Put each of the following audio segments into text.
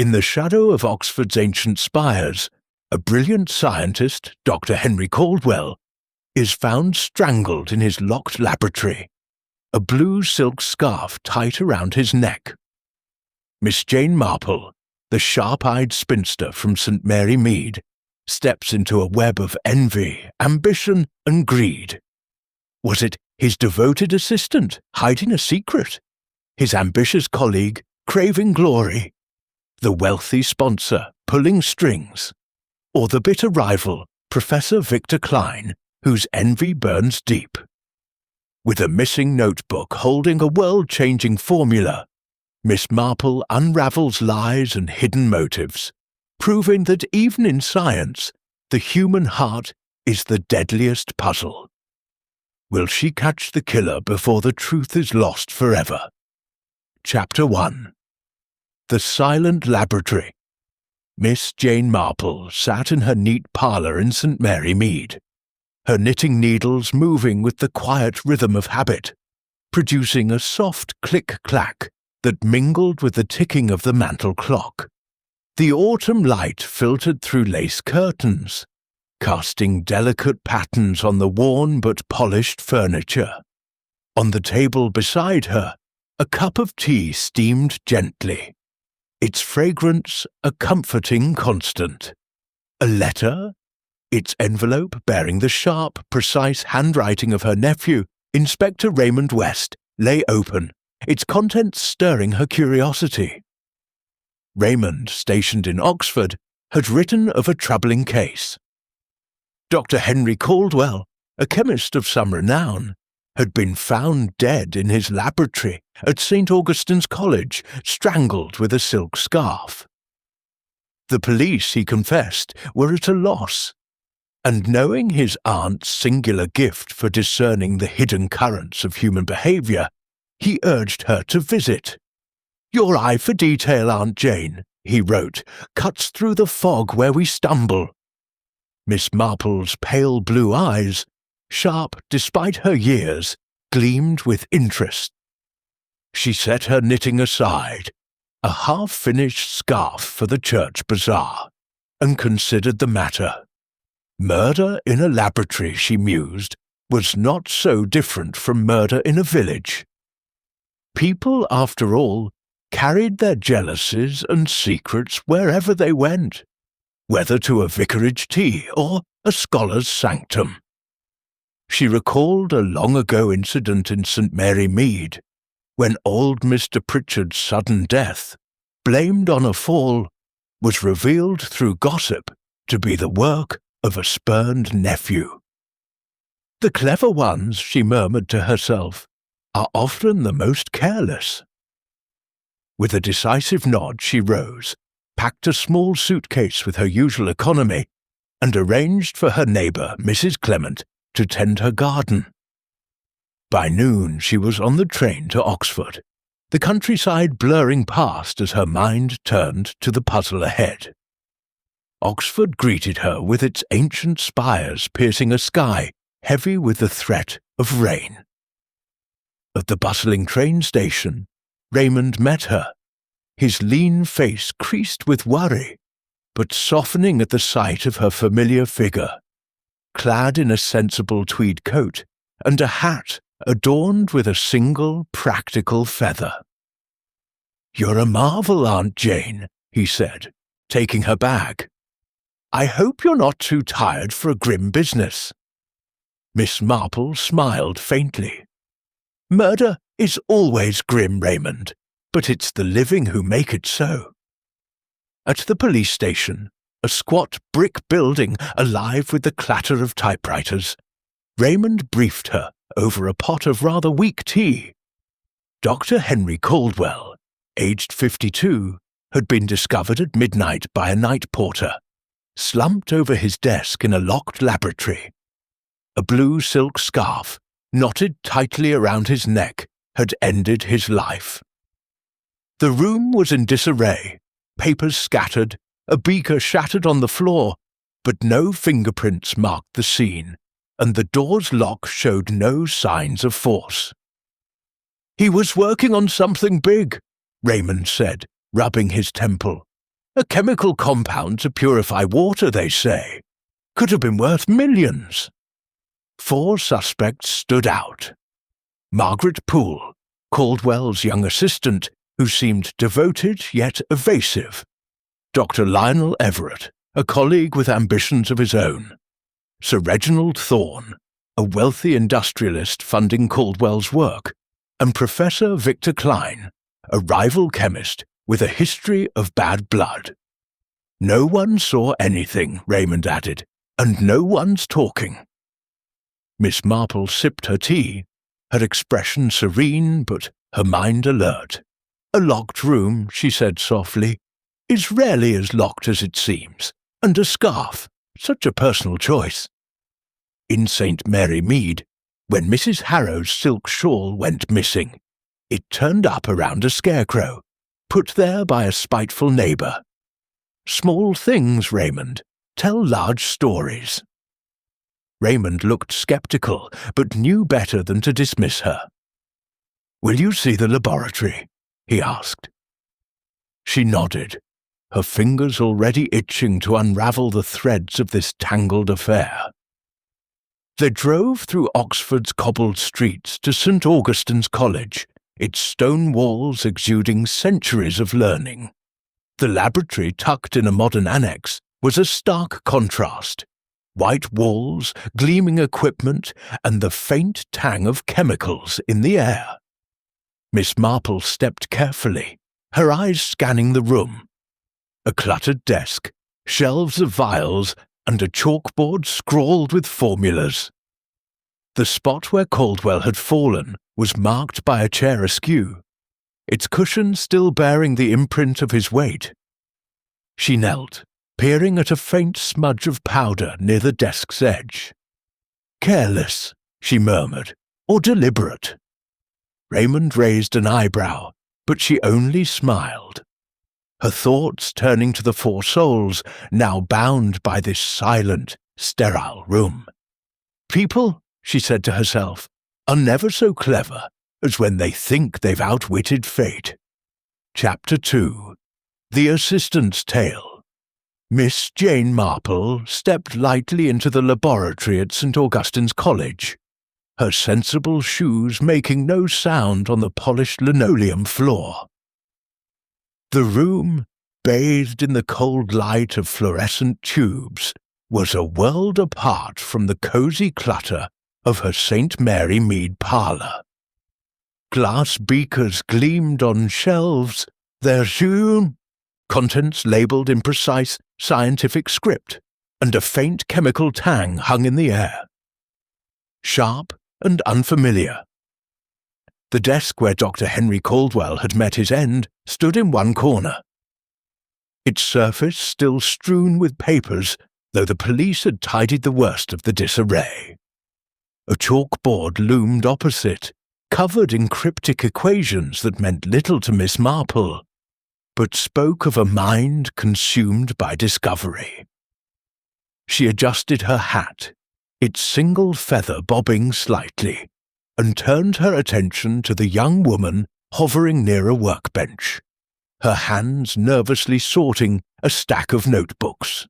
In the shadow of Oxford's ancient spires, a brilliant scientist, Dr. Henry Caldwell, is found strangled in his locked laboratory, a blue silk scarf tight around his neck. Miss Jane Marple, the sharp-eyed spinster from St. Mary Mead, steps into a web of envy, ambition, and greed. Was it his devoted assistant hiding a secret? His ambitious colleague craving glory? The wealthy sponsor pulling strings? Or the bitter rival, Professor Victor Klein, whose envy burns deep? With a missing notebook holding a world-changing formula, Miss Marple unravels lies and hidden motives, proving that even in science, the human heart is the deadliest puzzle. Will she catch the killer before the truth is lost forever? Chapter 1. The Silent Laboratory. Miss Jane Marple sat in her neat parlour in St. Mary Mead, her knitting needles moving with the quiet rhythm of habit, producing a soft click-clack that mingled with the ticking of the mantel clock. The autumn light filtered through lace curtains, casting delicate patterns on the worn but polished furniture. On the table beside her, a cup of tea steamed gently, its fragrance a comforting constant. A letter, its envelope bearing the sharp, precise handwriting of her nephew, Inspector Raymond West, lay open, its contents stirring her curiosity. Raymond, stationed in Oxford, had written of a troubling case. Dr. Henry Caldwell, a chemist of some renown, had been found dead in his laboratory at St. Augustine's College, strangled with a silk scarf. The police, he confessed, were at a loss, and knowing his aunt's singular gift for discerning the hidden currents of human behaviour, he urged her to visit. "Your eye for detail, Aunt Jane," he wrote, "cuts through the fog where we stumble." Miss Marple's pale blue eyes, sharp despite her years, gleamed with interest. She set her knitting aside, a half-finished scarf for the church bazaar, and considered the matter. Murder in a laboratory, she mused, was not so different from murder in a village. People, after all, carried their jealousies and secrets wherever they went, whether to a vicarage tea or a scholar's sanctum. She recalled a long-ago incident in St. Mary Mead, when old Mr. Pritchard's sudden death, blamed on a fall, was revealed through gossip to be the work of a spurned nephew. The clever ones, she murmured to herself, are often the most careless. With a decisive nod she rose, packed a small suitcase with her usual economy, and arranged for her neighbour, Mrs. Clement, to tend her garden. By noon she was on the train to Oxford, the countryside blurring past as her mind turned to the puzzle ahead. Oxford greeted her with its ancient spires piercing a sky heavy with the threat of rain. At the bustling train station, Raymond met her, his lean face creased with worry, but softening at the sight of her familiar figure, clad in a sensible tweed coat and a hat adorned with a single practical feather. "You're a marvel, Aunt Jane," he said, taking her bag. "I hope you're not too tired for a grim business." Miss Marple smiled faintly. "Murder is always grim, Raymond, but it's the living who make it so." At the police station, a squat brick building alive with the clatter of typewriters, Raymond briefed her over a pot of rather weak tea. Dr. Henry Caldwell, aged 52, had been discovered at midnight by a night porter, slumped over his desk in a locked laboratory. A blue silk scarf, knotted tightly around his neck, had ended his life. The room was in disarray, papers scattered, a beaker shattered on the floor, but no fingerprints marked the scene, and the door's lock showed no signs of force. "He was working on something big," Raymond said, rubbing his temple. A chemical compound to purify water, they say. Could have been worth millions. 4 suspects stood out. Margaret Poole, Caldwell's young assistant, who seemed devoted yet evasive. Dr. Lionel Everett, a colleague with ambitions of his own. Sir Reginald Thorne, a wealthy industrialist funding Caldwell's work, and Professor Victor Klein, a rival chemist with a history of bad blood. No one saw anything, Raymond added, and no one's talking. Miss Marple sipped her tea, her expression serene but her mind alert. A locked room, she said softly, is rarely as locked as it seems, and a scarf, such a personal choice. In St. Mary Mead, when Mrs. Harrow's silk shawl went missing, it turned up around a scarecrow, put there by a spiteful neighbour. Small things, Raymond, tell large stories. Raymond looked sceptical, but knew better than to dismiss her. "Will you see the laboratory?" he asked. She nodded, her fingers already itching to unravel the threads of this tangled affair. They drove through Oxford's cobbled streets to St. Augustine's College, its stone walls exuding centuries of learning. The laboratory, tucked in a modern annex, was a stark contrast. White walls, gleaming equipment, and the faint tang of chemicals in the air. Miss Marple stepped carefully, her eyes scanning the room. A cluttered desk, shelves of vials, and a chalkboard scrawled with formulas. The spot where Caldwell had fallen was marked by a chair askew, its cushion still bearing the imprint of his weight. She knelt, peering at a faint smudge of powder near the desk's edge. "Careless," she murmured, "or deliberate?" Raymond raised an eyebrow, but she only smiled. Her thoughts turning to the 4 souls, now bound by this silent, sterile room. People, she said to herself, are never so clever as when they think they've outwitted fate. Chapter 2. The Assistant's Tale. Miss Jane Marple stepped lightly into the laboratory at St. Augustine's College, her sensible shoes making no sound on the polished linoleum floor. The room, bathed in the cold light of fluorescent tubes, was a world apart from the cosy clutter of her St. Mary Mead parlour. Glass beakers gleamed on shelves, their contents labelled in precise scientific script, and a faint chemical tang hung in the air. Sharp and unfamiliar. The desk where Dr. Henry Caldwell had met his end stood in one corner, its surface still strewn with papers, though the police had tidied the worst of the disarray. A chalkboard loomed opposite, covered in cryptic equations that meant little to Miss Marple, but spoke of a mind consumed by discovery. She adjusted her hat, its single feather bobbing slightly, and turned her attention to the young woman hovering near a workbench, her hands nervously sorting a stack of notebooks.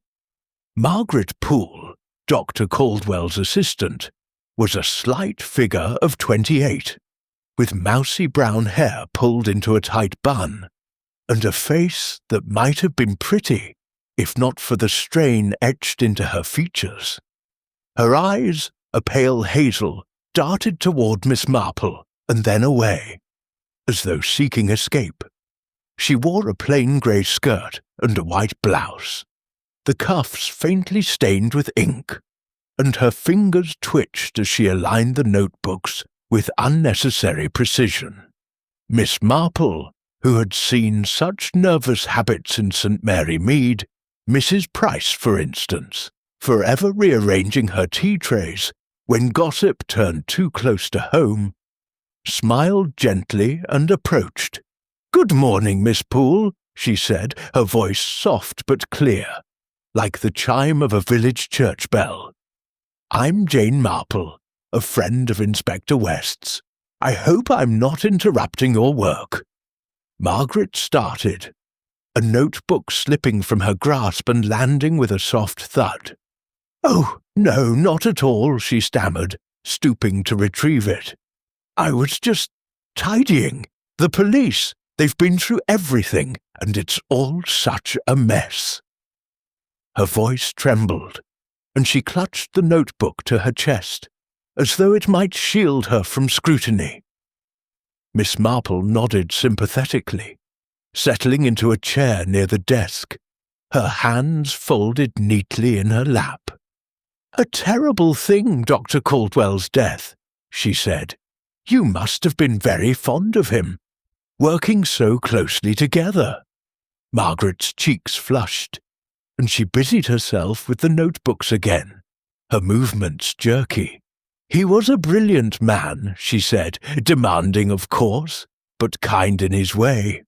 Margaret Poole, Dr. Caldwell's assistant, was a slight figure of 28, with mousy brown hair pulled into a tight bun, and a face that might have been pretty, if not for the strain etched into her features. Her eyes, a pale hazel, darted toward Miss Marple and then away, as though seeking escape. She wore a plain grey skirt and a white blouse, the cuffs faintly stained with ink, and her fingers twitched as she aligned the notebooks with unnecessary precision. Miss Marple, who had seen such nervous habits in St. Mary Mead, Mrs. Price, for instance, forever rearranging her tea trays when gossip turned too close to home, smiled gently and approached. "Good morning, Miss Poole," she said, her voice soft but clear, like the chime of a village church bell. "I'm Jane Marple, a friend of Inspector West's. I hope I'm not interrupting your work." Margaret started. a notebook slipping from her grasp and landing with a soft thud. "Oh, no, not at all," she stammered, stooping to retrieve it. "I was just tidying. The police, they've been through everything, and it's all such a mess." Her voice trembled, and she clutched the notebook to her chest, as though it might shield her from scrutiny. Miss Marple nodded sympathetically, settling into a chair near the desk, her hands folded neatly in her lap. "A terrible thing, Dr. Caldwell's death," she said. "You must have been very fond of him, working so closely together." Margaret's cheeks flushed, and she busied herself with the notebooks again, her movements jerky. "He was a brilliant man," she said, "demanding, of course, but kind in his way.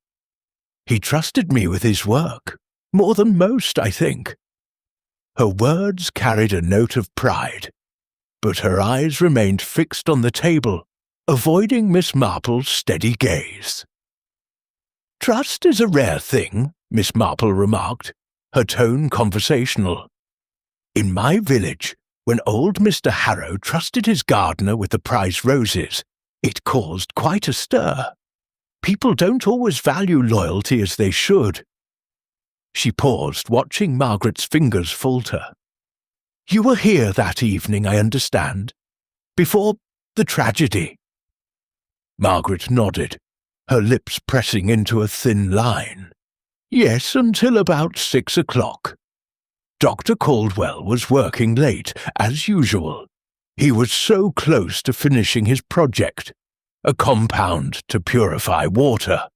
He trusted me with his work, more than most, I think." Her words carried a note of pride, but her eyes remained fixed on the table, avoiding Miss Marple's steady gaze. "Trust is a rare thing," Miss Marple remarked, her tone conversational. "In my village, when old Mr. Harrow trusted his gardener with the prize roses, it caused quite a stir. People don't always value loyalty as they should." She paused, watching Margaret's fingers falter. "You were here that evening, I understand, before the tragedy." Margaret nodded, her lips pressing into a thin line. "Yes, until about 6 o'clock. Dr. Caldwell was working late, as usual. He was so close to finishing his project, a compound to purify water.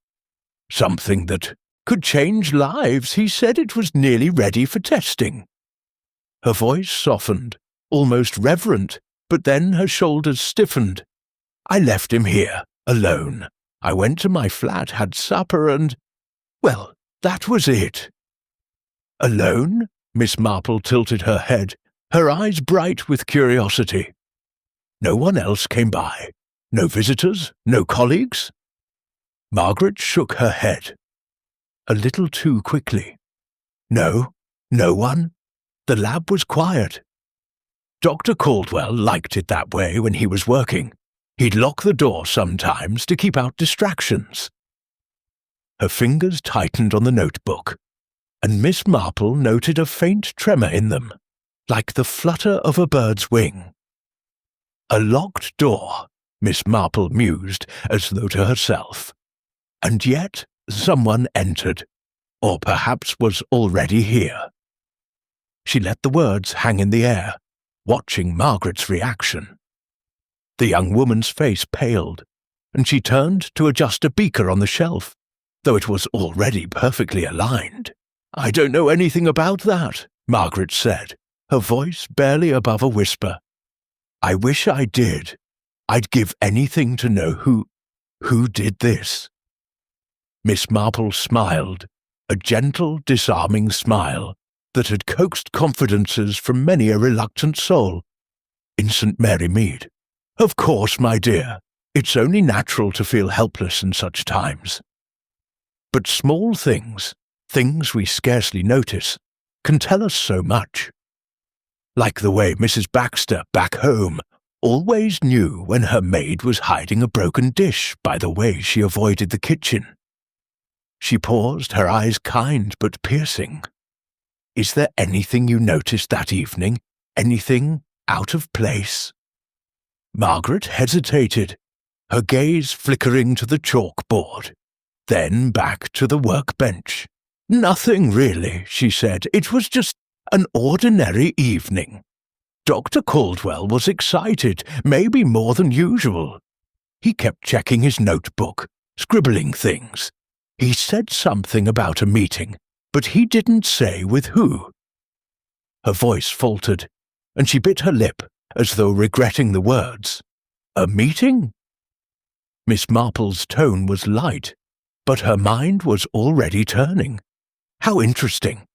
Something that could change lives. He said it was nearly ready for testing." Her voice softened, almost reverent, but then her shoulders stiffened. "I left him here, alone. I went to my flat, had supper, and, well, that was it." "Alone?" Miss Marple tilted her head, her eyes bright with curiosity. "No one else came by? No visitors? No colleagues?" Margaret shook her head. A little too quickly. "No, no one. The lab was quiet. Dr. Caldwell liked it that way when he was working. He'd lock the door sometimes to keep out distractions." Her fingers tightened on the notebook, and Miss Marple noted a faint tremor in them, like the flutter of a bird's wing. "A locked door," Miss Marple mused, as though to herself. "And yet someone entered, or perhaps was already here." She let the words hang in the air, watching Margaret's reaction. The young woman's face paled, and she turned to adjust a beaker on the shelf, though it was already perfectly aligned. "I don't know anything about that," Margaret said, her voice barely above a whisper. "I wish I did. I'd give anything to know who did this." Miss Marple smiled, a gentle, disarming smile that had coaxed confidences from many a reluctant soul. In St. Mary Mead. "Of course, my dear. It's only natural to feel helpless in such times. But small things we scarcely notice, can tell us so much. Like the way Mrs. Baxter, back home, always knew when her maid was hiding a broken dish by the way she avoided the kitchen." She paused, her eyes kind but piercing. "Is there anything you noticed that evening? Anything out of place?" Margaret hesitated, her gaze flickering to the chalkboard, then back to the workbench. "Nothing really," she said. "It was just an ordinary evening. Dr. Caldwell was excited, maybe more than usual. He kept checking his notebook, scribbling things. He said something about a meeting, but he didn't say with who." Her voice faltered, and she bit her lip, as though regretting the words. "A meeting?" Miss Marple's tone was light, but her mind was already turning. How interesting.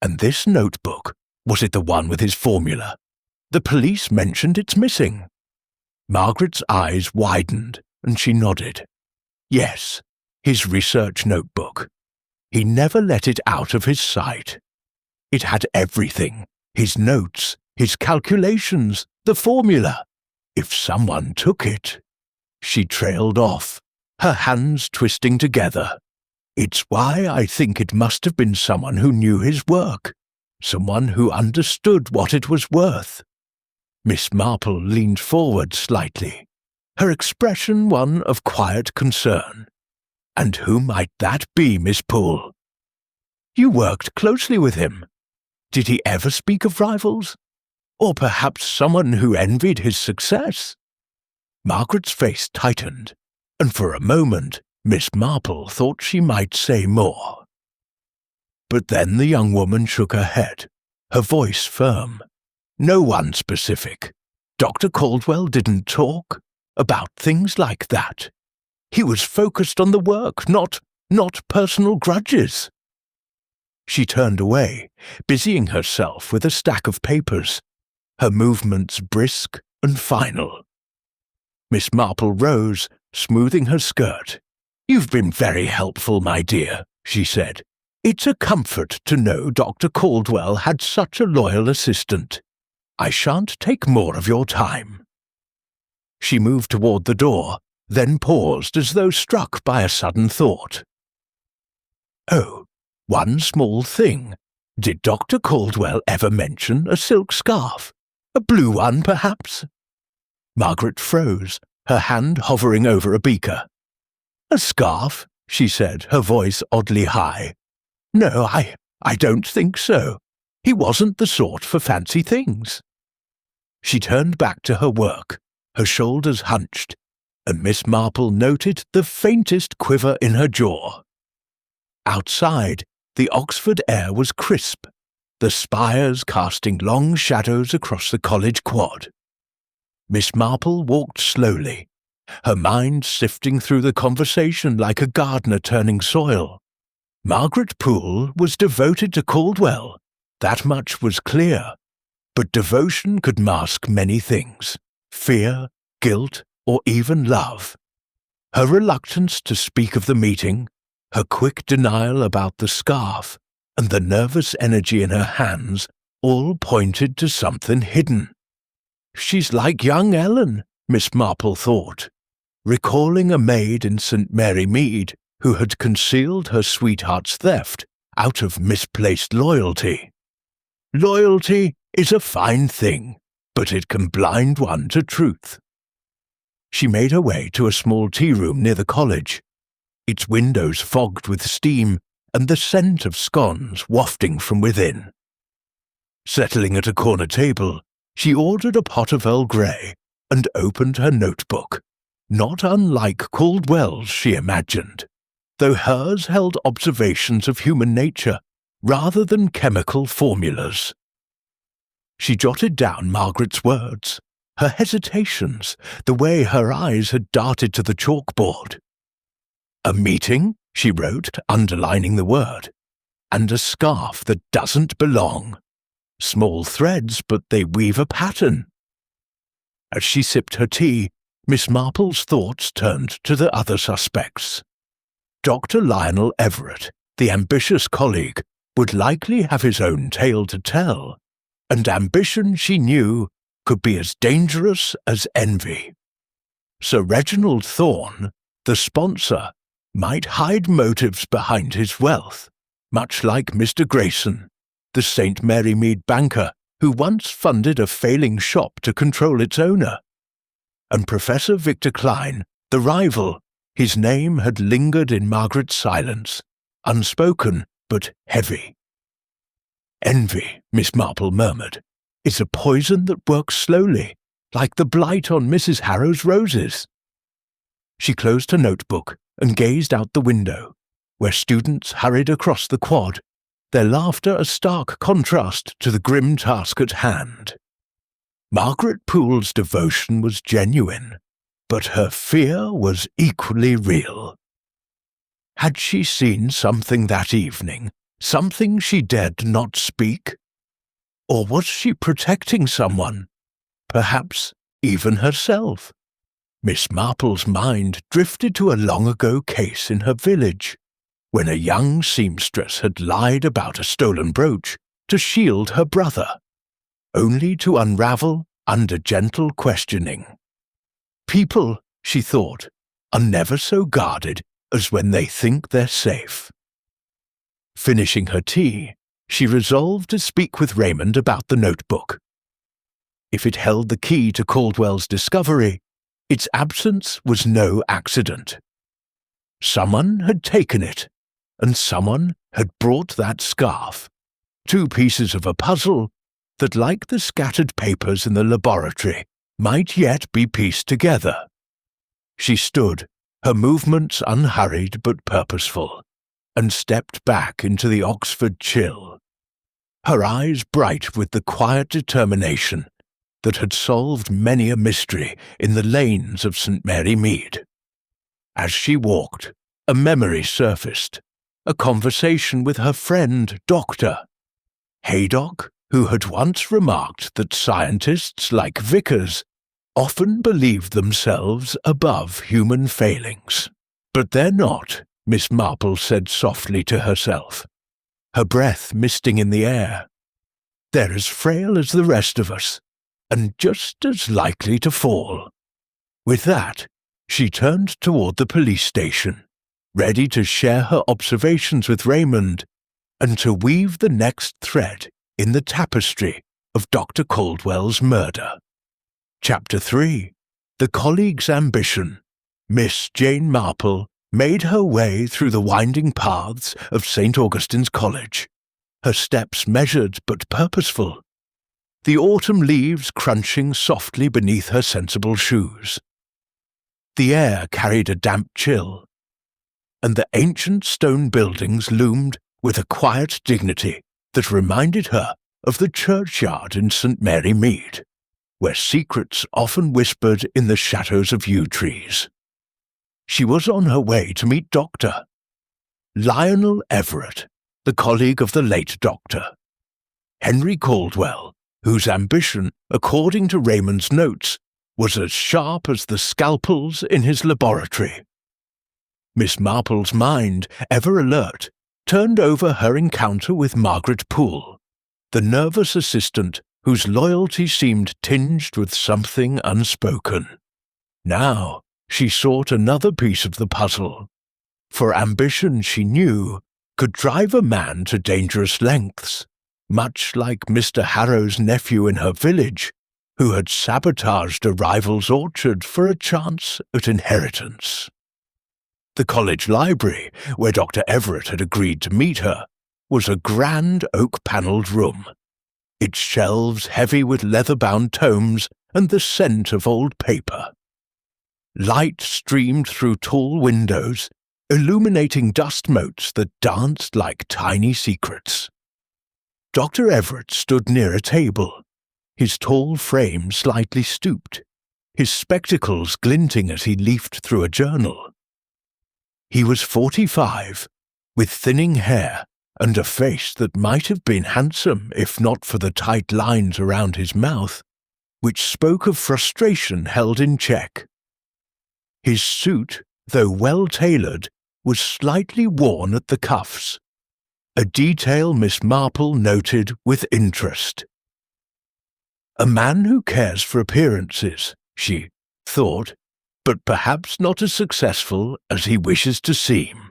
And this notebook, was it the one with his formula? The police mentioned it's missing. Margaret's eyes widened, and she nodded. Yes, his research notebook. He never let it out of his sight. It had everything: his notes, his calculations, the formula. If someone took it. She trailed off, her hands twisting together. It's why I think it must have been someone who knew his work, someone who understood what it was worth. Miss Marple leaned forward slightly, her expression one of quiet concern. And who might that be, Miss Poole? You worked closely with him. Did he ever speak of rivals? Or perhaps someone who envied his success? Margaret's face tightened, and for a moment Miss Marple thought she might say more. But then the young woman shook her head, her voice firm. No one specific. Dr. Caldwell didn't talk about things like that. He was focused on the work, not personal grudges. She turned away, busying herself with a stack of papers, her movements brisk and final. Miss Marple rose, smoothing her skirt. You've been very helpful, my dear, she said. It's a comfort to know Dr. Caldwell had such a loyal assistant. I shan't take more of your time. She moved toward the door, then paused as though struck by a sudden thought. Oh, one small thing. Did Dr. Caldwell ever mention a silk scarf? A blue one, perhaps? Margaret froze, her hand hovering over a beaker. A scarf, she said, her voice oddly high. No, I don't think so. He wasn't the sort for fancy things. She turned back to her work, her shoulders hunched, and Miss Marple noted the faintest quiver in her jaw. Outside, the Oxford air was crisp, the spires casting long shadows across the college quad. Miss Marple walked slowly, her mind sifting through the conversation like a gardener turning soil. Margaret Poole was devoted to Caldwell, that much was clear, but devotion could mask many things: fear, guilt, or even love. Her reluctance to speak of the meeting, her quick denial about the scarf, and the nervous energy in her hands all pointed to something hidden. She's like young Ellen, Miss Marple thought, recalling a maid in St. Mary Mead who had concealed her sweetheart's theft out of misplaced loyalty. Loyalty is a fine thing, but it can blind one to truth. She made her way to a small tea room near the college, its windows fogged with steam and the scent of scones wafting from within. Settling at a corner table, she ordered a pot of Earl Grey and opened her notebook, not unlike Caldwell's, she imagined, though hers held observations of human nature rather than chemical formulas. She jotted down Margaret's words, her hesitations, the way her eyes had darted to the chalkboard. A meeting, she wrote, underlining the word, and a scarf that doesn't belong. Small threads, but they weave a pattern. As she sipped her tea, Miss Marple's thoughts turned to the other suspects. Dr. Lionel Everett, the ambitious colleague, would likely have his own tale to tell, and ambition, she knew, could be as dangerous as envy. Sir Reginald Thorne, the sponsor, might hide motives behind his wealth, much like Mr. Grayson, the St. Mary Mead banker who once funded a failing shop to control its owner. And Professor Victor Klein, the rival, his name had lingered in Margaret's silence, unspoken but heavy. Envy, Miss Marple murmured, is a poison that works slowly, like the blight on Mrs. Harrow's roses. She closed her notebook and gazed out the window, where students hurried across the quad, their laughter a stark contrast to the grim task at hand. Margaret Poole's devotion was genuine, but her fear was equally real. Had she seen something that evening, something she dared not speak? Or was she protecting someone, perhaps even herself? Miss Marple's mind drifted to a long-ago case in her village, when a young seamstress had lied about a stolen brooch to shield her brother, only to unravel under gentle questioning. People, she thought, are never so guarded as when they think they're safe. Finishing her tea, she resolved to speak with Raymond about the notebook. If it held the key to Caldwell's discovery, its absence was no accident. Someone had taken it, and someone had brought that scarf, two pieces of a puzzle that, like the scattered papers in the laboratory, might yet be pieced together. She stood, her movements unhurried but purposeful, and stepped back into the Oxford chill, her eyes bright with the quiet determination that had solved many a mystery in the lanes of St. Mary Mead. As she walked, a memory surfaced, a conversation with her friend, Dr. Haydock, who had once remarked that scientists like Vickers often believed themselves above human failings. But they're not, Miss Marple said softly to herself, her breath misting in the air. They're as frail as the rest of us, and just as likely to fall. With that, she turned toward the police station, ready to share her observations with Raymond and to weave the next thread in the tapestry of Dr. Caldwell's murder. Chapter 3. The Colleague's Ambition. Miss Jane Marple made her way through the winding paths of St. Augustine's College, her steps measured but purposeful, the autumn leaves crunching softly beneath her sensible shoes. The air carried a damp chill, and the ancient stone buildings loomed with a quiet dignity that reminded her of the churchyard in St. Mary Mead, where secrets often whispered in the shadows of yew trees. She was on her way to meet Dr. Lionel Everett, the colleague of the late doctor. Henry Caldwell, whose ambition, according to Raymond's notes, was as sharp as the scalpels in his laboratory. Miss Marple's mind, ever alert, turned over her encounter with Margaret Poole, the nervous assistant whose loyalty seemed tinged with something unspoken. Now she sought another piece of the puzzle, for ambition, she knew, could drive a man to dangerous lengths, much like Mr. Harrow's nephew in her village, who had sabotaged a rival's orchard for a chance at inheritance. The college library, where Dr. Everett had agreed to meet her, was a grand oak-panelled room, its shelves heavy with leather-bound tomes and the scent of old paper. Light streamed through tall windows, illuminating dust motes that danced like tiny secrets. Dr. Everett stood near a table, his tall frame slightly stooped, his spectacles glinting as he leafed through a journal. He was 45, with thinning hair and a face that might have been handsome if not for the tight lines around his mouth, which spoke of frustration held in check. His suit, though well-tailored, was slightly worn at the cuffs, a detail Miss Marple noted with interest. A man who cares for appearances, she thought, but perhaps not as successful as he wishes to seem.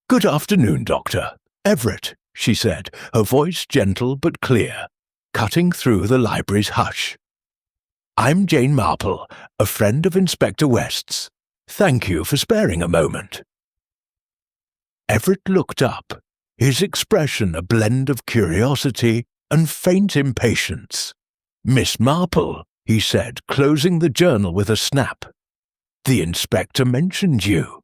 "Good afternoon, Doctor Everett," she said, her voice gentle but clear, cutting through the library's hush. "I'm Jane Marple, a friend of Inspector West's. Thank you for sparing a moment." Everett looked up, his expression a blend of curiosity and faint impatience. "Miss Marple," he said, closing the journal with a snap. "The inspector mentioned you.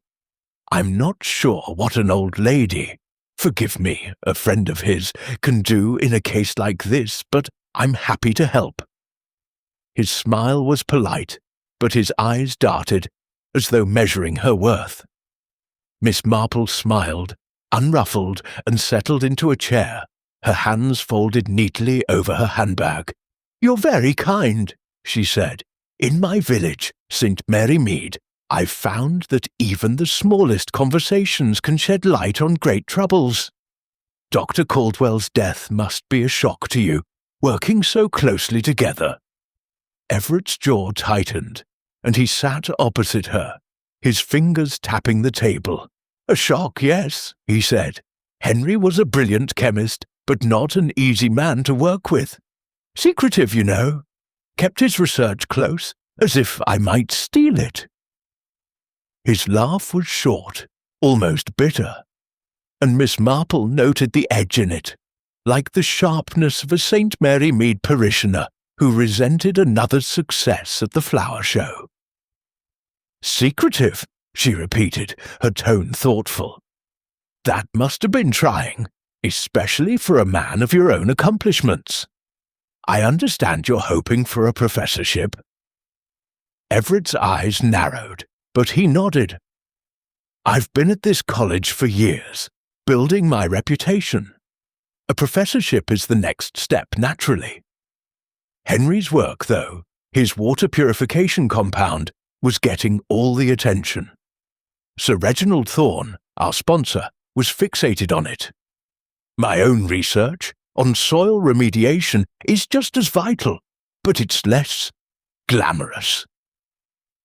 I'm not sure what an old lady, forgive me, a friend of his, can do in a case like this, but I'm happy to help." His smile was polite, but his eyes darted, as though measuring her worth. Miss Marple smiled, unruffled, and settled into a chair, her hands folded neatly over her handbag. "You're very kind," she said. "In my village, St. Mary Mead, I've found that even the smallest conversations can shed light on great troubles. Dr. Caldwell's death must be a shock to you, working so closely together." Everett's jaw tightened, and he sat opposite her, his fingers tapping the table. "A shock, yes," he said. "Henry was a brilliant chemist, but not an easy man to work with. Secretive, you know. Kept his research close, as if I might steal it." His laugh was short, almost bitter, and Miss Marple noted the edge in it, like the sharpness of a St. Mary Mead parishioner who resented another's success at the flower show. "Secretive," she repeated, her tone thoughtful. "That must have been trying, especially for a man of your own accomplishments. I understand you're hoping for a professorship." Everett's eyes narrowed, but he nodded. "I've been at this college for years, building my reputation. A professorship is the next step, naturally. Henry's work, though, his water purification compound, was getting all the attention. Sir Reginald Thorne, our sponsor, was fixated on it. My own research on soil remediation is just as vital, but it's less glamorous."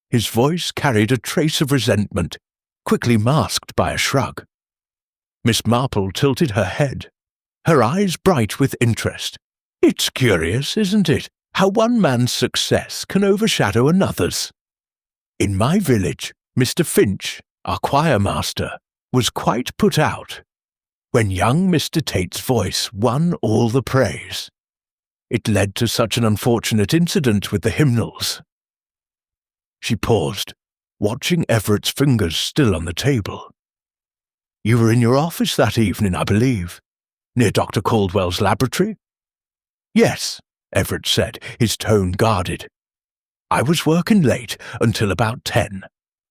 His voice carried a trace of resentment, quickly masked by a shrug. Miss Marple tilted her head, her eyes bright with interest. "It's curious, isn't it, how one man's success can overshadow another's? In my village, Mr. Finch, our choir master, was quite put out when young Mr. Tate's voice won all the praise. It led to such an unfortunate incident with the hymnals." She paused, watching Everett's fingers still on the table. "You were in your office that evening, I believe, near Dr. Caldwell's laboratory?" "Yes," Everett said, his tone guarded. "I was working late until about 10.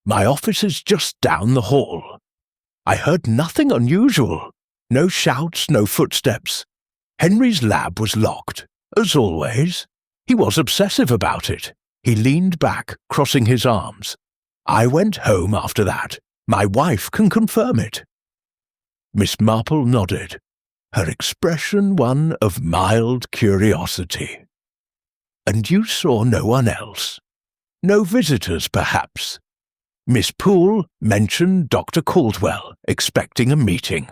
My office is just down the hall. I heard nothing unusual. No shouts, no footsteps. Henry's lab was locked, as always. He was obsessive about it." He leaned back, crossing his arms. "I went home after that. My wife can confirm it." Miss Marple nodded, her expression one of mild curiosity. "And you saw no one else? No visitors, perhaps? Miss Poole mentioned Dr. Caldwell expecting a meeting."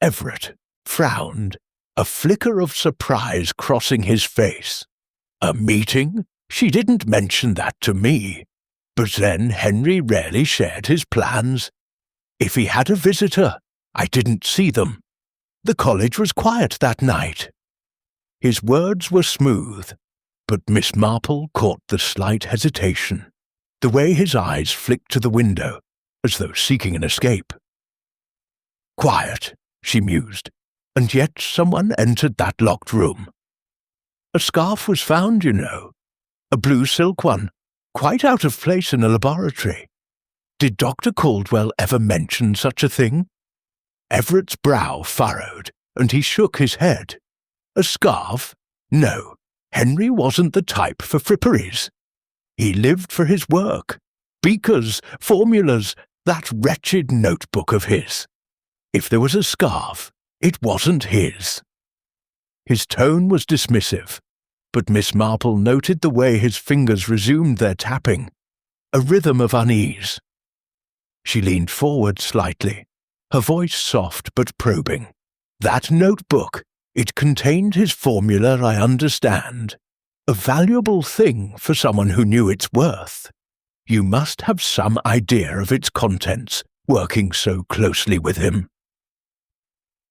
Everett frowned, a flicker of surprise crossing his face. "A meeting? She didn't mention that to me. But then Henry rarely shared his plans. If he had a visitor, I didn't see them. The college was quiet that night." His words were smooth, but Miss Marple caught the slight hesitation, the way his eyes flicked to the window, as though seeking an escape. "Quiet," she mused, "and yet someone entered that locked room. A scarf was found, you know. A blue silk one, quite out of place in a laboratory. Did Dr. Caldwell ever mention such a thing?" Everett's brow furrowed, and he shook his head. "A scarf? No, Henry wasn't the type for fripperies. He lived for his work. Beakers, formulas, that wretched notebook of his. If there was a scarf, it wasn't his." His tone was dismissive, but Miss Marple noted the way his fingers resumed their tapping, a rhythm of unease. She leaned forward slightly, her voice soft but probing. "That notebook, it contained his formula, I understand. A valuable thing for someone who knew its worth. You must have some idea of its contents, working so closely with him."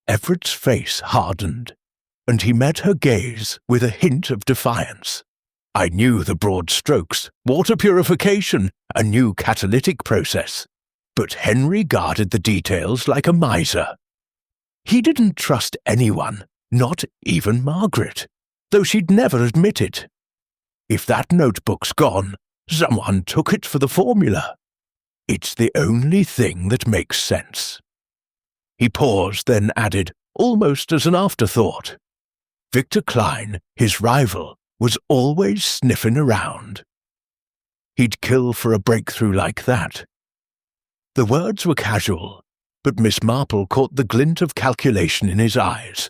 Everett's face hardened, and he met her gaze with a hint of defiance. "I knew the broad strokes, water purification, a new catalytic process, but Henry guarded the details like a miser. He didn't trust anyone, not even Margaret, though she'd never admit it. If that notebook's gone, someone took it for the formula. It's the only thing that makes sense." He paused, then added, almost as an afterthought, "Victor Klein, his rival, was always sniffing around." he'd kill for a breakthrough like that. The words were casual, but Miss Marple caught the glint of calculation in his eyes,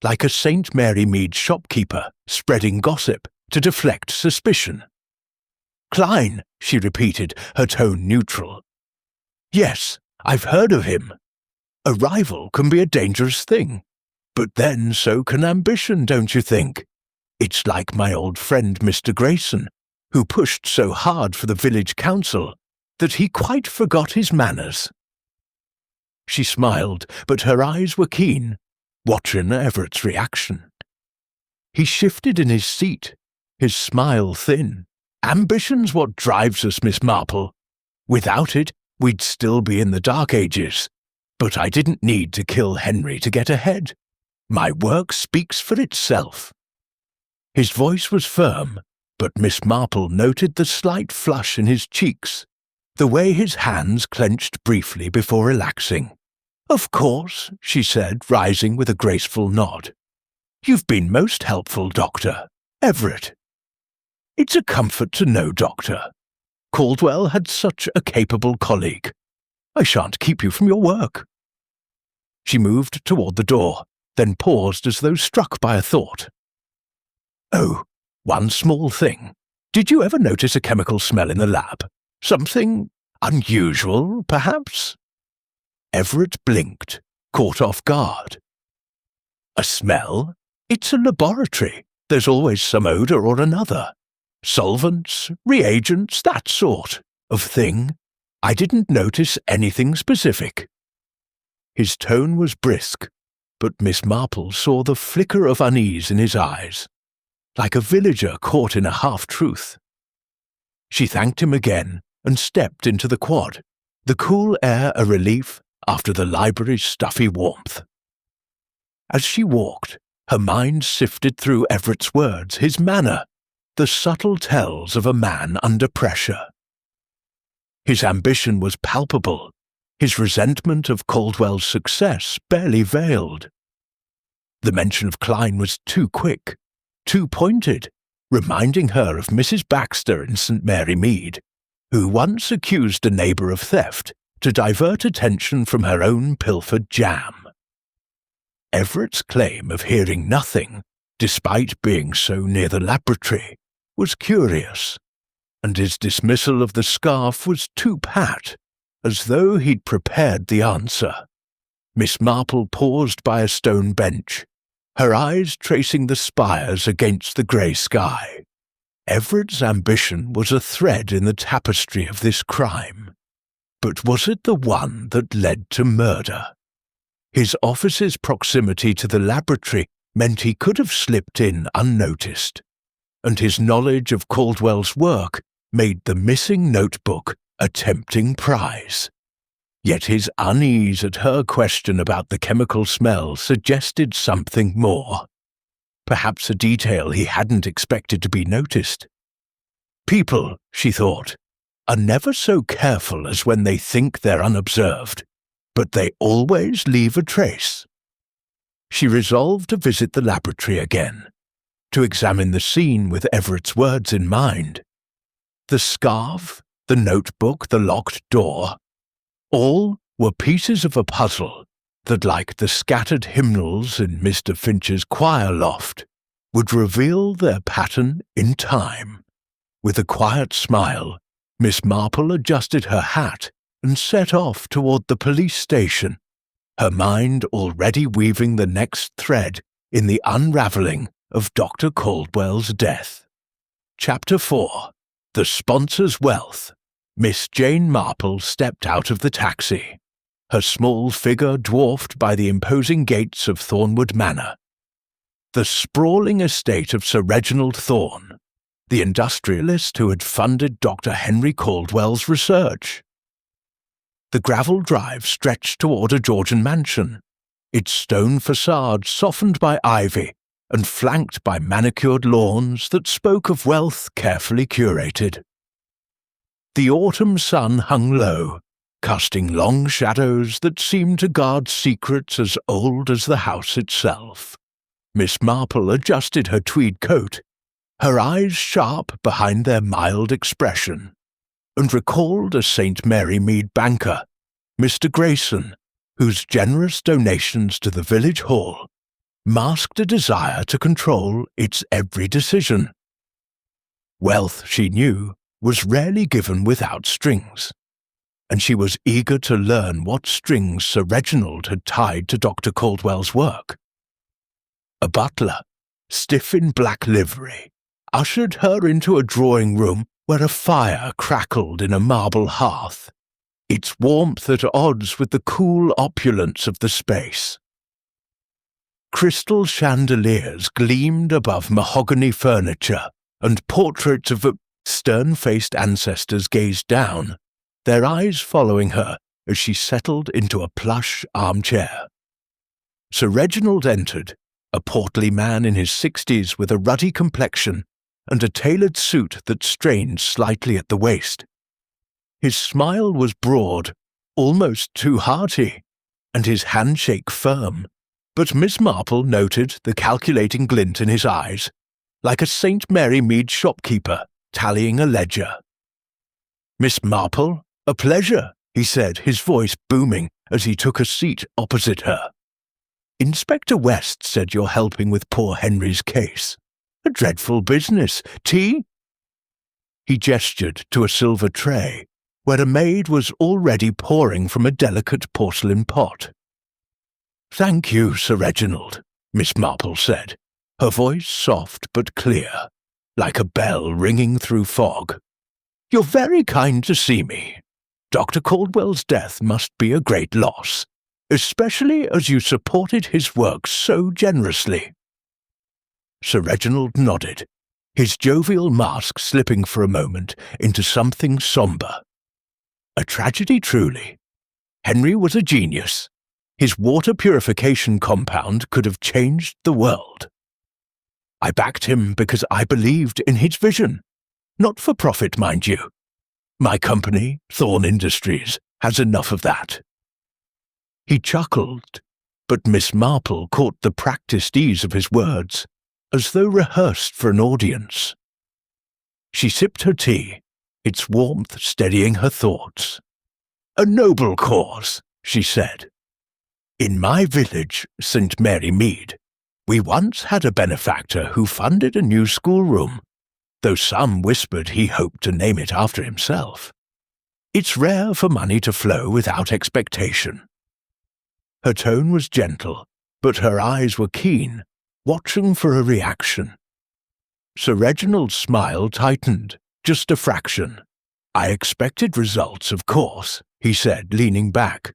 like a St. Mary Mead shopkeeper spreading gossip to deflect suspicion. "Klein," she repeated, her tone neutral. "Yes, I've heard of him. A rival can be a dangerous thing, but then so can ambition, don't you think? It's like my old friend Mr. Grayson, who pushed so hard for the village council that he quite forgot his manners." She smiled, but her eyes were keen, watching Everett's reaction. He shifted in his seat, his smile thin. "Ambition's what drives us, Miss Marple. Without it, we'd still be in the Dark Ages. But I didn't need to kill Henry to get ahead. My work speaks for itself." His voice was firm, but Miss Marple noted the slight flush in his cheeks, the way his hands clenched briefly before relaxing. "Of course," she said, rising with a graceful nod. "You've been most helpful, Doctor. Everett." "It's a comfort to know, Doctor. Caldwell had such a capable colleague. I shan't keep you from your work." She moved toward the door, then paused as though struck by a thought. "Oh, one small thing. Did you ever notice a chemical smell in the lab? Something unusual, perhaps?" Everett blinked, caught off guard. "A smell? It's a laboratory. There's always some odor or another. Solvents, reagents, that sort of thing. I didn't notice anything specific." His tone was brisk, but Miss Marple saw the flicker of unease in his eyes, like a villager caught in a half-truth. She thanked him again and stepped into the quad, the cool air a relief after the library's stuffy warmth. As she walked, her mind sifted through Everett's words, his manner, the subtle tells of a man under pressure. His ambition was palpable, his resentment of Caldwell's success barely veiled. The mention of Klein was too quick, too pointed, reminding her of Mrs. Baxter in St. Mary Mead, who once accused a neighbour of theft to divert attention from her own pilfered jam. Everett's claim of hearing nothing, despite being so near the laboratory, was curious, and his dismissal of the scarf was too pat, as though he'd prepared the answer. Miss Marple paused by a stone bench, her eyes tracing the spires against the grey sky. Everett's ambition was a thread in the tapestry of this crime. But was it the one that led to murder? His office's proximity to the laboratory meant he could have slipped in unnoticed, and his knowledge of Caldwell's work made the missing notebook a tempting prize. Yet his unease at her question about the chemical smell suggested something more. Perhaps a detail he hadn't expected to be noticed. People, she thought, are never so careful as when they think they're unobserved, but they always leave a trace. She resolved to visit the laboratory again, to examine the scene with Everett's words in mind. The scarf, the notebook, the locked door, all were pieces of a puzzle that, like the scattered hymnals in Mr. Finch's choir loft, would reveal their pattern in time. With a quiet smile, Miss Marple adjusted her hat and set off toward the police station, her mind already weaving the next thread in the unravelling of Dr. Caldwell's death. Chapter 4. The Sponsor's Wealth. Miss Jane Marple stepped out of the taxi, her small figure dwarfed by the imposing gates of Thornwood Manor. The sprawling estate of Sir Reginald Thorne, the industrialist who had funded Dr. Henry Caldwell's research. The gravel drive stretched toward a Georgian mansion, its stone facade softened by ivy and flanked by manicured lawns that spoke of wealth carefully curated. The autumn sun hung low, casting long shadows that seemed to guard secrets as old as the house itself. Miss Marple adjusted her tweed coat, her eyes sharp behind their mild expression. and recalled a St. Mary Mead banker, Mr. Grayson, whose generous donations to the village hall masked a desire to control its every decision. Wealth, she knew, was rarely given without strings, and she was eager to learn what strings Sir Reginald had tied to Dr. Caldwell's work. A butler, stiff in black livery, ushered her into a drawing-room where a fire crackled in a marble hearth, its warmth at odds with the cool opulence of the space. Crystal chandeliers gleamed above mahogany furniture, and portraits of stern-faced ancestors gazed down, their eyes following her as she settled into a plush armchair. Sir Reginald entered, a portly man in his 60s with a ruddy complexion and a tailored suit that strained slightly at the waist. His smile was broad, almost too hearty, and his handshake firm, but Miss Marple noted the calculating glint in his eyes, like a St. Mary Mead shopkeeper tallying a ledger. "Miss Marple, a pleasure," he said, his voice booming as he took a seat opposite her. "Inspector West said you're helping with poor Henry's case. A dreadful business. Tea?" He gestured to a silver tray, where a maid was already pouring from a delicate porcelain pot. "Thank you, Sir Reginald," Miss Marple said, her voice soft but clear, like a bell ringing through fog. "You're very kind to see me. Dr. Caldwell's death must be a great loss, especially as you supported his work so generously." Sir Reginald nodded, his jovial mask slipping for a moment into something sombre. A tragedy, truly. Henry was a genius. His water purification compound could have changed the world. I backed him because I believed in his vision. Not for profit, mind you. My company, Thorn Industries, has enough of that. He chuckled, but Miss Marple caught the practiced ease of his words, as though rehearsed for an audience. She sipped her tea, its warmth steadying her thoughts. "A noble cause," she said. "In my village, St. Mary Mead, we once had a benefactor who funded a new schoolroom, though some whispered he hoped to name it after himself. It's rare for money to flow without expectation." Her tone was gentle, but her eyes were keen, watching for a reaction. Sir Reginald's smile tightened, just a fraction. "I expected results, of course," he said, leaning back.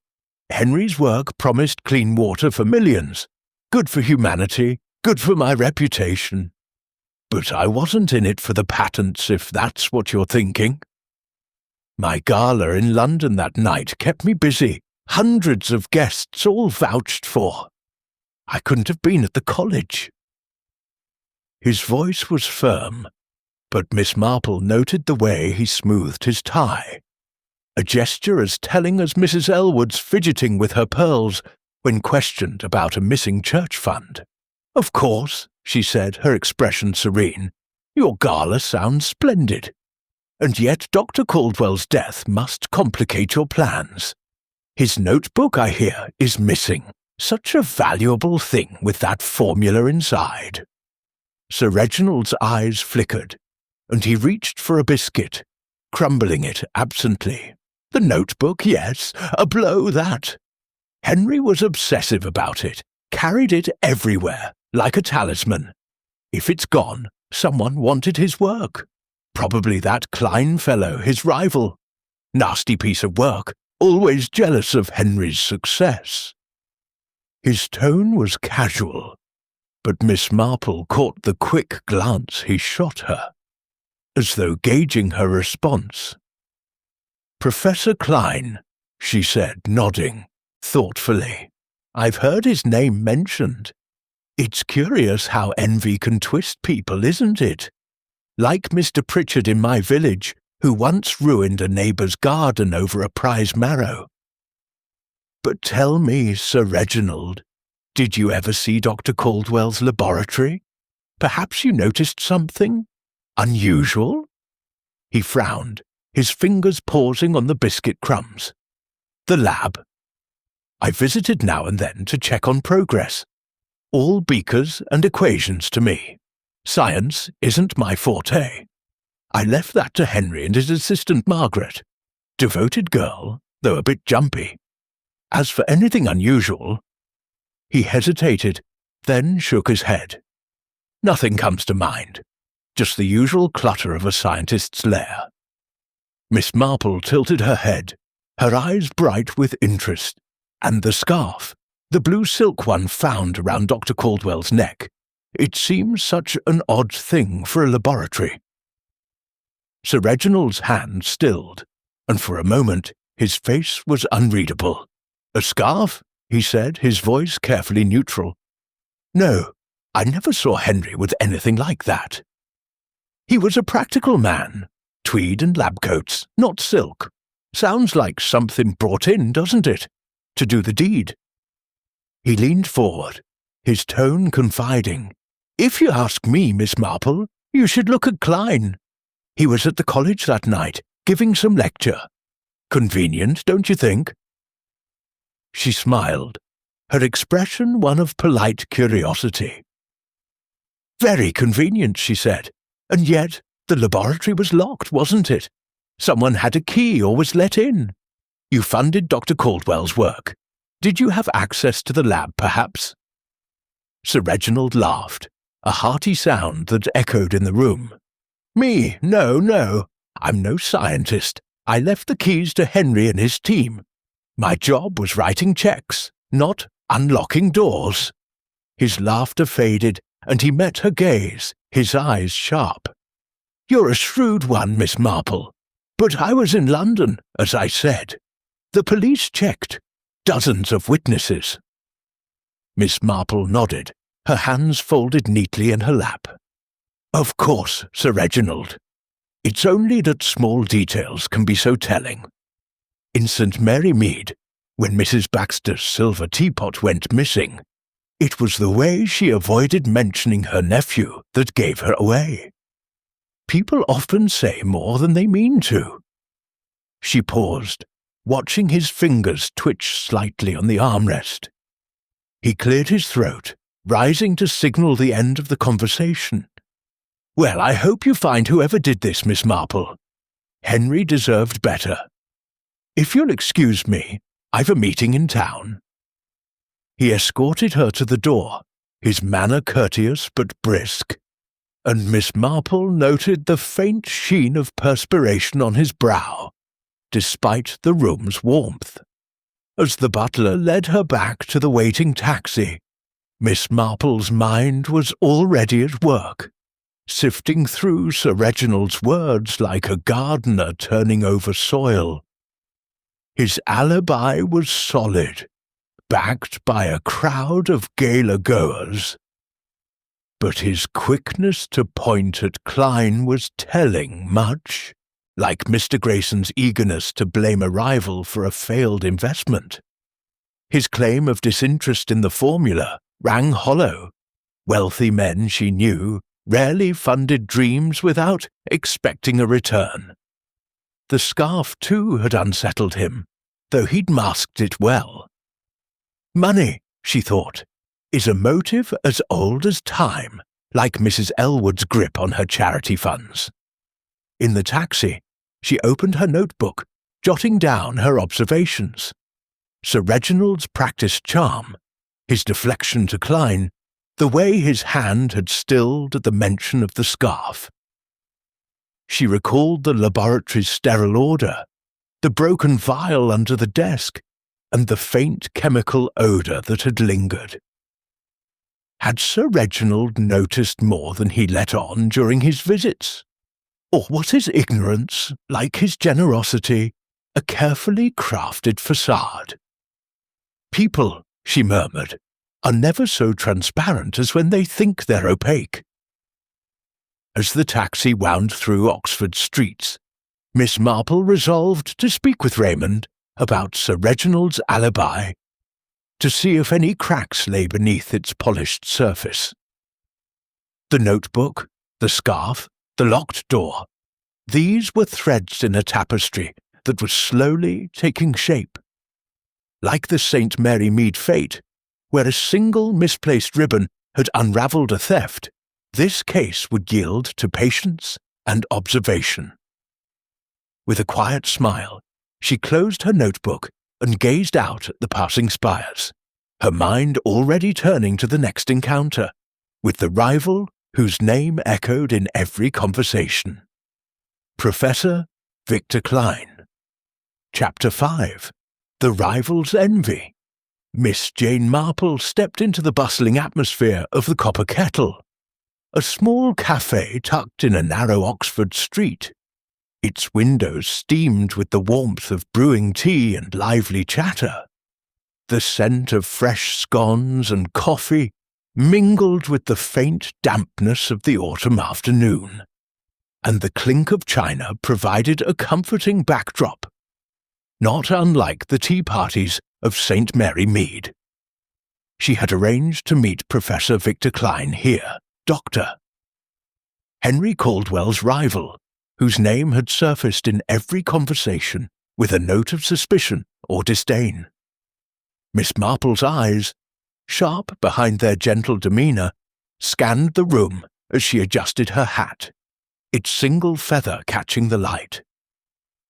"Henry's work promised clean water for millions. Good for humanity, good for my reputation. But I wasn't in it for the patents, if that's what you're thinking. My gala in London that night kept me busy, hundreds of guests all vouched for. I couldn't have been at the college." His voice was firm, but Miss Marple noted the way he smoothed his tie, a gesture as telling as Mrs. Elwood's fidgeting with her pearls when questioned about a missing church fund. "Of course," she said, her expression serene, "your gala sounds splendid. And yet Dr. Caldwell's death must complicate your plans. His notebook, I hear, is missing. Such a valuable thing with that formula inside." Sir Reginald's eyes flickered, and he reached for a biscuit, crumbling it absently. "The notebook, yes, a blow that. Henry was obsessive about it, carried it everywhere, like a talisman. If it's gone, someone wanted his work. Probably that Klein fellow, his rival. Nasty piece of work, always jealous of Henry's success." His tone was casual, but Miss Marple caught the quick glance he shot her, as though gauging her response. "Professor Klein," she said, nodding, thoughtfully. "I've heard his name mentioned. It's curious how envy can twist people, isn't it? Like Mr. Pritchard in my village, who once ruined a neighbour's garden over a prize marrow. But tell me, Sir Reginald, did you ever see Dr. Caldwell's laboratory? Perhaps you noticed something unusual?" He frowned, his fingers pausing on the biscuit crumbs. The lab. I visited now and then to check on progress. All beakers and equations to me. Science isn't my forte. I left that to Henry and his assistant Margaret. Devoted girl, though a bit jumpy. As for anything unusual— He hesitated, then shook his head. Nothing comes to mind. Just the usual clutter of a scientist's lair. Miss Marple tilted her head, her eyes bright with interest. And the scarf, the blue silk one found around Dr. Caldwell's neck. It seems such an odd thing for a laboratory. Sir Reginald's hand stilled, and for a moment his face was unreadable. "A scarf?" he said, his voice carefully neutral. "No, I never saw Henry with anything like that. He was a practical man, tweed and lab coats, not silk. Sounds like something brought in, doesn't it, to do the deed?" He leaned forward, his tone confiding. "If you ask me, Miss Marple, you should look at Klein. He was at the college that night, giving some lecture. Convenient, don't you think?" She smiled, her expression one of polite curiosity. "Very convenient," she said. "And yet the laboratory was locked, wasn't it? Someone had a key or was let in. You funded Dr. Caldwell's work. Did you have access to the lab, perhaps?" Sir Reginald laughed, a hearty sound that echoed in the room. "Me? No. I'm no scientist. I left the keys to Henry and his team. My job was writing checks, not unlocking doors." His laughter faded, and he met her gaze, his eyes sharp. "You're a shrewd one, Miss Marple. But I was in London, as I said. The police checked. Dozens of witnesses." Miss Marple nodded, her hands folded neatly in her lap. "Of course, Sir Reginald. It's only that small details can be so telling. In St. Mary Mead, when Mrs. Baxter's silver teapot went missing, it was the way she avoided mentioning her nephew that gave her away. People often say more than they mean to." She paused, watching his fingers twitch slightly on the armrest. He cleared his throat, rising to signal the end of the conversation. "Well, I hope you find whoever did this, Miss Marple. Henry deserved better. If you'll excuse me, I've a meeting in town." He escorted her to the door, his manner courteous but brisk, and Miss Marple noted the faint sheen of perspiration on his brow, despite the room's warmth. As the butler led her back to the waiting taxi, Miss Marple's mind was already at work, sifting through Sir Reginald's words like a gardener turning over soil. His alibi was solid, backed by a crowd of gala-goers. But his quickness to point at Klein was telling much, like Mr. Grayson's eagerness to blame a rival for a failed investment. His claim of disinterest in the formula rang hollow. Wealthy men, she knew, rarely funded dreams without expecting a return. The scarf, too, had unsettled him, though he'd masked it well. Money, she thought, is a motive as old as time, like Mrs. Elwood's grip on her charity funds. In the taxi, she opened her notebook, jotting down her observations. Sir Reginald's practiced charm, his deflection to Klein, the way his hand had stilled at the mention of the scarf. She recalled the laboratory's sterile order, the broken vial under the desk, and the faint chemical odour that had lingered. Had Sir Reginald noticed more than he let on during his visits? Or was his ignorance, like his generosity, a carefully crafted facade? People, she murmured, are never so transparent as when they think they're opaque. As the taxi wound through Oxford streets, Miss Marple resolved to speak with Raymond about Sir Reginald's alibi, to see if any cracks lay beneath its polished surface. The notebook, the scarf, the locked door. These were threads in a tapestry that was slowly taking shape. Like the St. Mary Mead fate, where a single misplaced ribbon had unravelled a theft, this case would yield to patience and observation. With a quiet smile, she closed her notebook and gazed out at the passing spires, her mind already turning to the next encounter, with the rival whose name echoed in every conversation. Professor Victor Klein. Chapter 5. The Rival's Envy. Miss Jane Marple stepped into the bustling atmosphere of the Copper Kettle, a small cafe tucked in a narrow Oxford street. Its windows steamed with the warmth of brewing tea and lively chatter. The scent of fresh scones and coffee mingled with the faint dampness of the autumn afternoon, and the clink of china provided a comforting backdrop, not unlike the tea parties of St. Mary Mead. She had arranged to meet Professor Victor Klein here, Doctor, Henry Caldwell's rival, whose name had surfaced in every conversation with a note of suspicion or disdain. Miss Marple's eyes, sharp behind their gentle demeanour, scanned the room as she adjusted her hat, its single feather catching the light.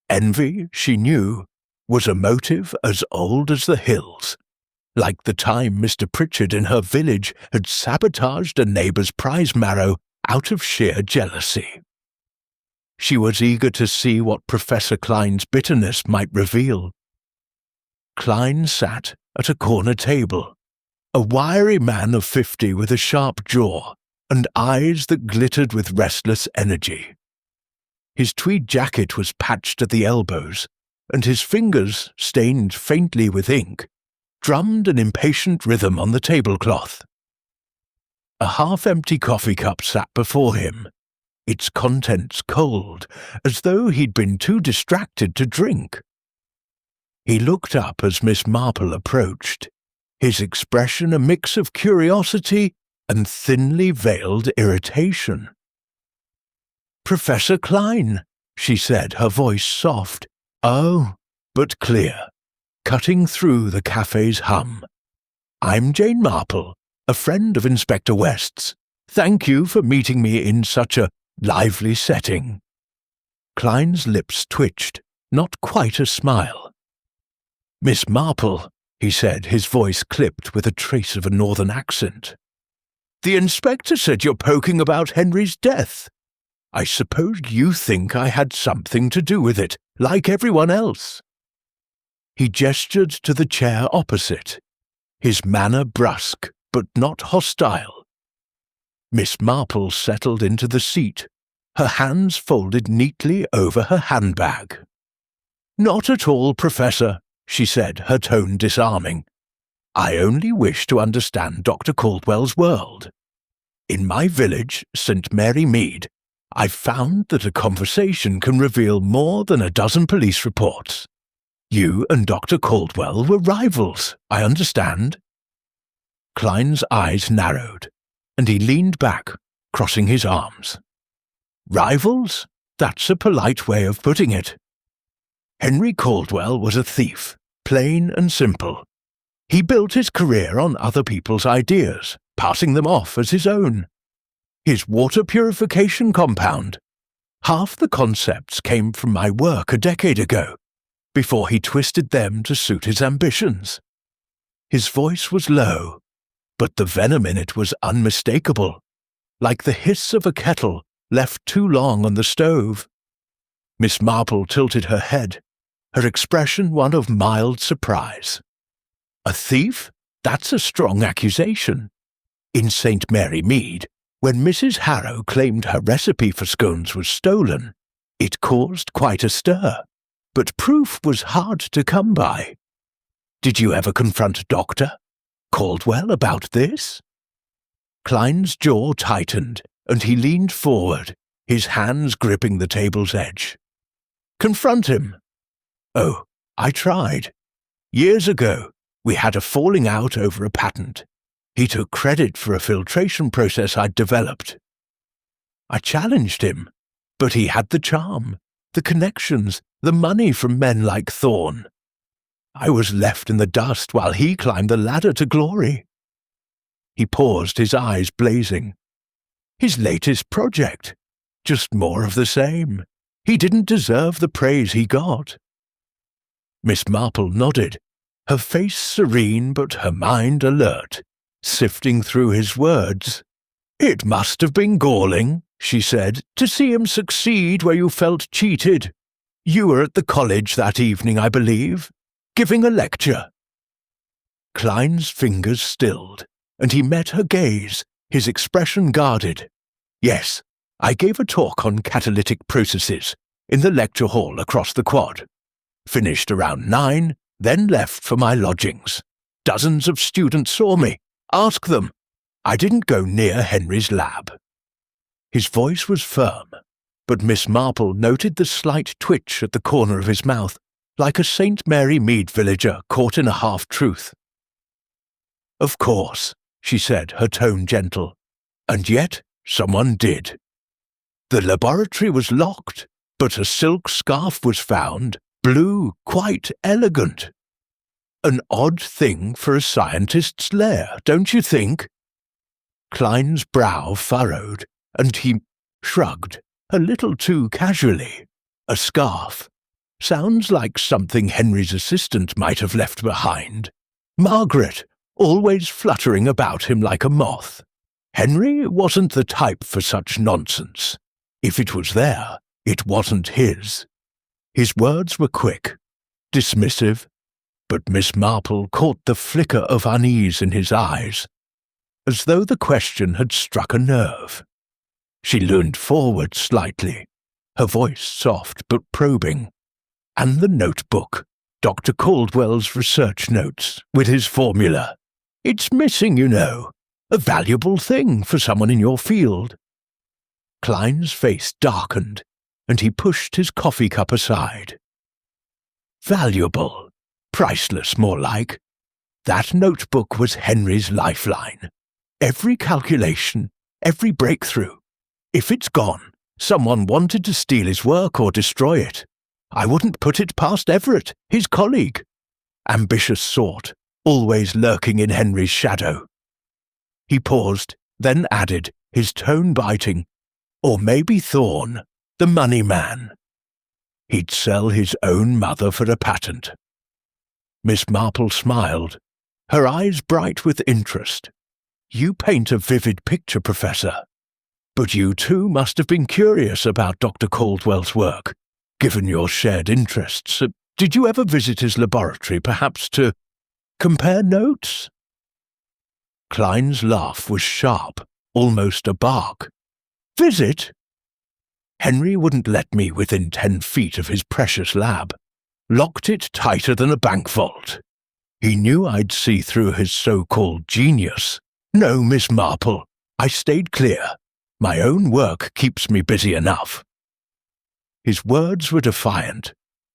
Envy, she knew, was a motive as old as the hills, like the time Mr. Pritchard in her village had sabotaged a neighbour's prize marrow out of sheer jealousy. She was eager to see what Professor Klein's bitterness might reveal. Klein sat at a corner table, a wiry man of 50 with a sharp jaw and eyes that glittered with restless energy. His tweed jacket was patched at the elbows, and his fingers, stained faintly with ink, drummed an impatient rhythm on the tablecloth. A half-empty coffee cup sat before him, its contents cold, as though he'd been too distracted to drink. He looked up as Miss Marple approached, his expression a mix of curiosity and thinly veiled irritation. "Professor Klein," she said, her voice soft, oh, but clear, cutting through the cafe's hum. "I'm Jane Marple, a friend of Inspector West's. Thank you for meeting me in such a lively setting." Klein's lips twitched, not quite a smile. "Miss Marple," he said, his voice clipped with a trace of a northern accent. "The inspector said you're poking about Henry's death. I suppose you think I had something to do with it, like everyone else." He gestured to the chair opposite, his manner brusque but not hostile. Miss Marple settled into the seat, her hands folded neatly over her handbag. "Not at all, Professor," she said, her tone disarming. "I only wish to understand Dr. Caldwell's world. In my village, St. Mary Mead, I've found that a conversation can reveal more than a dozen police reports. You and Dr. Caldwell were rivals, I understand." Klein's eyes narrowed, and he leaned back, crossing his arms. "Rivals? That's a polite way of putting it. Henry Caldwell was a thief, plain and simple. He built his career on other people's ideas, passing them off as his own. His water purification compound. Half the concepts came from my work a decade ago, before he twisted them to suit his ambitions." His voice was low, but the venom in it was unmistakable, like the hiss of a kettle left too long on the stove. Miss Marple tilted her head, her expression one of mild surprise. "A thief? That's a strong accusation. In St. Mary Mead, when Mrs. Harrow claimed her recipe for scones was stolen, it caused quite a stir, but proof was hard to come by. Did you ever confront Dr. Caldwell about this?" Klein's jaw tightened, and he leaned forward, his hands gripping the table's edge. "Confront him? Oh, I tried. Years ago, we had a falling out over a patent. He took credit for a filtration process I'd developed. I challenged him, But he had the charm, the connections, the money from men like Thorne. I was left in the dust while he climbed the ladder to glory. He paused, his eyes blazing. His latest project. Just more of the same. He didn't deserve the praise he got. Miss Marple nodded, her face serene but her mind alert, sifting through his words. "It must have been galling," she said, "to see him succeed where you felt cheated. You were at the college that evening, I believe, giving a lecture." Klein's fingers stilled, and he met her gaze, his expression guarded. "Yes, I gave a talk on catalytic processes in the lecture hall across the quad. Finished around 9, then left for my lodgings. Dozens of students saw me. Ask them. I didn't go near Henry's lab." His voice was firm, but Miss Marple noted the slight twitch at the corner of his mouth, like a St. Mary Mead villager caught in a half-truth. "Of course," she said, her tone gentle. "And yet someone did. The laboratory was locked, but a silk scarf was found, blue, quite elegant. An odd thing for a scientist's lair, don't you think?" Klein's brow furrowed, and he shrugged, a little too casually. "A scarf. Sounds like something Henry's assistant might have left behind. Margaret, always fluttering about him like a moth. Henry wasn't the type for such nonsense. If it was there, it wasn't his." His words were quick, dismissive, but Miss Marple caught the flicker of unease in his eyes, as though the question had struck a nerve. She leaned forward slightly, her voice soft but probing. "And the notebook, Dr. Caldwell's research notes, with his formula. It's missing, you know. A valuable thing for someone in your field." Klein's face darkened, and he pushed his coffee cup aside. "Valuable. Priceless, more like. That notebook was Henry's lifeline. Every calculation, every breakthrough. If it's gone, someone wanted to steal his work or destroy it. I wouldn't put it past Everett, his colleague. Ambitious sort, always lurking in Henry's shadow." He paused, then added, his tone biting, "Or maybe Thorne, the money man. He'd sell his own mother for a patent." Miss Marple smiled, her eyes bright with interest. "You paint a vivid picture, Professor. But you too must have been curious about Dr. Caldwell's work, given your shared interests. Did you ever visit his laboratory, perhaps to compare notes?" Klein's laugh was sharp, almost a bark. "Visit? Henry wouldn't let me within 10 feet of his precious lab. Locked it tighter than a bank vault. He knew I'd see through his so-called genius. No, Miss Marple, I stayed clear. My own work keeps me busy enough." His words were defiant,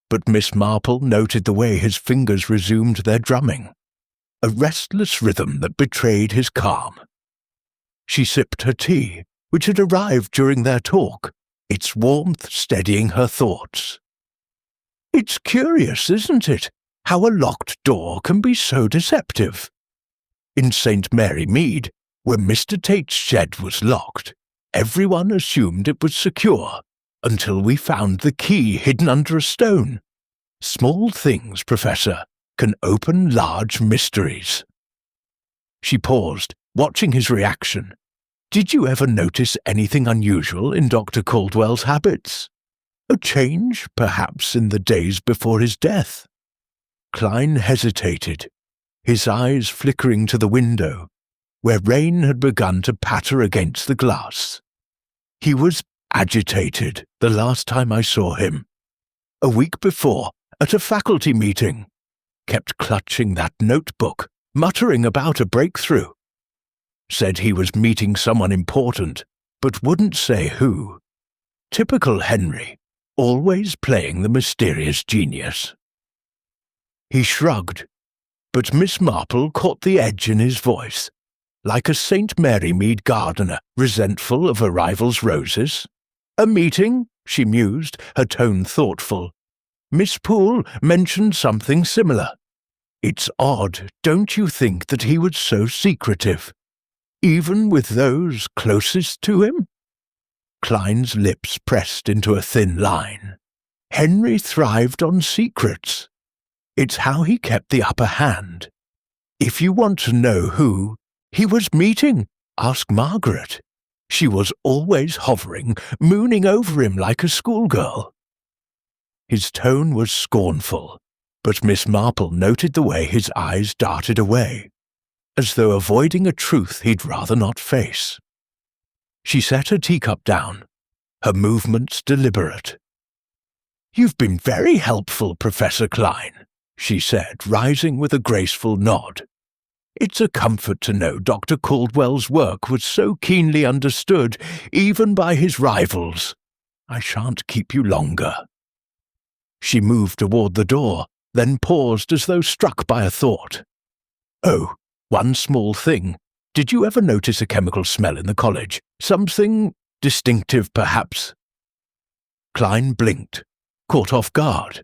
but Miss Marple noted the way his fingers resumed their drumming, a restless rhythm that betrayed his calm. She sipped her tea, which had arrived during their talk, its warmth steadying her thoughts. "It's curious, isn't it, how a locked door can be so deceptive? In St. Mary Mead, where Mr. Tate's shed was locked, everyone assumed it was secure, until we found the key hidden under a stone. Small things, Professor, can open large mysteries." She paused, watching his reaction. "Did you ever notice anything unusual in Dr. Caldwell's habits? A change, perhaps, in the days before his death?" Klein hesitated, his eyes flickering to the window, where rain had begun to patter against the glass. "He was agitated the last time I saw him. A week before, at a faculty meeting. Kept clutching that notebook, muttering about a breakthrough. Said he was meeting someone important, but wouldn't say who. Typical Henry, always playing the mysterious genius." He shrugged, but Miss Marple caught the edge in his voice, like a St. Mary Mead gardener resentful of a rival's roses. "A meeting," she mused, her tone thoughtful. "Miss Poole mentioned something similar. It's odd, don't you think, that he was so secretive, even with those closest to him?" Klein's lips pressed into a thin line. Henry thrived on secrets. It's how he kept the upper hand. If you want to know who he was meeting, ask Margaret. She was always hovering, mooning over him like a schoolgirl. His tone was scornful, but Miss Marple noted the way his eyes darted away, as though avoiding a truth he'd rather not face. She set her teacup down, her movements deliberate. "You've been very helpful, Professor Klein," she said, rising with a graceful nod. "It's a comfort to know Dr. Caldwell's work was so keenly understood, even by his rivals. I shan't keep you longer." She moved toward the door, then paused as though struck by a thought. "Oh, one small thing. Did you ever notice a chemical smell in the college? Something distinctive, perhaps?" Klein blinked, caught off guard.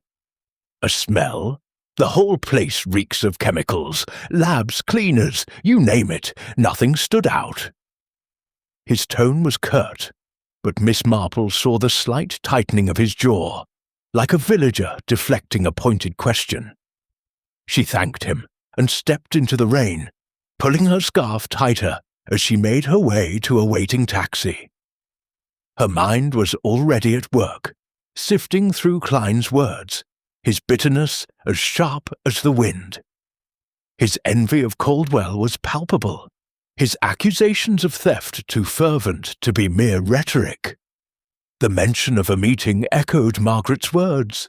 "A smell? The whole place reeks of chemicals. Labs, cleaners, you name it. Nothing stood out." His tone was curt, but Miss Marple saw the slight tightening of his jaw, like a villager deflecting a pointed question. She thanked him and stepped into the rain, pulling her scarf tighter as she made her way to a waiting taxi. Her mind was already at work, sifting through Klein's words, his bitterness as sharp as the wind. His envy of Caldwell was palpable, his accusations of theft too fervent to be mere rhetoric. The mention of a meeting echoed Margaret's words,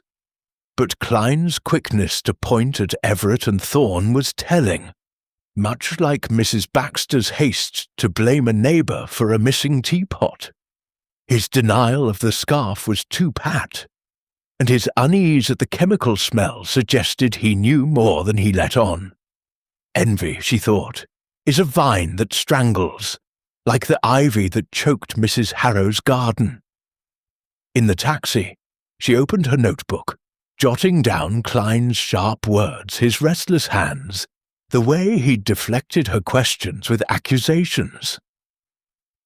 but Klein's quickness to point at Everett and Thorne was telling, much like Mrs. Baxter's haste to blame a neighbour for a missing teapot. His denial of the scarf was too pat, and his unease at the chemical smell suggested he knew more than he let on. Envy, she thought, is a vine that strangles, like the ivy that choked Mrs. Harrow's garden. In the taxi, she opened her notebook, jotting down Klein's sharp words, his restless hands, the way he'd deflected her questions with accusations.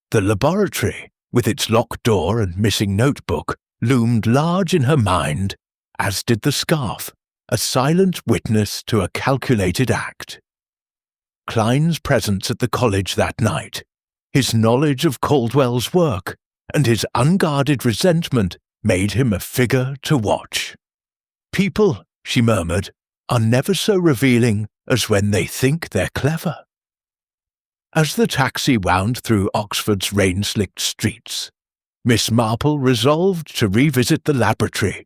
The laboratory, with its locked door and missing notebook, loomed large in her mind, as did the scarf, a silent witness to a calculated act. Klein's presence at the college that night, his knowledge of Caldwell's work, and his unguarded resentment made him a figure to watch. "People," she murmured, "are never so revealing as when they think they're clever." As the taxi wound through Oxford's rain-slicked streets, Miss Marple resolved to revisit the laboratory,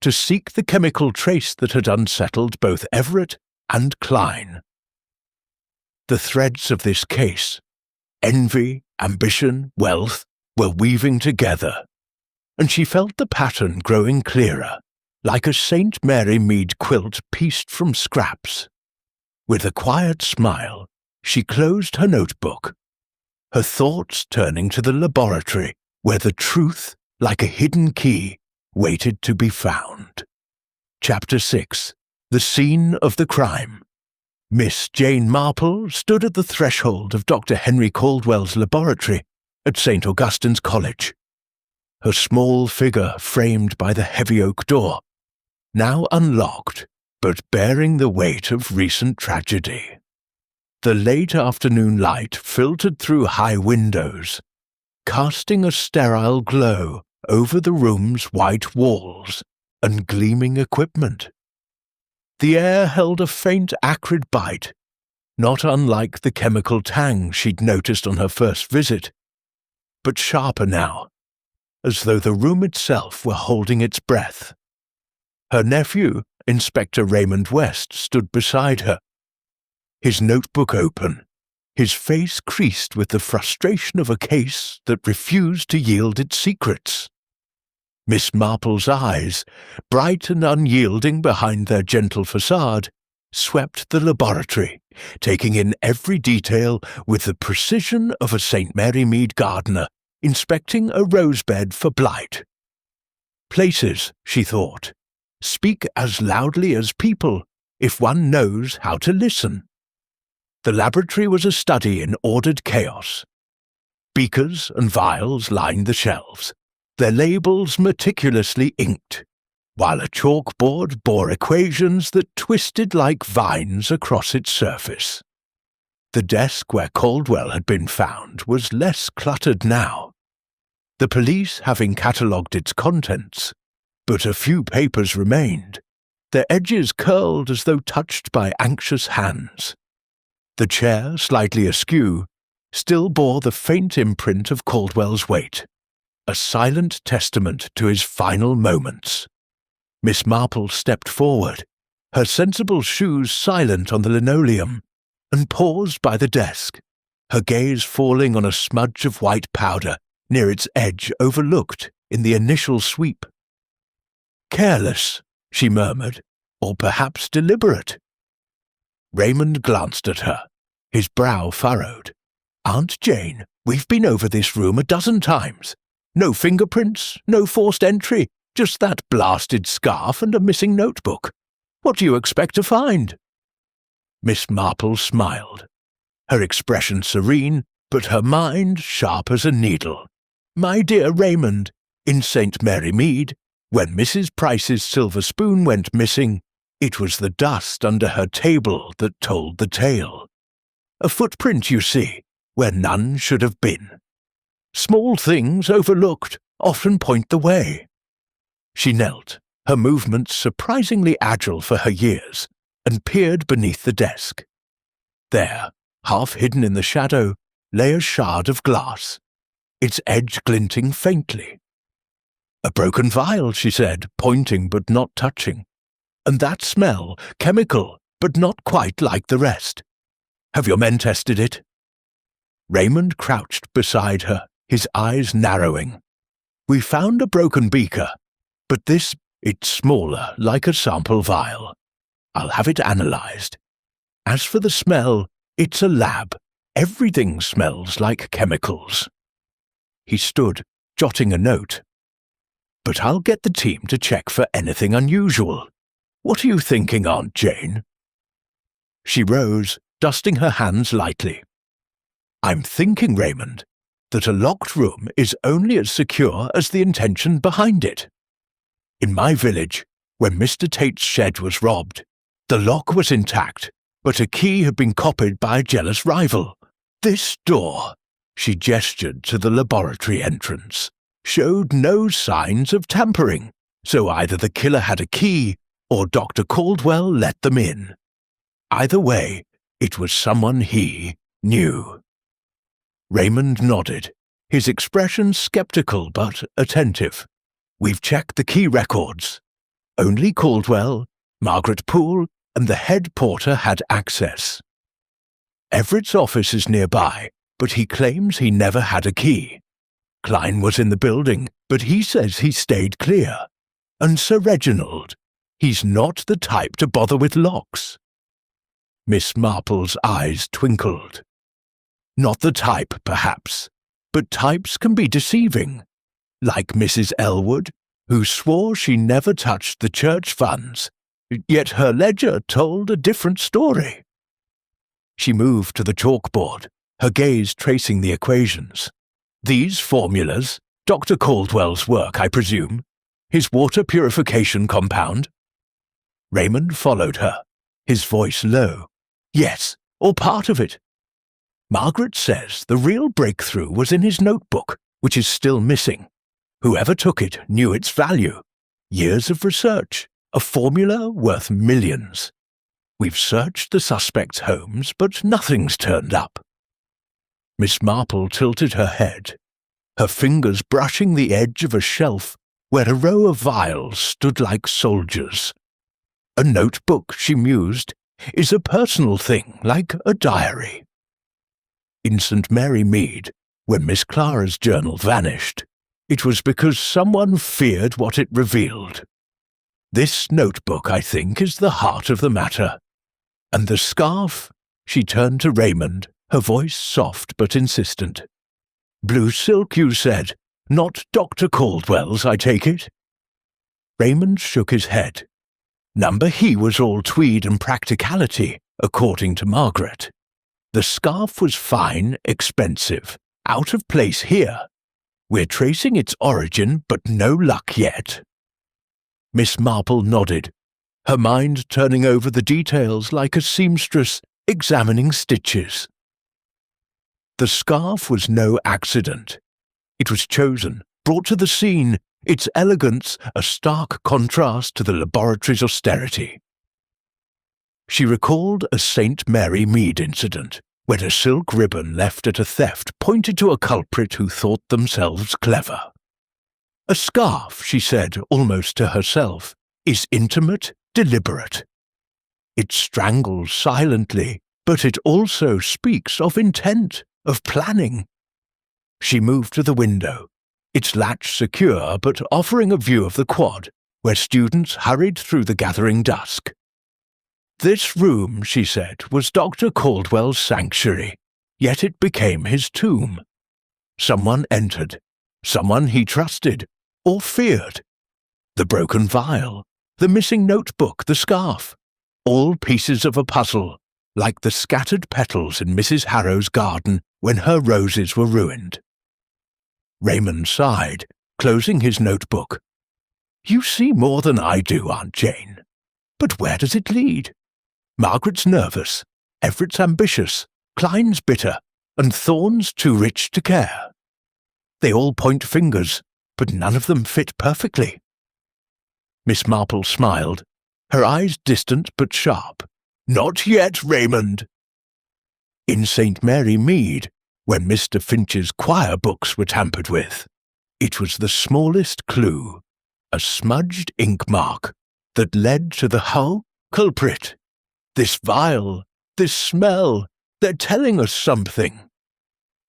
to seek the chemical trace that had unsettled both Everett and Klein. The threads of this case, envy, ambition, wealth, were weaving together, and she felt the pattern growing clearer, like a St. Mary Mead quilt pieced from scraps. With a quiet smile, she closed her notebook, her thoughts turning to the laboratory where the truth, like a hidden key, waited to be found. Chapter 6. The Scene of the Crime. Miss Jane Marple stood at the threshold of Dr. Henry Caldwell's laboratory at St. Augustine's College, her small figure framed by the heavy oak door, now unlocked, but bearing the weight of recent tragedy. The late afternoon light filtered through high windows, casting a sterile glow over the room's white walls and gleaming equipment. The air held a faint acrid bite, not unlike the chemical tang she'd noticed on her first visit, but sharper now, as though the room itself were holding its breath. Her nephew, Inspector Raymond West, stood beside her, his notebook open, his face creased with the frustration of a case that refused to yield its secrets. Miss Marple's eyes, bright and unyielding behind their gentle facade, swept the laboratory, taking in every detail with the precision of a St. Mary Mead gardener inspecting a rosebed for blight. Places, she thought, speak as loudly as people if one knows how to listen. The laboratory was a study in ordered chaos. Beakers and vials lined the shelves, their labels meticulously inked, while a chalkboard bore equations that twisted like vines across its surface. The desk where Caldwell had been found was less cluttered now, the police having catalogued its contents, but a few papers remained, their edges curled as though touched by anxious hands. The chair, slightly askew, still bore the faint imprint of Caldwell's weight, a silent testament to his final moments. Miss Marple stepped forward, her sensible shoes silent on the linoleum, and paused by the desk, her gaze falling on a smudge of white powder near its edge overlooked in the initial sweep. "Careless," she murmured, "or perhaps deliberate." Raymond glanced at her, his brow furrowed. "Aunt Jane, we've been over this room a dozen times. No fingerprints, no forced entry, just that blasted scarf and a missing notebook. What do you expect to find?" Miss Marple smiled, her expression serene, but her mind sharp as a needle. "My dear Raymond, in St. Mary Mead, when Mrs. Price's silver spoon went missing, it was the dust under her table that told the tale. A footprint, you see, where none should have been. Small things overlooked often point the way." She knelt, her movements surprisingly agile for her years, and peered beneath the desk. There, half hidden in the shadow, lay a shard of glass, its edge glinting faintly. "A broken vial," she said, pointing but not touching. "And that smell, chemical, but not quite like the rest. Have your men tested it?" Raymond crouched beside her, his eyes narrowing. "We found a broken beaker, but it's smaller, like a sample vial. I'll have it analyzed. As for the smell, it's a lab. Everything smells like chemicals." He stood, jotting a note. "But I'll get the team to check for anything unusual. What are you thinking, Aunt Jane?" She rose, dusting her hands lightly. "I'm thinking, Raymond, that a locked room is only as secure as the intention behind it. In my village, when Mr. Tate's shed was robbed, the lock was intact, but a key had been copied by a jealous rival. This door," she gestured to the laboratory entrance, "showed no signs of tampering, so either the killer had a key or Dr. Caldwell let them in. Either way, it was someone he knew." Raymond nodded, his expression skeptical but attentive. "We've checked the key records. Only Caldwell, Margaret Poole, and the head porter had access. Everett's office is nearby, but he claims he never had a key. Klein was in the building, but he says he stayed clear. And Sir Reginald, he's not the type to bother with locks." Miss Marple's eyes twinkled. "Not the type, perhaps, but types can be deceiving. Like Mrs. Elwood, who swore she never touched the church funds, yet her ledger told a different story." She moved to the chalkboard, her gaze tracing the equations. "These formulas, Dr. Caldwell's work, I presume? His water purification compound?" Raymond followed her, his voice low. "Yes, or part of it. Margaret says the real breakthrough was in his notebook, which is still missing. Whoever took it knew its value. Years of research, a formula worth millions. We've searched the suspects' homes, but nothing's turned up." Miss Marple tilted her head, her fingers brushing the edge of a shelf where a row of vials stood like soldiers. "A notebook," she mused, "is a personal thing, like a diary." In St. Mary Mead, when Miss Clara's journal vanished, it was because someone feared what it revealed. This notebook, I think, is the heart of the matter. And the scarf? She turned to Raymond, her voice soft but insistent. Blue silk, you said. Not Dr. Caldwell's, I take it? Raymond shook his head. Number he was all tweed and practicality, according to Margaret. The scarf was fine, expensive, out of place here. We're tracing its origin, but no luck yet. Miss Marple nodded, her mind turning over the details like a seamstress examining stitches. The scarf was no accident. It was chosen, brought to the scene, its elegance a stark contrast to the laboratory's austerity. She recalled a St. Mary Mead incident, when a silk ribbon left at a theft pointed to a culprit who thought themselves clever. A scarf, she said almost to herself, is intimate, deliberate. It strangles silently, but it also speaks of intent, of planning. She moved to the window, its latch secure but offering a view of the quad, where students hurried through the gathering dusk. This room, she said, was Dr. Caldwell's sanctuary, yet it became his tomb. Someone entered, someone he trusted, or feared. The broken vial, the missing notebook, the scarf, all pieces of a puzzle, like the scattered petals in Mrs. Harrow's garden when her roses were ruined. Raymond sighed, closing his notebook. You see more than I do, Aunt Jane. But where does it lead? Margaret's nervous, Everett's ambitious, Klein's bitter, and Thorne's too rich to care. They all point fingers, but none of them fit perfectly. Miss Marple smiled, her eyes distant but sharp. Not yet, Raymond. In St. Mary Mead, when Mr. Finch's choir books were tampered with, it was the smallest clue, a smudged ink mark, that led to the whole culprit. This vial, this smell, they're telling us something.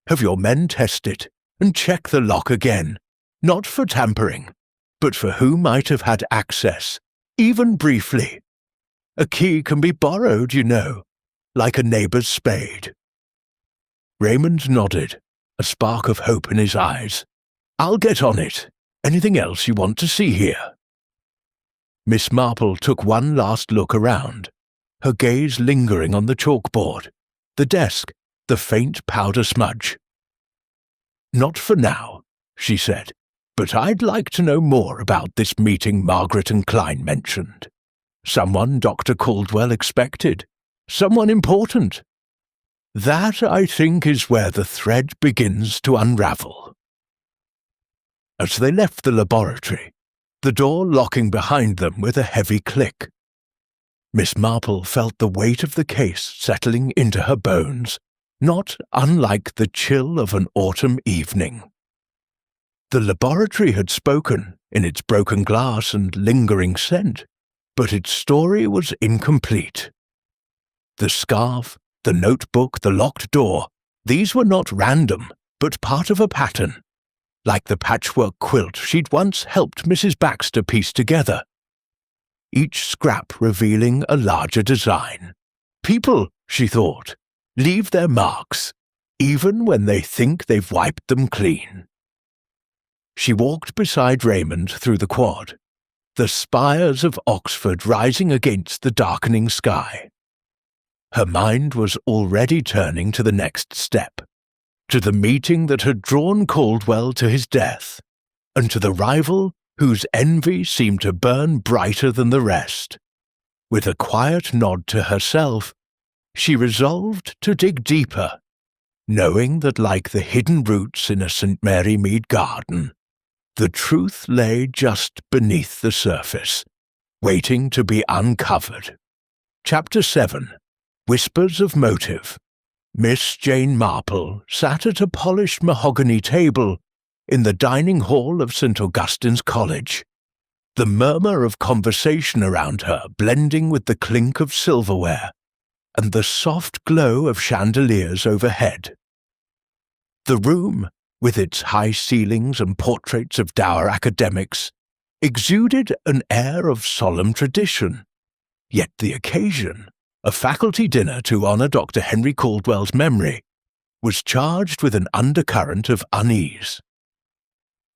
Have your men test it, and check the lock again, not for tampering, but for who might have had access, even briefly. A key can be borrowed, you know, like a neighbour's spade. Raymond nodded, a spark of hope in his eyes. I'll get on it. Anything else you want to see here? Miss Marple took one last look around, her gaze lingering on the chalkboard, the desk, the faint powder smudge. Not for now, she said, but I'd like to know more about this meeting Margaret and Klein mentioned. Someone Dr. Caldwell expected, someone important. That, I think, is where the thread begins to unravel. As they left the laboratory, the door locking behind them with a heavy click, Miss Marple felt the weight of the case settling into her bones, not unlike the chill of an autumn evening. The laboratory had spoken, in its broken glass and lingering scent, but its story was incomplete. The scarf, the notebook, the locked door, these were not random, but part of a pattern, like the patchwork quilt she'd once helped Mrs. Baxter piece together. Each scrap revealing a larger design. People, she thought, leave their marks, even when they think they've wiped them clean. She walked beside Raymond through the quad, the spires of Oxford rising against the darkening sky. Her mind was already turning to the next step, to the meeting that had drawn Caldwell to his death, and to the rival whose envy seemed to burn brighter than the rest. With a quiet nod to herself, she resolved to dig deeper, knowing that like the hidden roots in a St. Mary Mead garden, the truth lay just beneath the surface, waiting to be uncovered. Chapter 7. Whispers of Motive. Miss Jane Marple sat at a polished mahogany table in the dining hall of St. Augustine's College, the murmur of conversation around her blending with the clink of silverware and the soft glow of chandeliers overhead. The room, with its high ceilings and portraits of dour academics, exuded an air of solemn tradition, yet the occasion, a faculty dinner to honour Dr. Henry Caldwell's memory, was charged with an undercurrent of unease.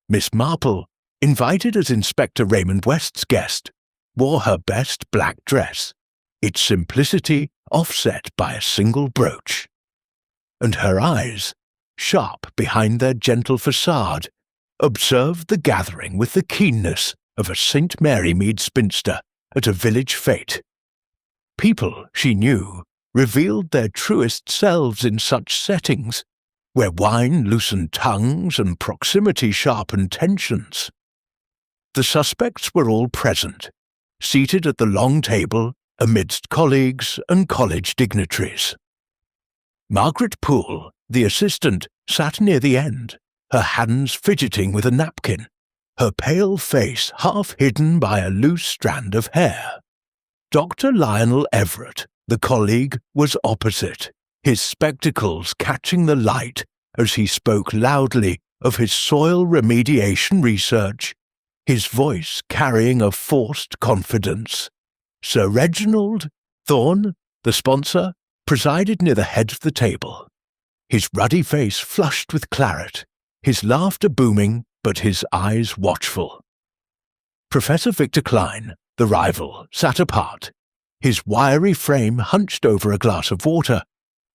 Miss Marple, invited as Inspector Raymond West's guest, wore her best black dress, its simplicity offset by a single brooch. And her eyes, sharp behind their gentle facade, observed the gathering with the keenness of a St. Mary Mead spinster at a village fete. People, she knew, revealed their truest selves in such settings, where wine loosened tongues and proximity sharpened tensions. The suspects were all present, seated at the long table amidst colleagues and college dignitaries. Margaret Poole, the assistant, sat near the end, her hands fidgeting with a napkin, her pale face half hidden by a loose strand of hair. Dr. Lionel Everett, the colleague, was opposite, his spectacles catching the light as he spoke loudly of his soil remediation research, his voice carrying a forced confidence. Sir Reginald Thorne, the sponsor, presided near the head of the table, his ruddy face flushed with claret, his laughter booming but his eyes watchful. Professor Victor Klein, the rival, sat apart, his wiry frame hunched over a glass of water,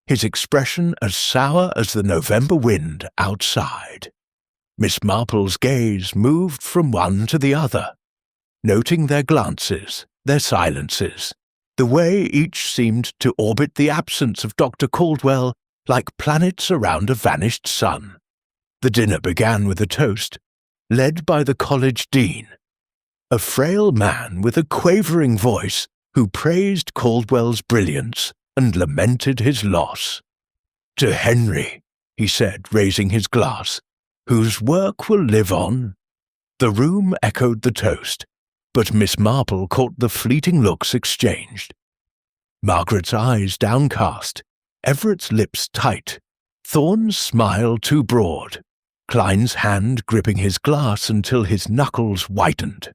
his expression as sour as the November wind outside. Miss Marple's gaze moved from one to the other, noting their glances, their silences, the way each seemed to orbit the absence of Dr. Caldwell like planets around a vanished sun. The dinner began with a toast, led by the college dean, a frail man with a quavering voice who praised Caldwell's brilliance and lamented his loss. "To Henry," he said, raising his glass, "whose work will live on." The room echoed the toast, but Miss Marple caught the fleeting looks exchanged. Margaret's eyes downcast, Everett's lips tight, Thorne's smile too broad, Klein's hand gripping his glass until his knuckles whitened.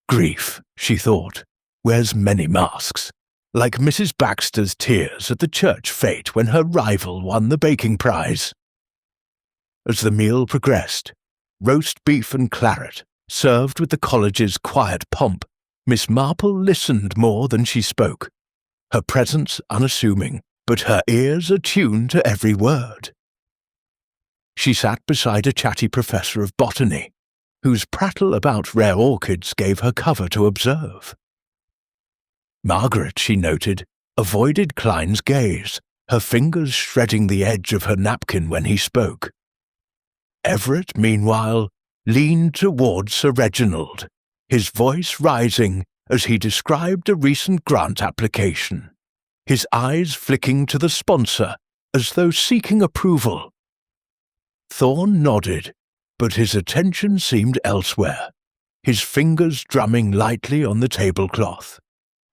Grief, she thought, wears many masks, like Mrs. Baxter's tears at the church fete when her rival won the baking prize. As the meal progressed, roast beef and claret, served with the college's quiet pomp, Miss Marple listened more than she spoke, her presence unassuming, but her ears attuned to every word. She sat beside a chatty professor of botany, whose prattle about rare orchids gave her cover to observe. Margaret, she noted, avoided Klein's gaze, her fingers shredding the edge of her napkin when he spoke. Everett, meanwhile, leaned towards Sir Reginald, his voice rising as he described a recent grant application, his eyes flicking to the sponsor as though seeking approval. Thorne nodded, but his attention seemed elsewhere, his fingers drumming lightly on the tablecloth.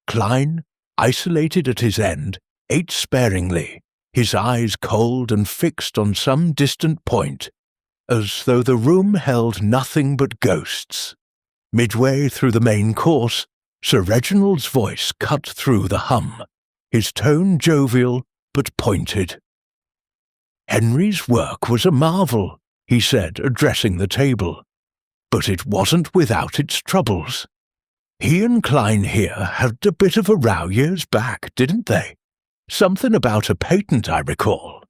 Klein, isolated at his end, ate sparingly, his eyes cold and fixed on some distant point, as though the room held nothing but ghosts. Midway through the main course, Sir Reginald's voice cut through the hum, his tone jovial but pointed. "Henry's work was a marvel," he said, addressing the table, "but it wasn't without its troubles. He and Klein here had a bit of a row years back, didn't they? Something about a patent, I recall."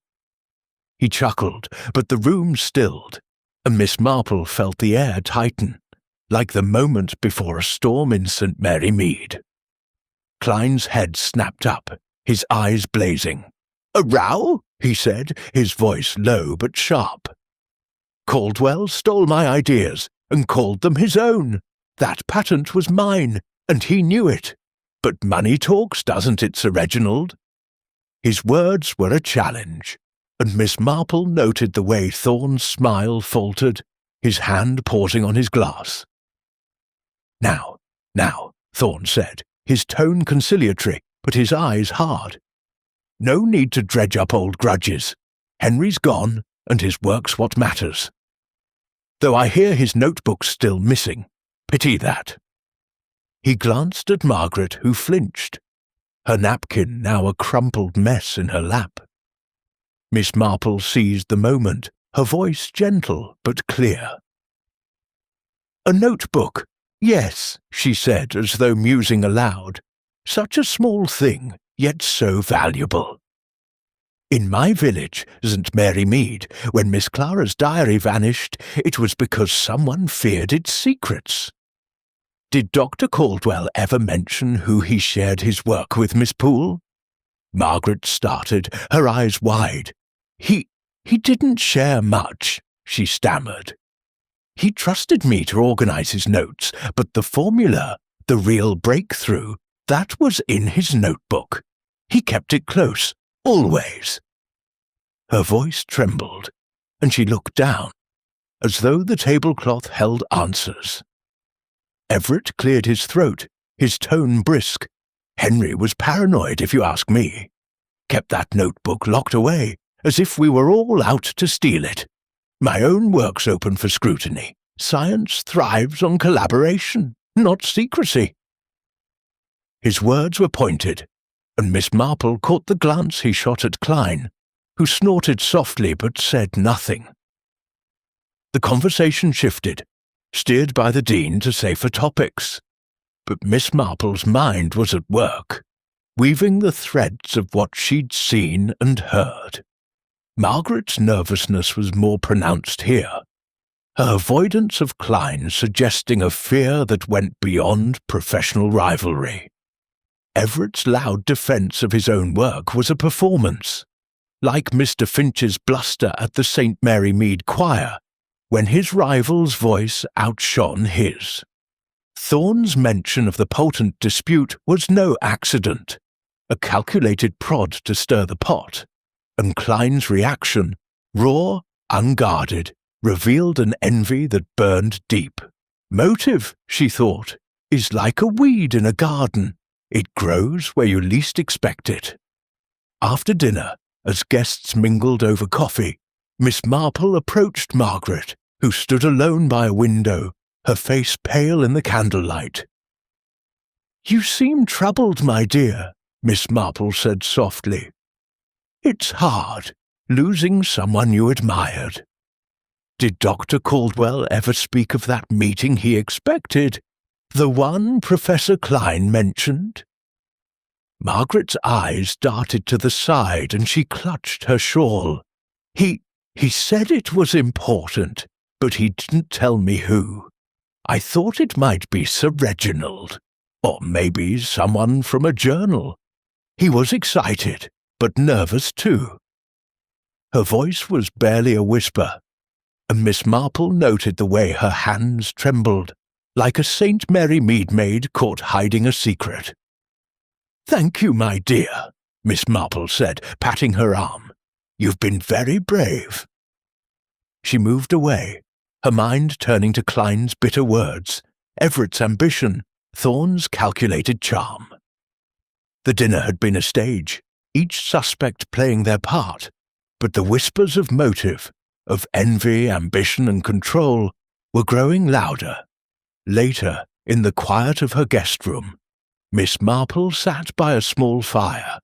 He chuckled, but the room stilled, and Miss Marple felt the air tighten, like the moment before a storm in St. Mary Mead. Klein's head snapped up, his eyes blazing. "A row?" he said, his voice low but sharp. "Caldwell stole my ideas and called them his own. That patent was mine, and he knew it. But money talks, doesn't it, Sir Reginald?" His words were a challenge, and Miss Marple noted the way Thorne's smile faltered, his hand pausing on his glass. Now, Thorne said, his tone conciliatory, but his eyes hard. "No need to dredge up old grudges. Henry's gone, and his work's what matters. Though I hear his notebook's still missing. Pity that." He glanced at Margaret, who flinched, her napkin now a crumpled mess in her lap. Miss Marple seized the moment, her voice gentle but clear. "A notebook. Yes," she said, as though musing aloud. "Such a small thing, yet so valuable. In my village, St. Mary Mead, when Miss Clara's diary vanished, it was because someone feared its secrets. Did Dr. Caldwell ever mention who he shared his work with, Miss Poole?" Margaret started, her eyes wide. He didn't share much," she stammered. "He trusted me to organize his notes, but the formula, the real breakthrough, that was in his notebook. He kept it close, always." Her voice trembled, and she looked down, as though the tablecloth held answers. Everett cleared his throat, his tone brisk. "Henry was paranoid, if you ask me. Kept that notebook locked away, as if we were all out to steal it. My own work's open for scrutiny. Science thrives on collaboration, not secrecy." His words were pointed, and Miss Marple caught the glance he shot at Klein, who snorted softly but said nothing. The conversation shifted, steered by the Dean to safer topics, but Miss Marple's mind was at work, weaving the threads of what she'd seen and heard. Margaret's nervousness was more pronounced here, her avoidance of Klein suggesting a fear that went beyond professional rivalry. Everett's loud defence of his own work was a performance, like Mr. Finch's bluster at the St. Mary Mead choir, when his rival's voice outshone his. Thorne's mention of the potent dispute was no accident, a calculated prod to stir the pot, and Klein's reaction, raw, unguarded, revealed an envy that burned deep. Motive, she thought, is like a weed in a garden. It grows where you least expect it. After dinner, as guests mingled over coffee, Miss Marple approached Margaret, who stood alone by a window, her face pale in the candlelight. "You seem troubled, my dear," Miss Marple said softly. "It's hard, losing someone you admired. Did Dr. Caldwell ever speak of that meeting he expected? The one Professor Klein mentioned?" Margaret's eyes darted to the side and she clutched her shawl. He said it was important, but he didn't tell me who. I thought it might be Sir Reginald, or maybe someone from a journal. He was excited, but nervous too." Her voice was barely a whisper, and Miss Marple noted the way her hands trembled, like a St. Mary Mead maid caught hiding a secret. "Thank you, my dear," Miss Marple said, patting her arm. "You've been very brave." She moved away, her mind turning to Klein's bitter words, Everett's ambition, Thorne's calculated charm. The dinner had been a stage, each suspect playing their part, but the whispers of motive, of envy, ambition, and control were growing louder. Later, in the quiet of her guest room, Miss Marple sat by a small fire,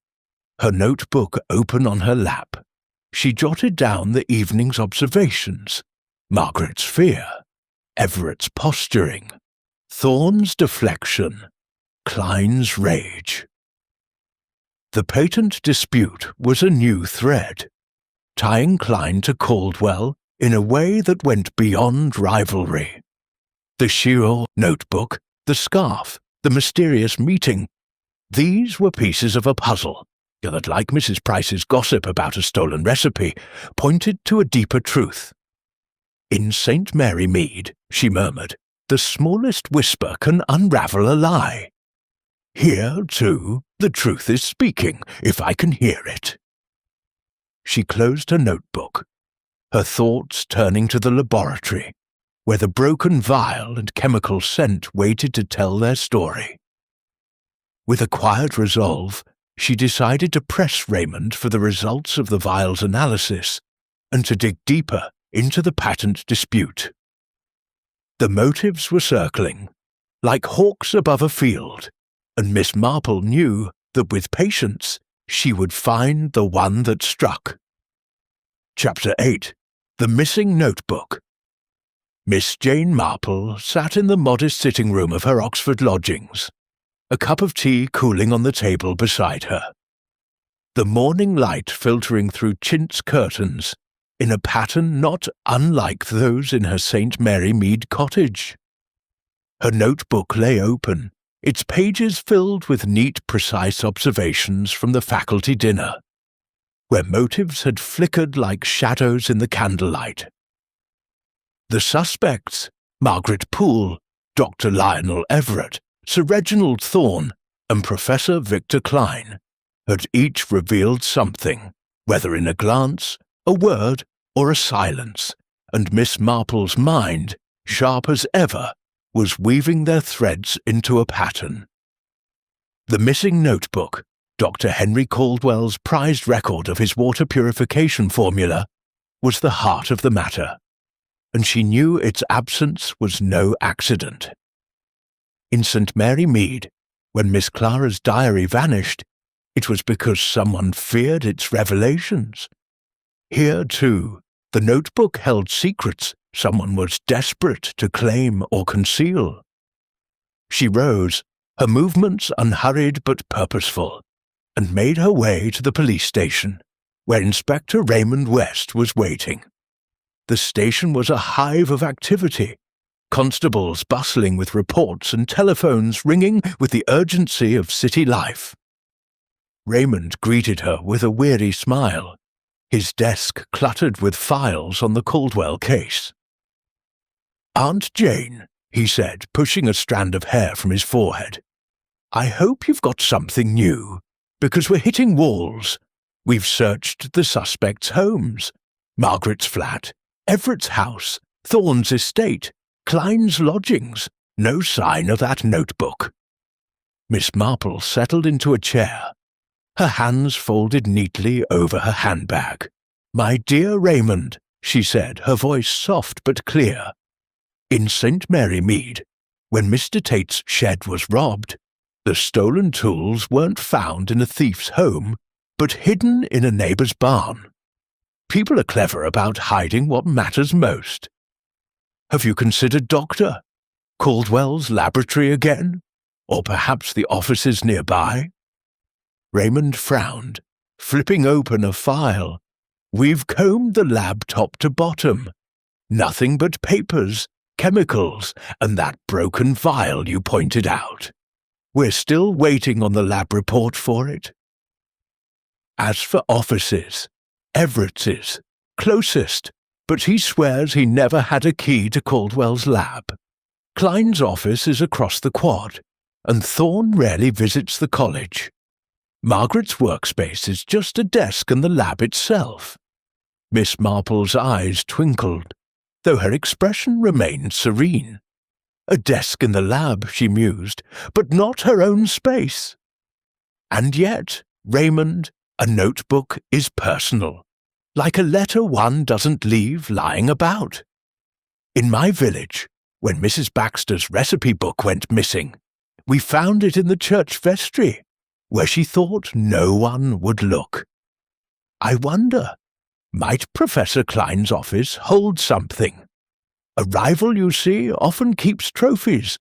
her notebook open on her lap. She jotted down the evening's observations, Margaret's fear, Everett's posturing, Thorne's deflection, Klein's rage. The patent dispute was a new thread, tying Klein to Caldwell in a way that went beyond rivalry. The Shiro notebook, the scarf, the mysterious meeting, these were pieces of a puzzle that, like Mrs. Price's gossip about a stolen recipe, pointed to a deeper truth. "In St. Mary Mead," she murmured, "the smallest whisper can unravel a lie. Here, too, the truth is speaking, if I can hear it." She closed her notebook, her thoughts turning to the laboratory, where the broken vial and chemical scent waited to tell their story. With a quiet resolve, she decided to press Raymond for the results of the vial's analysis and to dig deeper into the patent dispute. The motives were circling, like hawks above a field, and Miss Marple knew that with patience she would find the one that struck. Chapter 8. The Missing Notebook. Miss Jane Marple sat in the modest sitting room of her Oxford lodgings, a cup of tea cooling on the table beside her. The morning light filtering through chintz curtains in a pattern not unlike those in her St. Mary Mead cottage. Her notebook lay open, its pages filled with neat, precise observations from the faculty dinner, where motives had flickered like shadows in the candlelight. The suspects, Margaret Poole, Dr. Lionel Everett, Sir Reginald Thorne, and Professor Victor Klein, had each revealed something, whether in a glance, a word, or a silence, and Miss Marple's mind, sharp as ever, was weaving their threads into a pattern. The missing notebook, Dr. Henry Caldwell's prized record of his water purification formula, was the heart of the matter, and she knew its absence was no accident. In St. Mary Mead, when Miss Clara's diary vanished, it was because someone feared its revelations. Here, too, the notebook held secrets someone was desperate to claim or conceal. She rose, her movements unhurried but purposeful, and made her way to the police station, where Inspector Raymond West was waiting. The station was a hive of activity, constables bustling with reports and telephones ringing with the urgency of city life. Raymond greeted her with a weary smile, his desk cluttered with files on the Caldwell case. "Aunt Jane," he said, pushing a strand of hair from his forehead, "I hope you've got something new, because we're hitting walls. We've searched the suspects' homes, Margaret's flat, Everett's house, Thorne's estate, Klein's lodgings. No sign of that notebook." Miss Marple settled into a chair, her hands folded neatly over her handbag. "My dear Raymond," she said, her voice soft but clear, "in St. Mary Mead, when Mr. Tate's shed was robbed, the stolen tools weren't found in a thief's home, but hidden in a neighbour's barn. People are clever about hiding what matters most. Have you considered Dr. Caldwell's laboratory again? Or perhaps the offices nearby?" Raymond frowned, flipping open a file. "We've combed the lab top to bottom. Nothing but papers, chemicals, and that broken vial you pointed out. We're still waiting on the lab report for it. As for offices, Everett's is closest, but he swears he never had a key to Caldwell's lab. Klein's office is across the quad, and Thorne rarely visits the college. Margaret's workspace is just a desk and the lab itself." Miss Marple's eyes twinkled, though her expression remained serene. A desk in the lab, she mused, but not her own space. And yet, Raymond, a notebook is personal, like a letter one doesn't leave lying about. In my village, when Mrs. Baxter's recipe book went missing, we found it in the church vestry, where she thought no one would look. I wonder, might Professor Klein's office hold something? A rival, you see, often keeps trophies,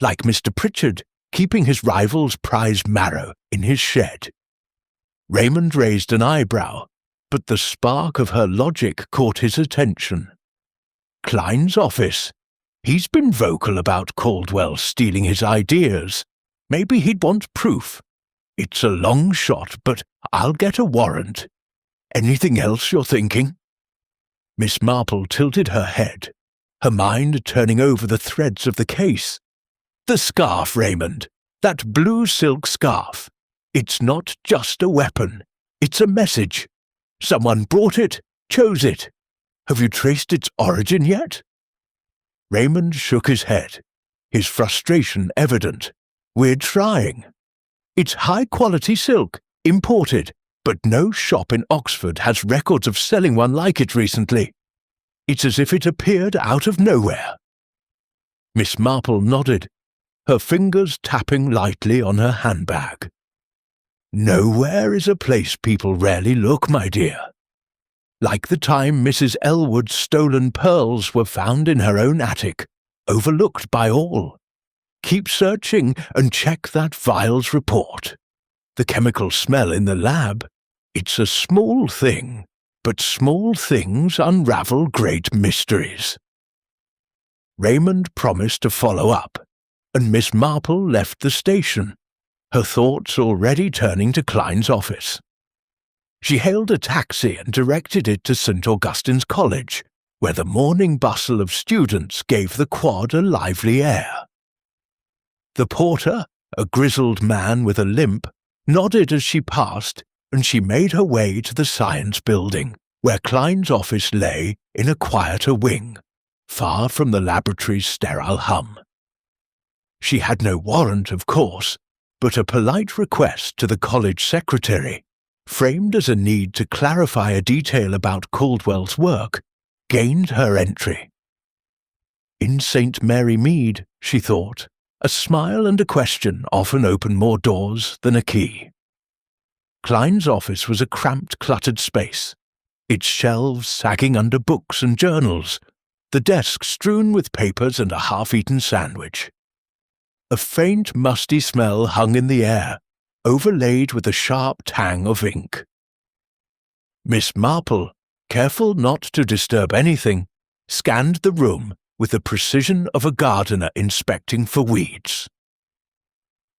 like Mr. Pritchard keeping his rival's prized marrow in his shed. Raymond raised an eyebrow, but the spark of her logic caught his attention. Klein's office. He's been vocal about Caldwell stealing his ideas. Maybe he'd want proof. It's a long shot, but I'll get a warrant. Anything else you're thinking?" Miss Marple tilted her head, her mind turning over the threads of the case. "The scarf, Raymond. That blue silk scarf. It's not just a weapon. It's a message. Someone brought it, chose it. Have you traced its origin yet?" Raymond shook his head, his frustration evident. "We're trying. It's high-quality silk, imported, but no shop in Oxford has records of selling one like it recently. It's as if it appeared out of nowhere." Miss Marple nodded, her fingers tapping lightly on her handbag. "Nowhere is a place people rarely look, my dear. like the time Mrs. Elwood's stolen pearls were found in her own attic, overlooked by all. Keep searching and check that vial's report. The chemical smell in the lab, it's a small thing, but small things unravel great mysteries. Raymond promised to follow up, and Miss Marple left the station, her thoughts already turning to Klein's office. She hailed a taxi and directed it to St. Augustine's College, where the morning bustle of students gave the quad a lively air. The porter, a grizzled man with a limp, nodded as she passed, and she made her way to the science building, where Klein's office lay in a quieter wing, far from the laboratory's sterile hum. She had no warrant, of course, but a polite request to the college secretary, framed as a need to clarify a detail about Caldwell's work, gained her entry. In St. Mary Mead, she thought, a smile and a question often open more doors than a key. Klein's office was a cramped, cluttered space, its shelves sagging under books and journals, the desk strewn with papers and a half-eaten sandwich. A faint, musty smell hung in the air, overlaid with a sharp tang of ink. Miss Marple, careful not to disturb anything, scanned the room with the precision of a gardener inspecting for weeds.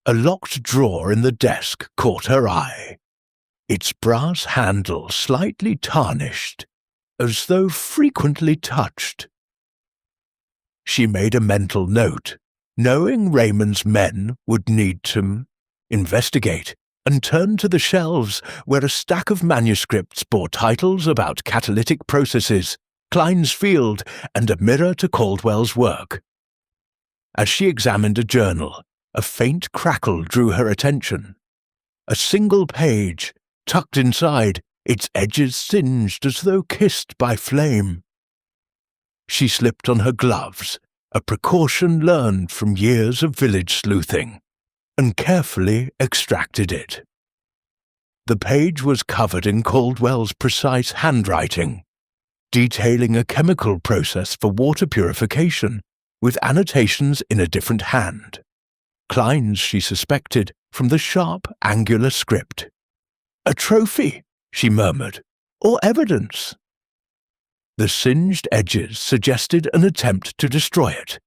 A locked drawer in the desk caught her eye, its brass handle slightly tarnished, as though frequently touched. She made a mental note, knowing Raymond's men would need to investigate, and turned to the shelves where a stack of manuscripts bore titles about catalytic processes, Klein's field, and a mirror to Caldwell's work. As she examined a journal, a faint crackle drew her attention. A single page, tucked inside, its edges singed as though kissed by flame. She slipped on her gloves, a precaution learned from years of village sleuthing, and carefully extracted it. The page was covered in Caldwell's precise handwriting, detailing a chemical process for water purification, with annotations in a different hand. Klein's, she suspected, from the sharp, angular script. "A trophy," she murmured, "or evidence." The singed edges suggested an attempt to destroy it,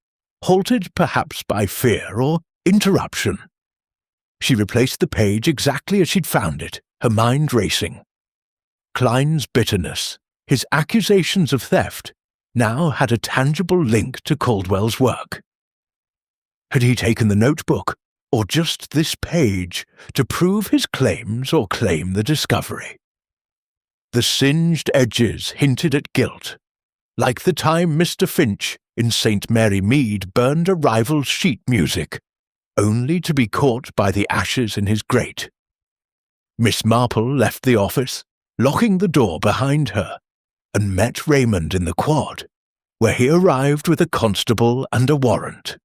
halted perhaps by fear or interruption. She replaced the page exactly as she'd found it, her mind racing. Klein's bitterness, his accusations of theft, now had a tangible link to Caldwell's work. Had he taken the notebook, or just this page, to prove his claims or claim the discovery? The singed edges hinted at guilt, like the time Mr. Finch in St. Mary Mead burned a rival's sheet music, only to be caught by the ashes in his grate. Miss Marple left the office, locking the door behind her, and met Raymond in the quad, where he arrived with a constable and a warrant.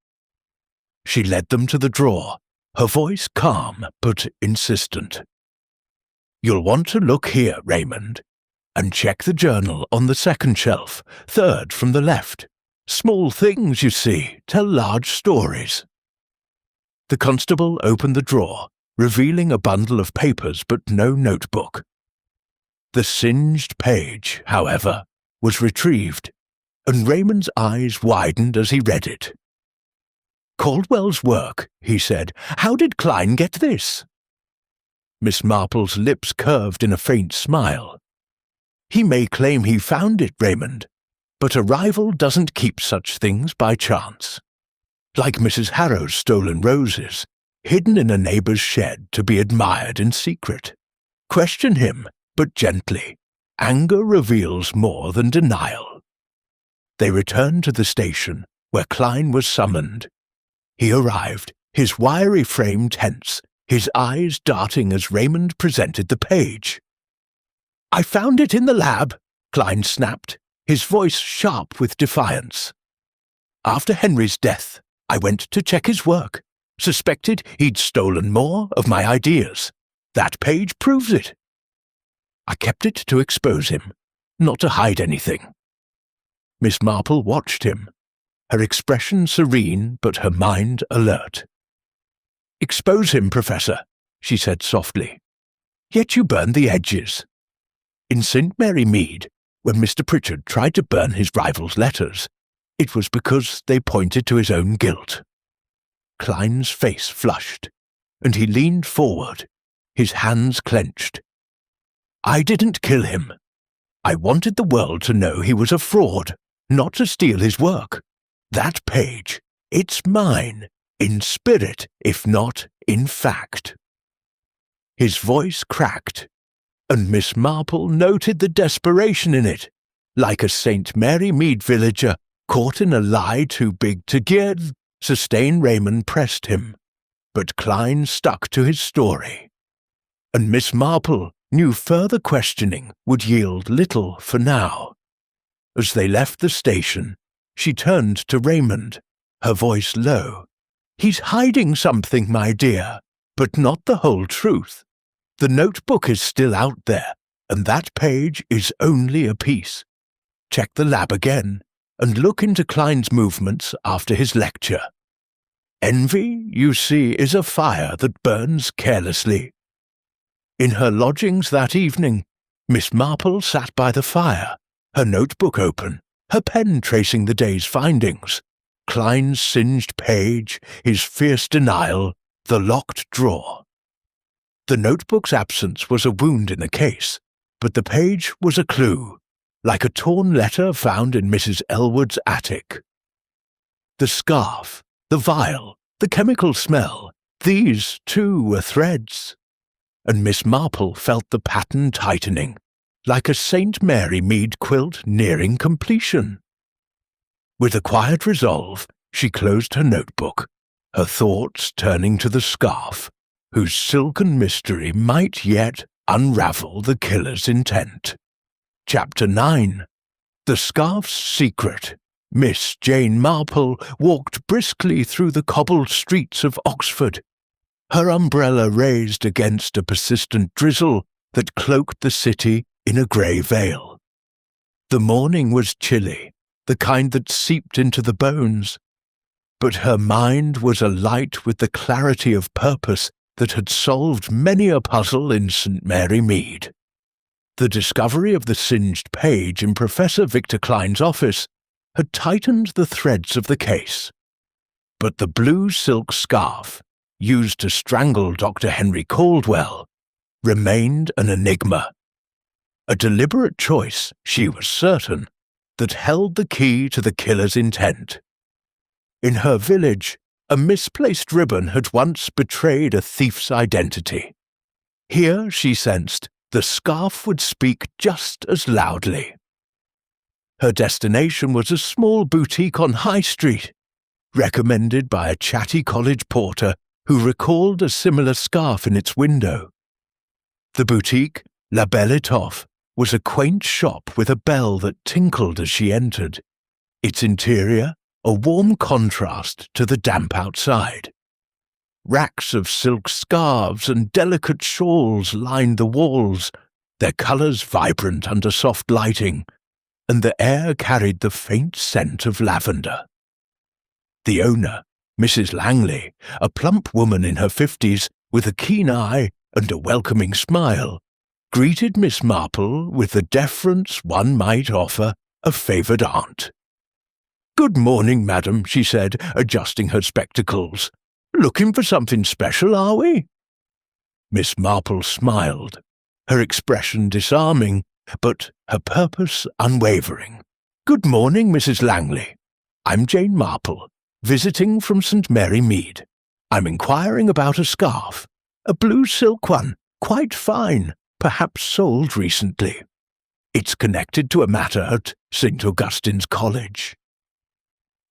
She led them to the drawer, her voice calm but insistent. "You'll want to look here, Raymond, and check the journal on the second shelf, third from the left. Small things, you see, tell large stories." The constable opened the drawer, revealing a bundle of papers but no notebook. The singed page, however, was retrieved, and Raymond's eyes widened as he read it. "Caldwell's work," he said. "How did Klein get this?" Miss Marple's lips curved in a faint smile. "He may claim he found it, Raymond, but a rival doesn't keep such things by chance. Like Mrs. Harrow's stolen roses, hidden in a neighbour's shed to be admired in secret. Question him, but gently. Anger reveals more than denial." They returned to the station, where Klein was summoned. He arrived, his wiry frame tense, his eyes darting as Raymond presented the page. "I found it in the lab," Klein snapped, his voice sharp with defiance. "After Henry's death, I went to check his work. Suspected he'd stolen more of my ideas. That page proves it. I kept it to expose him. not to hide anything. Miss Marple watched him, her expression serene but her mind alert. "Expose him, Professor," she said softly. "Yet you burned the edges." In St. Mary Mead, when Mr. Pritchard tried to burn his rival's letters, it was because they pointed to his own guilt. Klein's face flushed, and he leaned forward, his hands clenched. "I didn't kill him. I wanted the world to know he was a fraud, not to steal his work. That page, it's mine, in spirit, if not in fact." His voice cracked, and Miss Marple noted the desperation in it, like a St. Mary Mead villager caught in a lie too big to give. Sustain Raymond pressed him, but Klein stuck to his story, and Miss Marple knew further questioning would yield little for now. As they left the station, she turned to Raymond, her voice low. "He's hiding something, my dear, but not the whole truth. The notebook is still out there, and that page is only a piece. Check the lab again, and look into Klein's movements after his lecture. Envy, you see, is a fire that burns carelessly." In her lodgings that evening, Miss Marple sat by the fire, her notebook open, her pen tracing the day's findings. Klein's singed page, his fierce denial, the locked drawer. The notebook's absence was a wound in the case, but the page was a clue, like a torn letter found in Mrs. Elwood's attic. The scarf, the vial, the chemical smell, these, too, were threads. And Miss Marple felt the pattern tightening, like a St. Mary Mead quilt nearing completion. With a quiet resolve, she closed her notebook, her thoughts turning to the scarf, whose silken mystery might yet unravel the killer's intent. Chapter 9. The Scarf's Secret. Miss Jane Marple walked briskly through the cobbled streets of Oxford, her umbrella raised against a persistent drizzle that cloaked the city in a grey veil. The morning was chilly, the kind that seeped into the bones, but her mind was alight with the clarity of purpose that had solved many a puzzle in St. Mary Mead. The discovery of the singed page in Professor Victor Klein's office had tightened the threads of the case. But the blue silk scarf, used to strangle Dr. Henry Caldwell, remained an enigma. A deliberate choice, she was certain, that held the key to the killer's intent. In her village, a misplaced ribbon had once betrayed a thief's identity. Here, she sensed, the scarf would speak just as loudly. Her destination was a small boutique on High Street, recommended by a chatty college porter who recalled a similar scarf in its window. The boutique, La Belle Étoffe, was a quaint shop with a bell that tinkled as she entered, its interior a warm contrast to the damp outside. Racks of silk scarves and delicate shawls lined the walls, their colours vibrant under soft lighting, and the air carried the faint scent of lavender. The owner, Mrs. Langley, a plump woman in her 50s with a keen eye and a welcoming smile, greeted Miss Marple with the deference one might offer a favoured aunt. "Good morning, madam," she said, adjusting her spectacles. "Looking for something special, are we?" Miss Marple smiled, her expression disarming, but her purpose unwavering. "Good morning, Mrs. Langley. I'm Jane Marple, visiting from St. Mary Mead. I'm inquiring about a scarf, a blue silk one, quite fine, perhaps sold recently. It's connected to a matter at St. Augustine's College."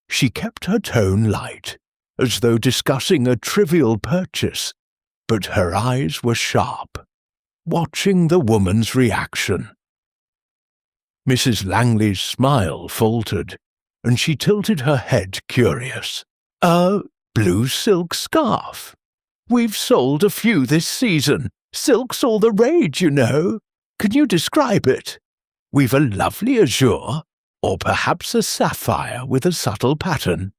She kept her tone light, as though discussing a trivial purchase, but her eyes were sharp, watching the woman's reaction. Mrs. Langley's smile faltered, and she tilted her head curious. "A blue silk scarf? We've sold a few this season. Silk's all the rage, you know. Can you describe it?" We've a lovely azure, or perhaps a sapphire with a subtle pattern."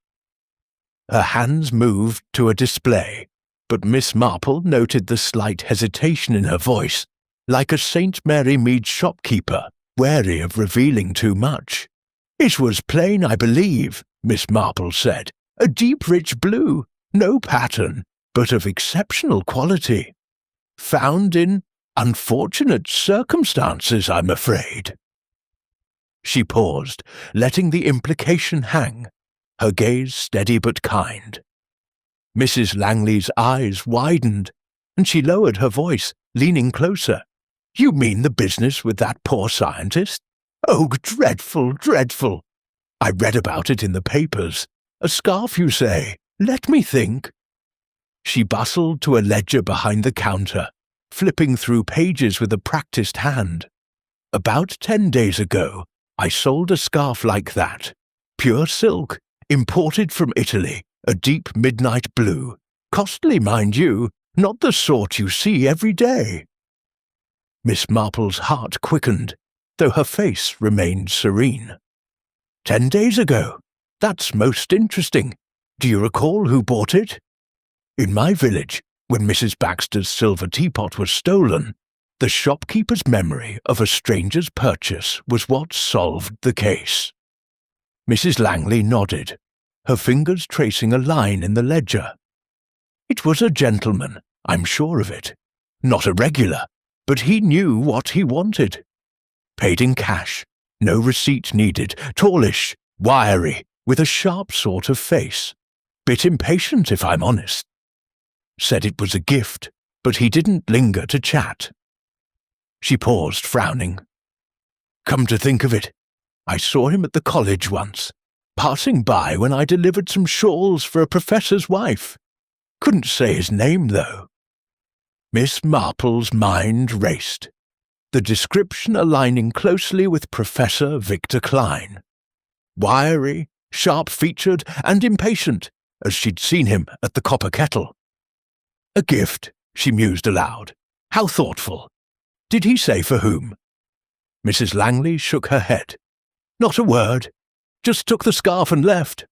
Her hands moved to a display, but Miss Marple noted the slight hesitation in her voice, like a St. Mary Mead shopkeeper, wary of revealing too much. "It was plain, I believe," Miss Marple said. "A deep rich blue, no pattern, but of exceptional quality. Found in unfortunate circumstances, I'm afraid." She paused, letting the implication hang, her gaze steady but kind. Mrs. Langley's eyes widened, and she lowered her voice, leaning closer. "You mean the business with that poor scientist? Oh, dreadful, dreadful! I read about it in the papers. A scarf, you say? Let me think." She bustled to a ledger behind the counter, flipping through pages with a practiced hand. "About 10 days ago, I sold a scarf like that. Pure silk, imported from Italy, a deep midnight blue. Costly, mind you, not the sort you see every day." Miss Marple's heart quickened, though her face remained serene. 10 days ago? That's most interesting. Do you recall who bought it? In my village, when Mrs. Baxter's silver teapot was stolen, the shopkeeper's memory of a stranger's purchase was what solved the case. Mrs. Langley nodded, her fingers tracing a line in the ledger. "It was a gentleman, I'm sure of it. Not a regular, but he knew what he wanted. Paid in cash, no receipt needed, tallish, wiry, with a sharp sort of face. Bit impatient, if I'm honest. Said it was a gift, but he didn't linger to chat." She paused, frowning. "Come to think of it, I saw him at the college once, passing by when I delivered some shawls for a professor's wife. Couldn't say his name, though." Miss Marple's mind raced, the description aligning closely with Professor Victor Klein. Wiry, sharp-featured, and impatient, as she'd seen him at the Copper Kettle. "A gift," she mused aloud. "How thoughtful. Did he say for whom?" Mrs. Langley shook her head. "Not a word. Just took the scarf and left.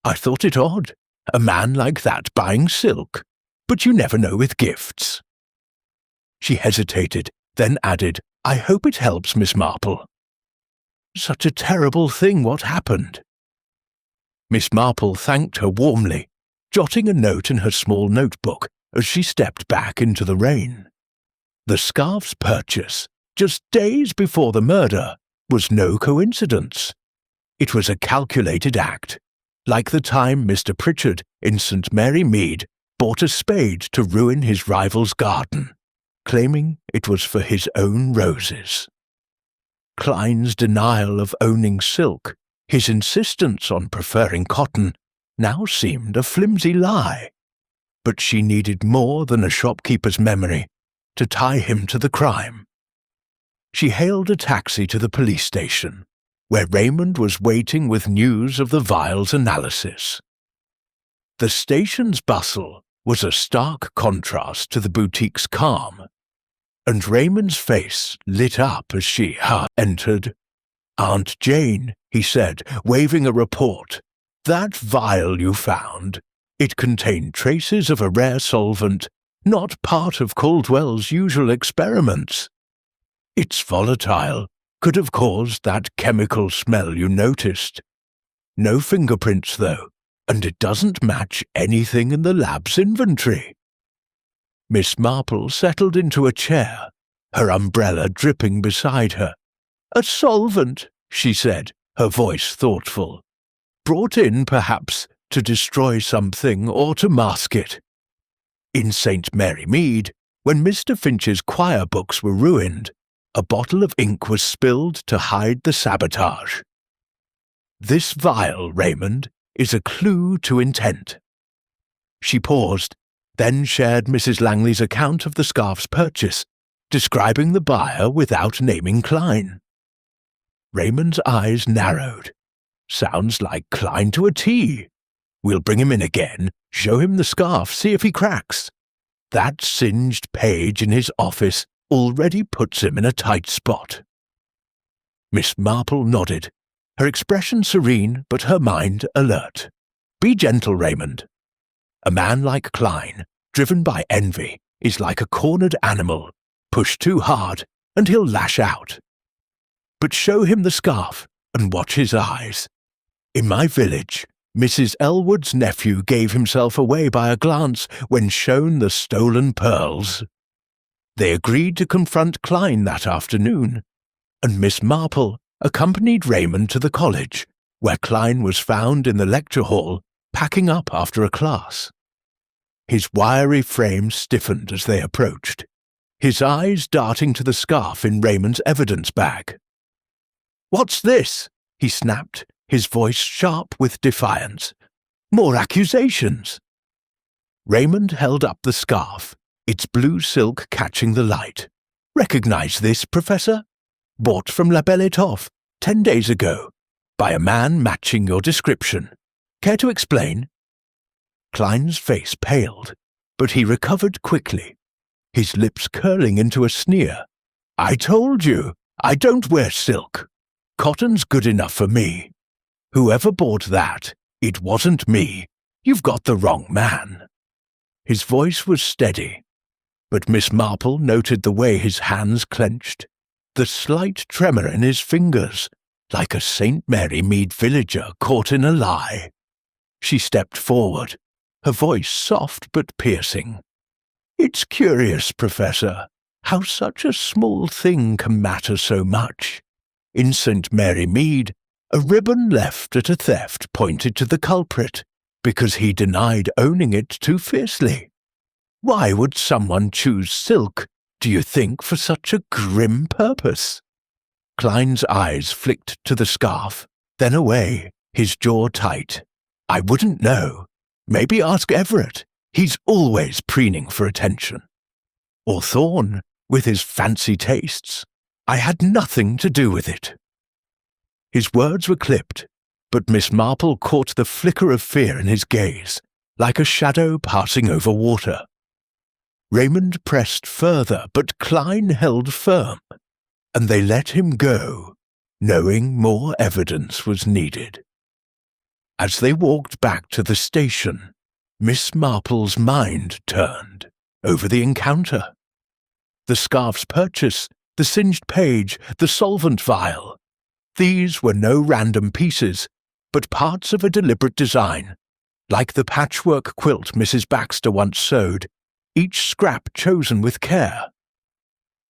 I thought it odd, a man like that buying silk, but you never know with gifts." She hesitated, then added, "I hope it helps, Miss Marple." "Such a terrible thing what happened." Miss Marple thanked her warmly, jotting a note in her small notebook as she stepped back into the rain. The scarf's purchase, just days before the murder, was no coincidence. It was a calculated act, like the time Mr. Pritchard in St. Mary Mead bought a spade to ruin his rival's garden, claiming it was for his own roses. Klein's denial of owning silk, his insistence on preferring cotton, now seemed a flimsy lie. But she needed more than a shopkeeper's memory to tie him to the crime. She hailed a taxi to the police station, where Raymond was waiting with news of the vial's analysis. The station's bustle was a stark contrast to the boutique's calm, and Raymond's face lit up as she entered. "Aunt Jane," he said, waving a report, "that vial you found, it contained traces of a rare solvent, not part of Caldwell's usual experiments. It's volatile, could have caused that chemical smell you noticed. No fingerprints, though, and it doesn't match anything in the lab's inventory." Miss Marple settled into a chair, her umbrella dripping beside her. "A solvent," she said, her voice thoughtful. "Brought in, perhaps, to destroy something or to mask it. In St. Mary Mead, when Mr. Finch's choir books were ruined, a bottle of ink was spilled to hide the sabotage. This vial, Raymond, is a clue to intent." She paused, then shared Mrs. Langley's account of the scarf's purchase, describing the buyer without naming Klein. Raymond's eyes narrowed. "Sounds like Klein to a T. We'll bring him in again, show him the scarf, see if he cracks. That singed page in his office already puts him in a tight spot." Miss Marple nodded, her expression serene but her mind alert. Be gentle, Raymond. A man like Klein, driven by envy, is like a cornered animal. Push too hard, and he'll lash out. But show him the scarf, and watch his eyes. In my village, Mrs. Elwood's nephew gave himself away by a glance when shown the stolen pearls. They agreed to confront Klein that afternoon, and Miss Marple accompanied Raymond to the college, where Klein was found in the lecture hall, packing up after a class. His wiry frame stiffened as they approached, his eyes darting to the scarf in Raymond's evidence bag. "What's this?" he snapped, his voice sharp with defiance. "More accusations!" Raymond held up the scarf, its blue silk catching the light. "Recognize this, Professor? Bought from La Belle Étoffe 10 days ago, by a man matching your description. Care to explain?" Klein's face paled, but he recovered quickly, his lips curling into a sneer. "I told you, I don't wear silk. Cotton's good enough for me. Whoever bought that, it wasn't me. You've got the wrong man." His voice was steady, but Miss Marple noted the way his hands clenched, the slight tremor in his fingers, like a St. Mary Mead villager caught in a lie. She stepped forward, her voice soft but piercing. "It's curious, Professor, how such a small thing can matter so much. In St. Mary Mead, a ribbon left at a theft pointed to the culprit, because he denied owning it too fiercely. Why would someone choose silk, do you think, for such a grim purpose?" Klein's eyes flicked to the scarf, then away, his jaw tight. "I wouldn't know. Maybe ask Everett. He's always preening for attention. Or Thorne, with his fancy tastes. I had nothing to do with it." His words were clipped, but Miss Marple caught the flicker of fear in his gaze, like a shadow passing over water. Raymond pressed further, but Klein held firm, and they let him go, knowing more evidence was needed. As they walked back to the station, Miss Marple's mind turned over the encounter. The scarf's purchase, the singed page, the solvent vial. These were no random pieces, but parts of a deliberate design, like the patchwork quilt Mrs. Baxter once sewed, each scrap chosen with care.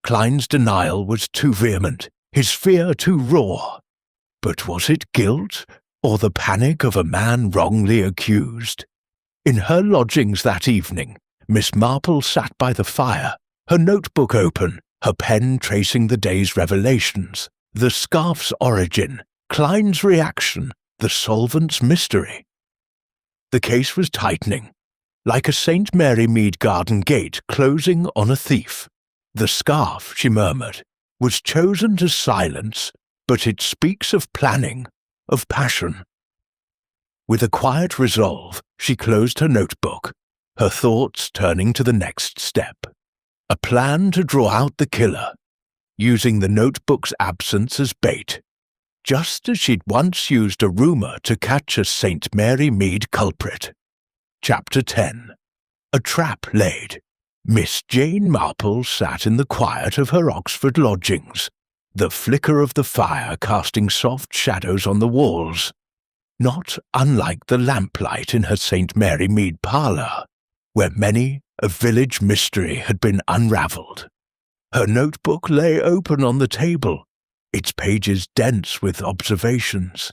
Klein's denial was too vehement, his fear too raw. But was it guilt, or the panic of a man wrongly accused? In her lodgings that evening, Miss Marple sat by the fire, her notebook open, her pen tracing the day's revelations, the scarf's origin, Klein's reaction, the solvent's mystery. The case was tightening, like a St. Mary Mead garden gate closing on a thief. "The scarf," she murmured, "was chosen to silence, but it speaks of planning, of passion." With a quiet resolve, she closed her notebook, her thoughts turning to the next step. A plan to draw out the killer, using the notebook's absence as bait, just as she'd once used a rumour to catch a St. Mary Mead culprit. Chapter 10. A Trap Laid. Miss Jane Marple sat in the quiet of her Oxford lodgings, the flicker of the fire casting soft shadows on the walls, not unlike the lamplight in her St. Mary Mead parlour, where many a village mystery had been unravelled. Her notebook lay open on the table, its pages dense with observations.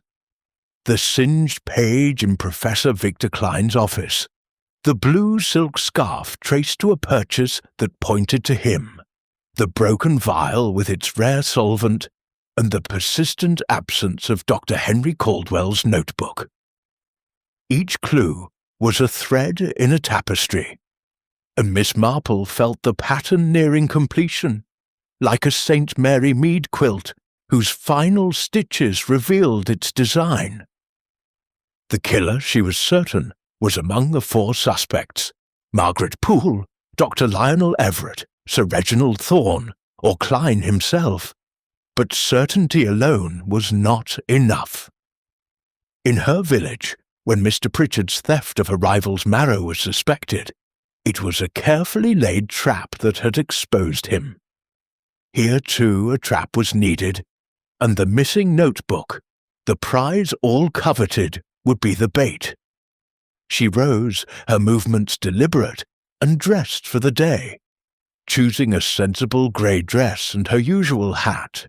The singed page in Professor Victor Klein's office, the blue silk scarf traced to a purchase that pointed to him, the broken vial with its rare solvent, and the persistent absence of Dr. Henry Caldwell's notebook. Each clue was a thread in a tapestry, and Miss Marple felt the pattern nearing completion, like a St. Mary Mead quilt whose final stitches revealed its design. The killer, she was certain, was among the 4 suspects: Margaret Poole, Dr. Lionel Everett, Sir Reginald Thorne, or Klein himself. But certainty alone was not enough. In her village, when Mr. Pritchard's theft of a rival's marrow was suspected, it was a carefully laid trap that had exposed him. Here, too, a trap was needed, and the missing notebook, the prize all coveted, would be the bait. She rose, her movements deliberate, and dressed for the day, choosing a sensible grey dress and her usual hat,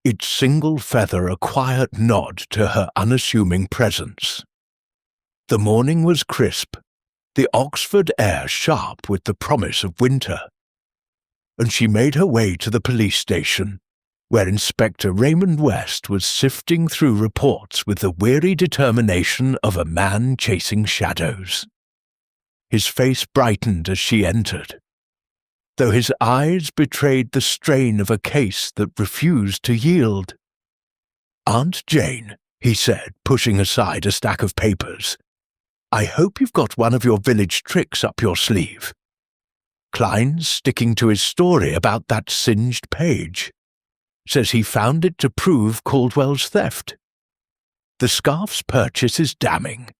its single feather a quiet nod to her unassuming presence. The morning was crisp, the Oxford air sharp with the promise of winter, and she made her way to the police station, where Inspector Raymond West was sifting through reports with the weary determination of a man chasing shadows. His face brightened as she entered, though his eyes betrayed the strain of a case that refused to yield. "Aunt Jane," he said, pushing aside a stack of papers, "I hope you've got one of your village tricks up your sleeve. Klein's sticking to his story about that singed page. Says he found it to prove Caldwell's theft. The scarf's purchase is damning,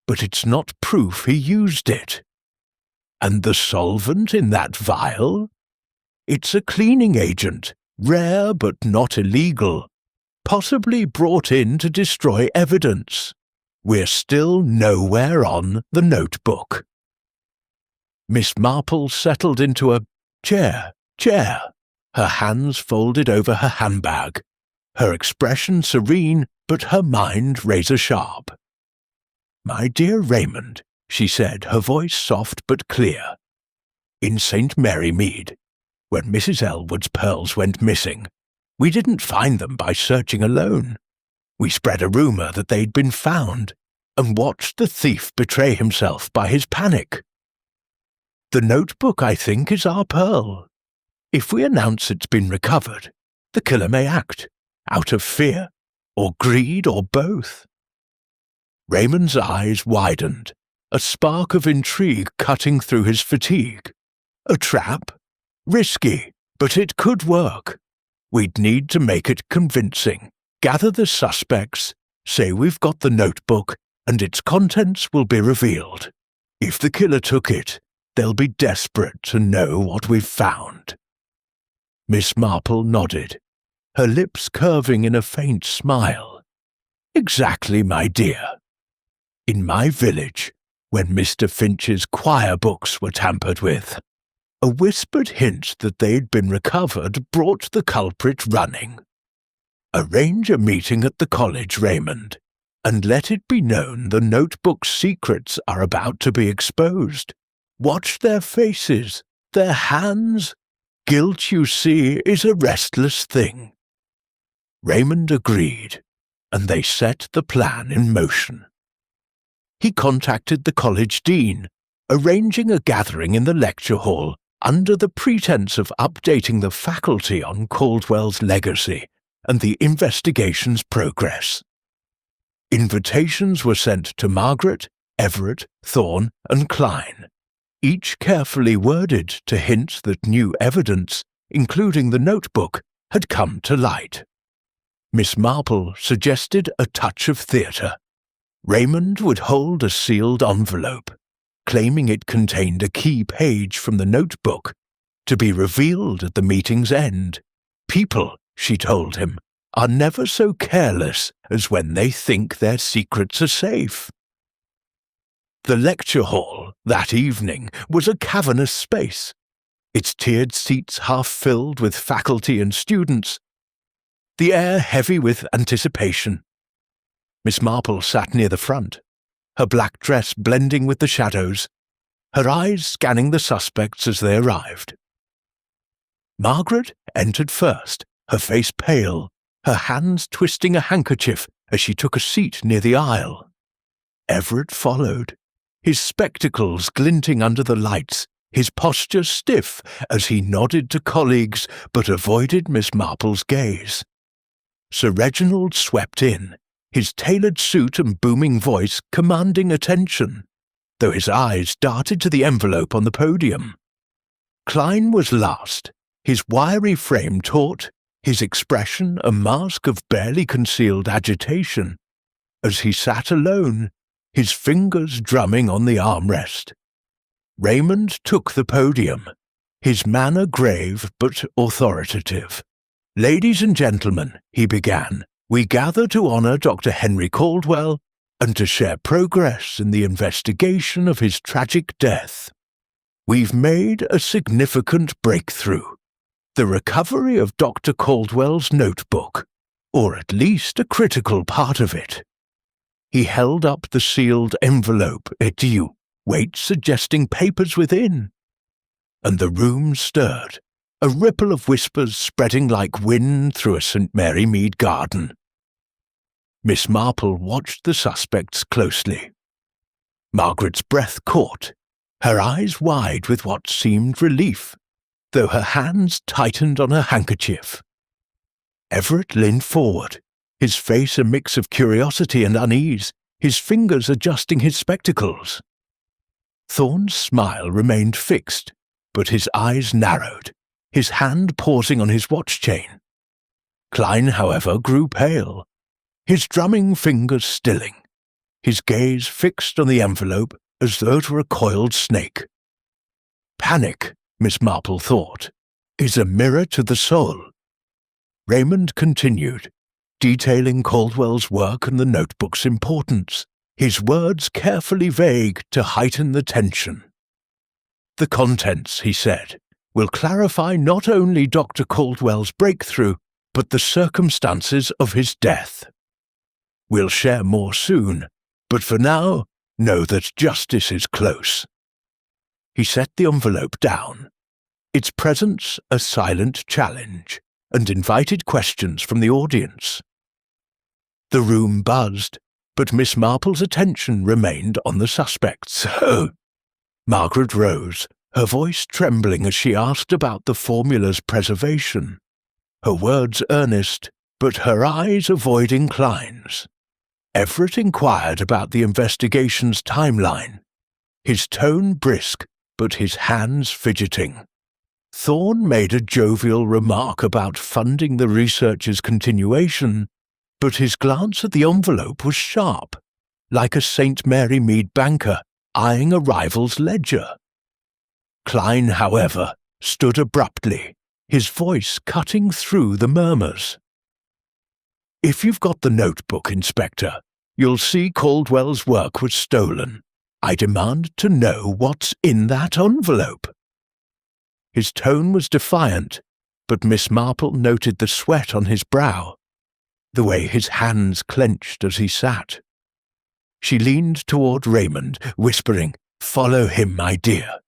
but it's not proof he used it. And the solvent in that vial? It's a cleaning agent, rare but not illegal, possibly brought in to destroy evidence. We're still nowhere on the notebook." Miss Marple settled into a chair, her hands folded over her handbag, her expression serene but her mind razor-sharp. "My dear Raymond," she said, her voice soft but clear, "in St. Mary Mead, when Mrs. Elwood's pearls went missing, we didn't find them by searching alone. We spread a rumour that they'd been found, and watched the thief betray himself by his panic. The notebook, I think, is our pearl. If we announce it's been recovered, the killer may act, out of fear, or greed, or both." Raymond's eyes widened, a spark of intrigue cutting through his fatigue. A trap? Risky, but it could work. We'd need to make it convincing, gather the suspects, say we've got the notebook, and its contents will be revealed. If the killer took it, they'll be desperate to know what we've found. Miss Marple nodded, her lips curving in a faint smile. "Exactly, my dear. In my village, when Mr. Finch's choir books were tampered with, a whispered hint that they'd been recovered brought the culprit running. Arrange a meeting at the college, Raymond, and let it be known the notebook's secrets are about to be exposed. Watch their faces, their hands. Guilt, you see, is a restless thing." Raymond agreed, and they set the plan in motion. He contacted the college dean, arranging a gathering in the lecture hall under the pretense of updating the faculty on Caldwell's legacy and the investigation's progress. Invitations were sent to Margaret, Everett, Thorne, and Klein, each carefully worded to hint that new evidence, including the notebook, had come to light. Miss Marple suggested a touch of theatre. Raymond would hold a sealed envelope, claiming it contained a key page from the notebook, to be revealed at the meeting's end. People, she told him, are never so careless as when they think their secrets are safe. The lecture hall, that evening, was a cavernous space, its tiered seats half filled with faculty and students, the air heavy with anticipation. Miss Marple sat near the front, her black dress blending with the shadows, her eyes scanning the suspects as they arrived. Margaret entered first, her face pale, her hands twisting a handkerchief as she took a seat near the aisle. Everett followed, his spectacles glinting under the lights, his posture stiff as he nodded to colleagues but avoided Miss Marple's gaze. Sir Reginald swept in, his tailored suit and booming voice commanding attention, though his eyes darted to the envelope on the podium. Klein was last, his wiry frame taut, his expression a mask of barely concealed agitation, as he sat alone, his fingers drumming on the armrest. Raymond took the podium, his manner grave but authoritative. "Ladies and gentlemen," he began, "we gather to honor Dr. Henry Caldwell and to share progress in the investigation of his tragic death. We've made a significant breakthrough. The recovery of Dr. Caldwell's notebook, or at least a critical part of it." He held up the sealed envelope adieu, weight suggesting papers within. And the room stirred, a ripple of whispers spreading like wind through a St. Mary Mead garden. Miss Marple watched the suspects closely. Margaret's breath caught, her eyes wide with what seemed relief, though her hands tightened on her handkerchief. Everett leaned forward, his face a mix of curiosity and unease, his fingers adjusting his spectacles. Thorne's smile remained fixed, but his eyes narrowed, his hand pausing on his watch chain. Klein, however, grew pale, his drumming fingers stilling, his gaze fixed on the envelope as though to a coiled snake. Panic, Miss Marple thought, is a mirror to the soul. Raymond continued, detailing Caldwell's work and the notebook's importance, his words carefully vague to heighten the tension. "The contents," he said, "will clarify not only Dr. Caldwell's breakthrough, but the circumstances of his death. We'll share more soon, but for now, know that justice is close." He set the envelope down, its presence a silent challenge, and invited questions from the audience. The room buzzed, but Miss Marple's attention remained on the suspects. Margaret rose, her voice trembling as she asked about the formula's preservation, her words earnest, but her eyes avoiding Klein's. Everett inquired about the investigation's timeline, his tone brisk, but his hands fidgeting. Thorne made a jovial remark about funding the research's continuation, but his glance at the envelope was sharp, like a St. Mary Mead banker eyeing a rival's ledger. Klein, however, stood abruptly, his voice cutting through the murmurs. "If you've got the notebook, Inspector, you'll see Caldwell's work was stolen. I demand to know what's in that envelope." His tone was defiant, but Miss Marple noted the sweat on his brow, the way his hands clenched as he sat. She leaned toward Raymond, whispering, "Follow him, my dear.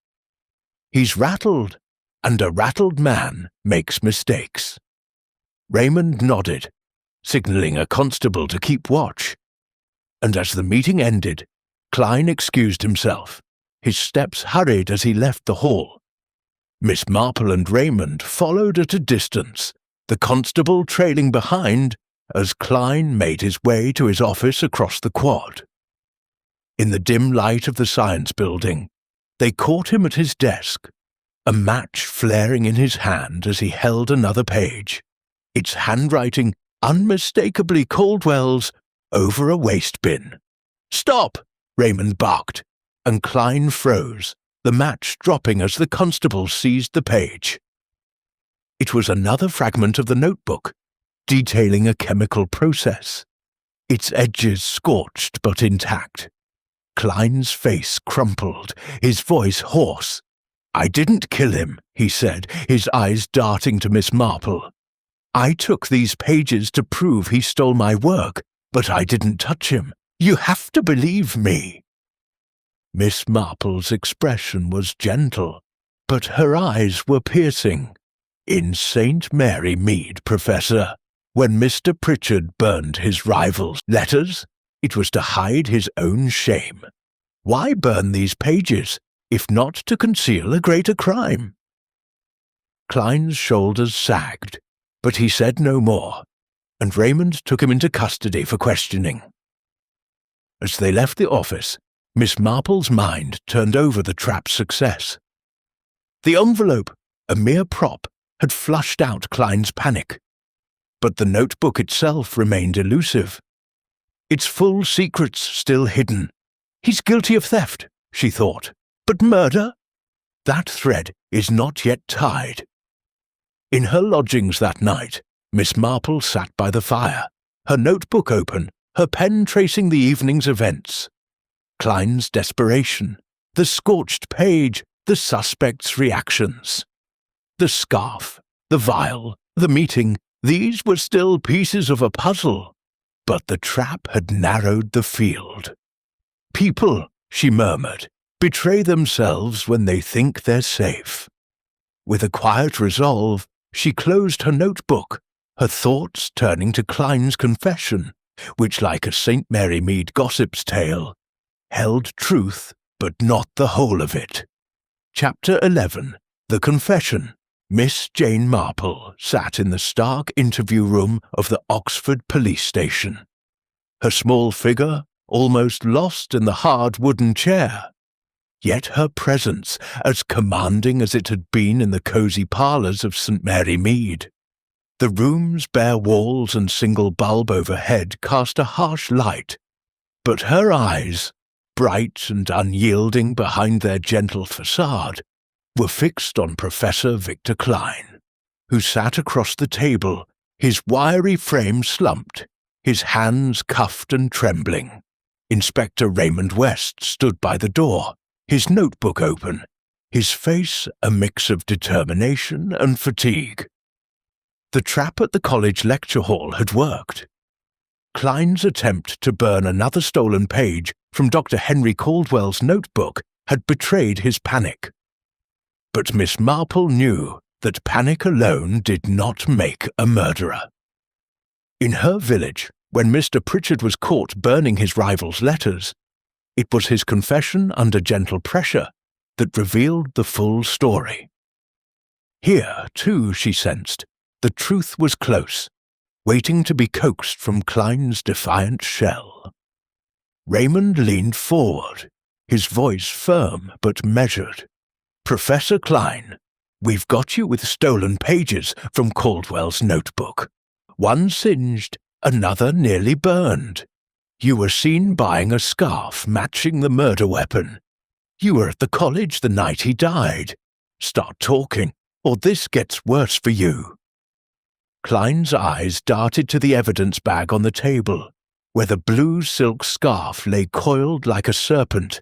He's rattled, and a rattled man makes mistakes." Raymond nodded, signaling a constable to keep watch. And as the meeting ended, Klein excused himself, his steps hurried as he left the hall. Miss Marple and Raymond followed at a distance, the constable trailing behind as Klein made his way to his office across the quad. In the dim light of the science building, they caught him at his desk, a match flaring in his hand as he held another page, its handwriting unmistakably Caldwell's, over a waste bin. "Stop!" Raymond barked, and Klein froze, the match dropping as the constable seized the page. It was another fragment of the notebook, detailing a chemical process, its edges scorched but intact. Klein's face crumpled, his voice hoarse. "I didn't kill him," he said, his eyes darting to Miss Marple. "I took these pages to prove he stole my work, but I didn't touch him. You have to believe me." Miss Marple's expression was gentle, but her eyes were piercing. "In St. Mary Mead, Professor, when Mr. Pritchard burned his rival's letters, it was to hide his own shame. Why burn these pages, if not to conceal a greater crime?" Klein's shoulders sagged, but he said no more, and Raymond took him into custody for questioning. As they left the office, Miss Marple's mind turned over the trap's success. The envelope, a mere prop, had flushed out Klein's panic, but the notebook itself remained elusive. Its full secrets still hidden. He's guilty of theft, she thought, but murder? That thread is not yet tied. In her lodgings that night, Miss Marple sat by the fire, her notebook open, her pen tracing the evening's events. Klein's desperation, the scorched page, the suspect's reactions. The scarf, the vial, the meeting, these were still pieces of a puzzle, but the trap had narrowed the field. People, she murmured, betray themselves when they think they're safe. With a quiet resolve, she closed her notebook, her thoughts turning to Klein's confession, which, like a St. Mary Mead gossip's tale, held truth but not the whole of it. Chapter 11. The Confession. Miss Jane Marple sat in the stark interview room of the Oxford police station. Her small figure almost lost in the hard wooden chair, yet her presence as commanding as it had been in the cosy parlours of St. Mary Mead. The room's bare walls and single bulb overhead cast a harsh light, but her eyes, bright and unyielding behind their gentle facade, were fixed on Professor Victor Klein, who sat across the table, his wiry frame slumped, his hands cuffed and trembling. Inspector Raymond West stood by the door, his notebook open, his face a mix of determination and fatigue. The trap at the college lecture hall had worked. Klein's attempt to burn another stolen page from Dr. Henry Caldwell's notebook had betrayed his panic. But Miss Marple knew that panic alone did not make a murderer. In her village, when Mr. Pritchard was caught burning his rival's letters, it was his confession under gentle pressure that revealed the full story. Here, too, she sensed, the truth was close, waiting to be coaxed from Klein's defiant shell. Raymond leaned forward, his voice firm but measured. "Professor Klein, we've got you with stolen pages from Caldwell's notebook. One singed, another nearly burned. You were seen buying a scarf matching the murder weapon. You were at the college the night he died. Start talking, or this gets worse for you." Klein's eyes darted to the evidence bag on the table, where the blue silk scarf lay coiled like a serpent,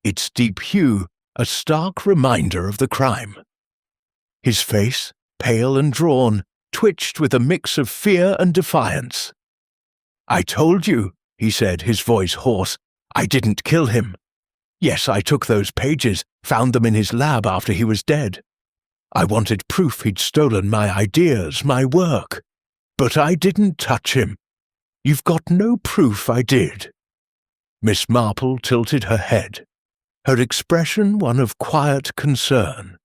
its deep hue a stark reminder of the crime. His face, pale and drawn, twitched with a mix of fear and defiance. "I told you," he said, his voice hoarse, "I didn't kill him. Yes, I took those pages, found them in his lab after he was dead. I wanted proof he'd stolen my ideas, my work. But I didn't touch him. You've got no proof I did." Miss Marple tilted her head, her expression one of quiet concern,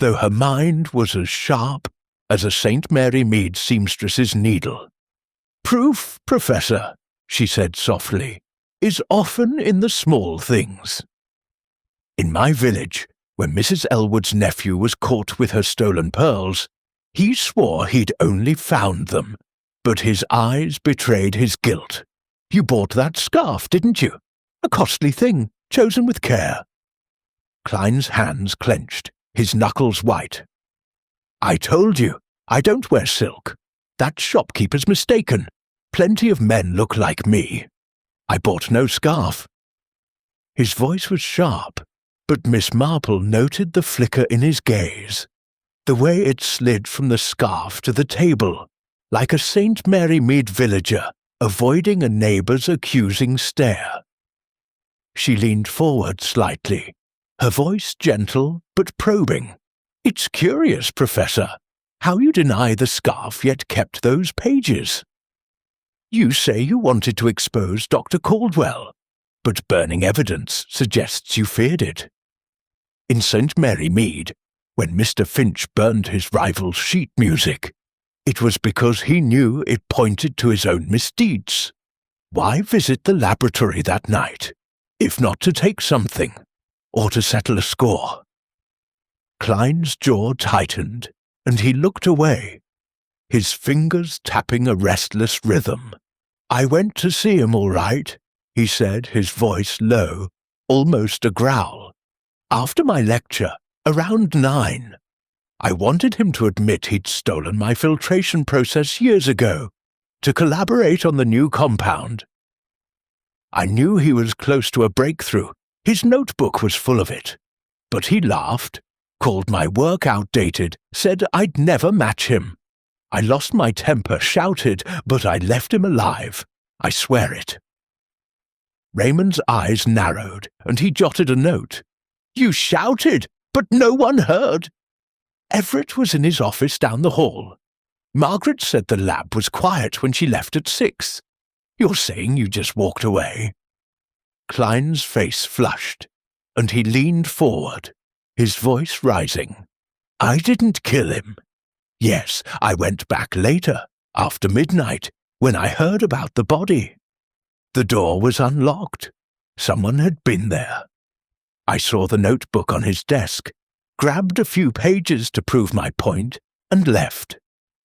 though her mind was as sharp as a St. Mary Mead seamstress's needle. "Proof, Professor," she said softly, "is often in the small things. In my village, when Mrs. Elwood's nephew was caught with her stolen pearls, he swore he'd only found them, but his eyes betrayed his guilt. You bought that scarf, didn't you? A costly thing, chosen with care." Klein's hands clenched, his knuckles white. "I told you, I don't wear silk. That shopkeeper's mistaken. Plenty of men look like me. I bought no scarf." His voice was sharp, but Miss Marple noted the flicker in his gaze, the way it slid from the scarf to the table, like a St. Mary Mead villager avoiding a neighbour's accusing stare. She leaned forward slightly, her voice gentle but probing. "It's curious, Professor, how you deny the scarf yet kept those pages. You say you wanted to expose Dr. Caldwell, but burning evidence suggests you feared it. In St. Mary Mead, when Mr. Finch burned his rival's sheet music, it was because he knew it pointed to his own misdeeds. Why visit the laboratory that night, if not to take something, or to settle a score?" Klein's jaw tightened, and he looked away. his fingers tapping a restless rhythm. "I went to see him all right," he said, his voice low, almost a growl. "After my lecture, around 9. I wanted him to admit he'd stolen my filtration process years ago, to collaborate on the new compound. I knew he was close to a breakthrough. His notebook was full of it. But he laughed, called my work outdated, said I'd never match him. I lost my temper, shouted, but I left him alive. I swear it." Raymond's eyes narrowed, and he jotted a note. "You shouted, but no one heard." "Everett was in his office down the hall. Margaret said the lab was quiet when she left at 6. You're saying you just walked away?" Klein's face flushed, and he leaned forward, his voice rising. "I didn't kill him. Yes, I went back later, after midnight, when I heard about the body. The door was unlocked. Someone had been there. I saw the notebook on his desk, grabbed a few pages to prove my point, and left.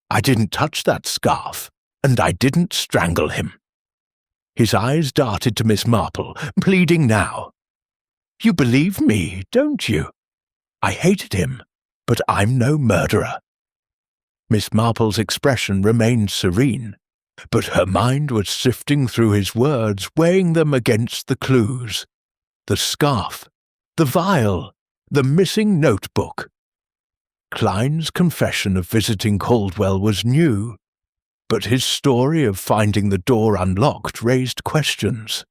I didn't touch that scarf, and I didn't strangle him." His eyes darted to Miss Marple, pleading now. "You believe me, don't you? I hated him, but I'm no murderer." Miss Marple's expression remained serene, but her mind was sifting through his words, weighing them against the clues. The scarf, the vial, the missing notebook. Klein's confession of visiting Caldwell was new, but his story of finding the door unlocked raised questions.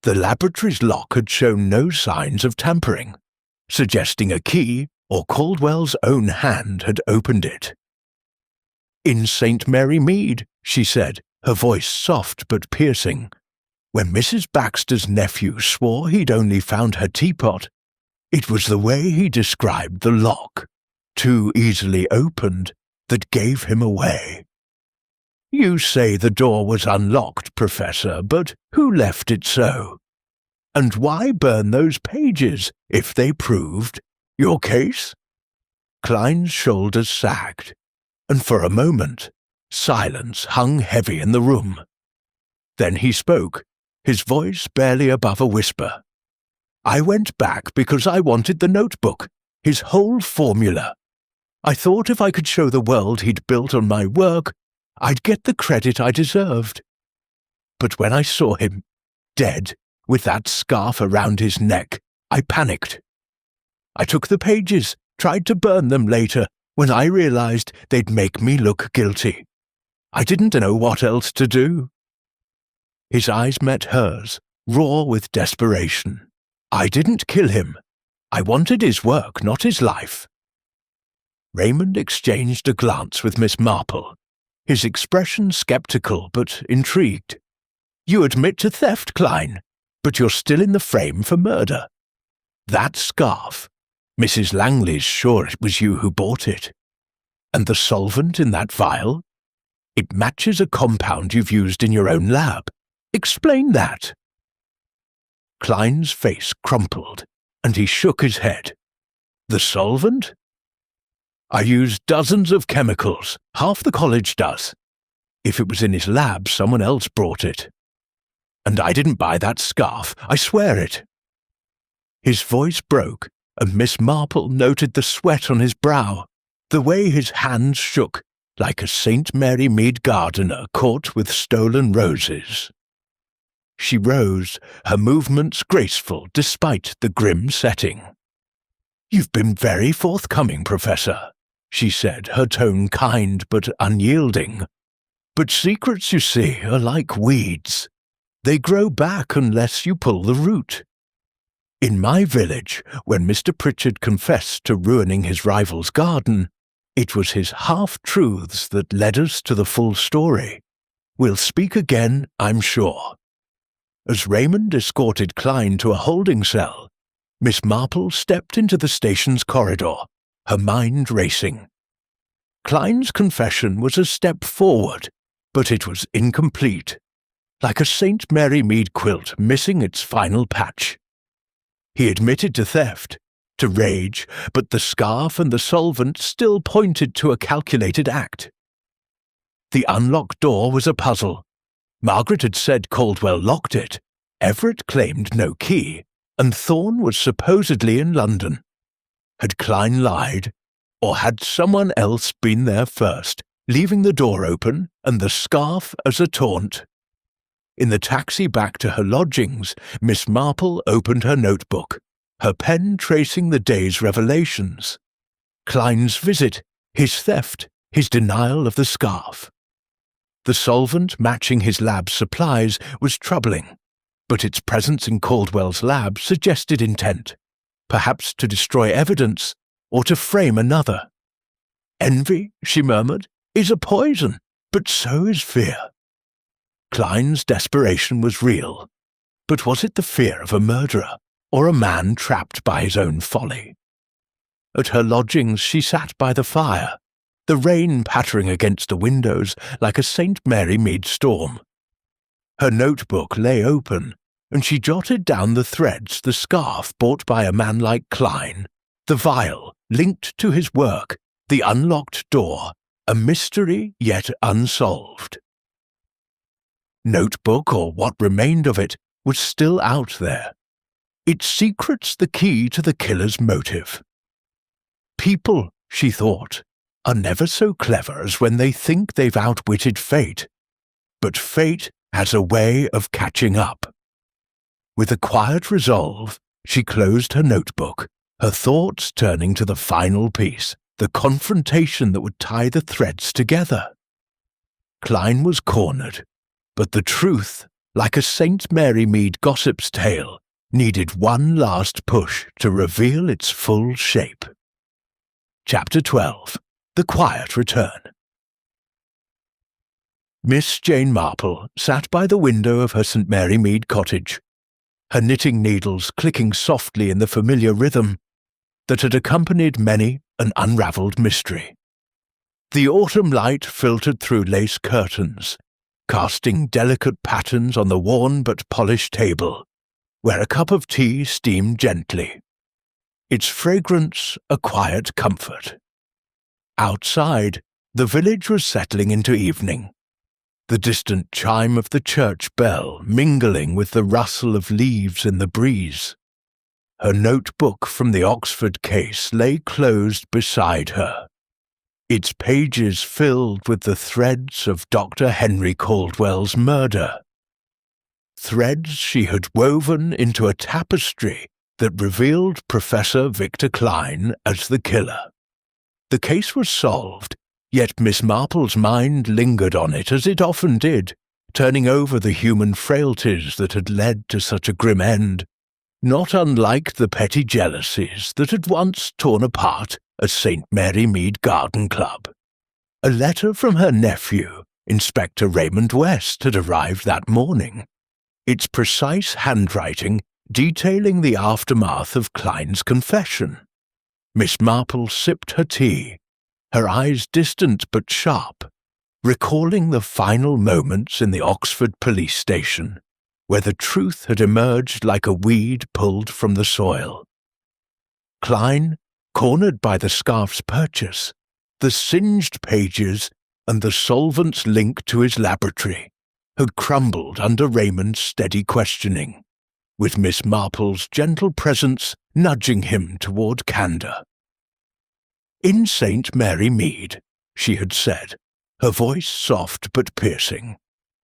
The laboratory's lock had shown no signs of tampering, suggesting a key or Caldwell's own hand had opened it. "In St. Mary Mead," she said, her voice soft but piercing, "when Mrs. Baxter's nephew swore he'd only found her teapot, it was the way he described the lock, too easily opened, that gave him away. You say the door was unlocked, Professor, but who left it so? And why burn those pages, if they proved your case?" Klein's shoulders sagged, and for a moment, silence hung heavy in the room. Then he spoke, his voice barely above a whisper. "I went back because I wanted the notebook, his whole formula. I thought if I could show the world he'd built on my work, I'd get the credit I deserved. But when I saw him, dead, with that scarf around his neck, I panicked. I took the pages, tried to burn them later, when I realized they'd make me look guilty. I didn't know what else to do." His eyes met hers, raw with desperation. "I didn't kill him. I wanted his work, not his life." Raymond exchanged a glance with Miss Marple, his expression skeptical but intrigued. "You admit to theft, Klein, but you're still in the frame for murder. That scarf, Mrs. Langley's sure it was you who bought it. And the solvent in that vial? It matches a compound you've used in your own lab. Explain that." Klein's face crumpled, and he shook his head. "The solvent? I used dozens of chemicals, half the college does. If it was in his lab, someone else brought it. And I didn't buy that scarf, I swear it." His voice broke, and Miss Marple noted the sweat on his brow, the way his hands shook, like a St. Mary Mead gardener caught with stolen roses. She rose, her movements graceful despite the grim setting. "You've been very forthcoming, Professor," she said, her tone kind but unyielding. "But secrets, you see, are like weeds. They grow back unless you pull the root. In my village, when Mr. Pritchard confessed to ruining his rival's garden, it was his half-truths that led us to the full story. We'll speak again, I'm sure." As Raymond escorted Klein to a holding cell, Miss Marple stepped into the station's corridor, her mind racing. Klein's confession was a step forward, but it was incomplete, like a St. Mary Mead quilt missing its final patch. He admitted to theft, to rage, but the scarf and the solvent still pointed to a calculated act. The unlocked door was a puzzle. Margaret had said Caldwell locked it. Everett claimed no key, and Thorne was supposedly in London. Had Klein lied, or had someone else been there first, leaving the door open and the scarf as a taunt? In the taxi back to her lodgings, Miss Marple opened her notebook, her pen tracing the day's revelations. Klein's visit, his theft, his denial of the scarf. The solvent matching his lab supplies was troubling, but its presence in Caldwell's lab suggested intent, perhaps to destroy evidence or to frame another. Envy, she murmured, is a poison, but so is fear. Klein's desperation was real, but was it the fear of a murderer or a man trapped by his own folly? At her lodgings she sat by the fire, the rain pattering against the windows like a St. Mary Mead storm. Her notebook lay open, and she jotted down the threads, the scarf bought by a man like Klein, the vial linked to his work, the unlocked door, a mystery yet unsolved. Notebook, or what remained of it, was still out there. Its secret's the key to the killer's motive. People, she thought, are never so clever as when they think they've outwitted fate. But fate has a way of catching up. With a quiet resolve, she closed her notebook, her thoughts turning to the final piece, the confrontation that would tie the threads together. Klein was cornered, but the truth, like a St. Mary Mead gossip's tale, needed one last push to reveal its full shape. Chapter 12. The Quiet Return. Miss Jane Marple sat by the window of her St. Mary Mead cottage, her knitting needles clicking softly in the familiar rhythm that had accompanied many an unravelled mystery. The autumn light filtered through lace curtains, casting delicate patterns on the worn but polished table, where a cup of tea steamed gently, its fragrance a quiet comfort. Outside, the village was settling into evening, the distant chime of the church bell mingling with the rustle of leaves in the breeze. Her notebook from the Oxford case lay closed beside her, its pages filled with the threads of Dr. Henry Caldwell's murder. Threads she had woven into a tapestry that revealed Professor Victor Klein as the killer. The case was solved, yet Miss Marple's mind lingered on it as it often did, turning over the human frailties that had led to such a grim end, not unlike the petty jealousies that had once torn apart a St. Mary Mead Garden Club. A letter from her nephew, Inspector Raymond West, had arrived that morning, its precise handwriting detailing the aftermath of Klein's confession. Miss Marple sipped her tea, her eyes distant but sharp, recalling the final moments in the Oxford police station, where the truth had emerged like a weed pulled from the soil. Klein, cornered by the scarf's purchase, the singed pages, and the solvent's link to his laboratory, had crumbled under Raymond's steady questioning, with Miss Marple's gentle presence nudging him toward candour. "In St. Mary Mead," she had said, her voice soft but piercing,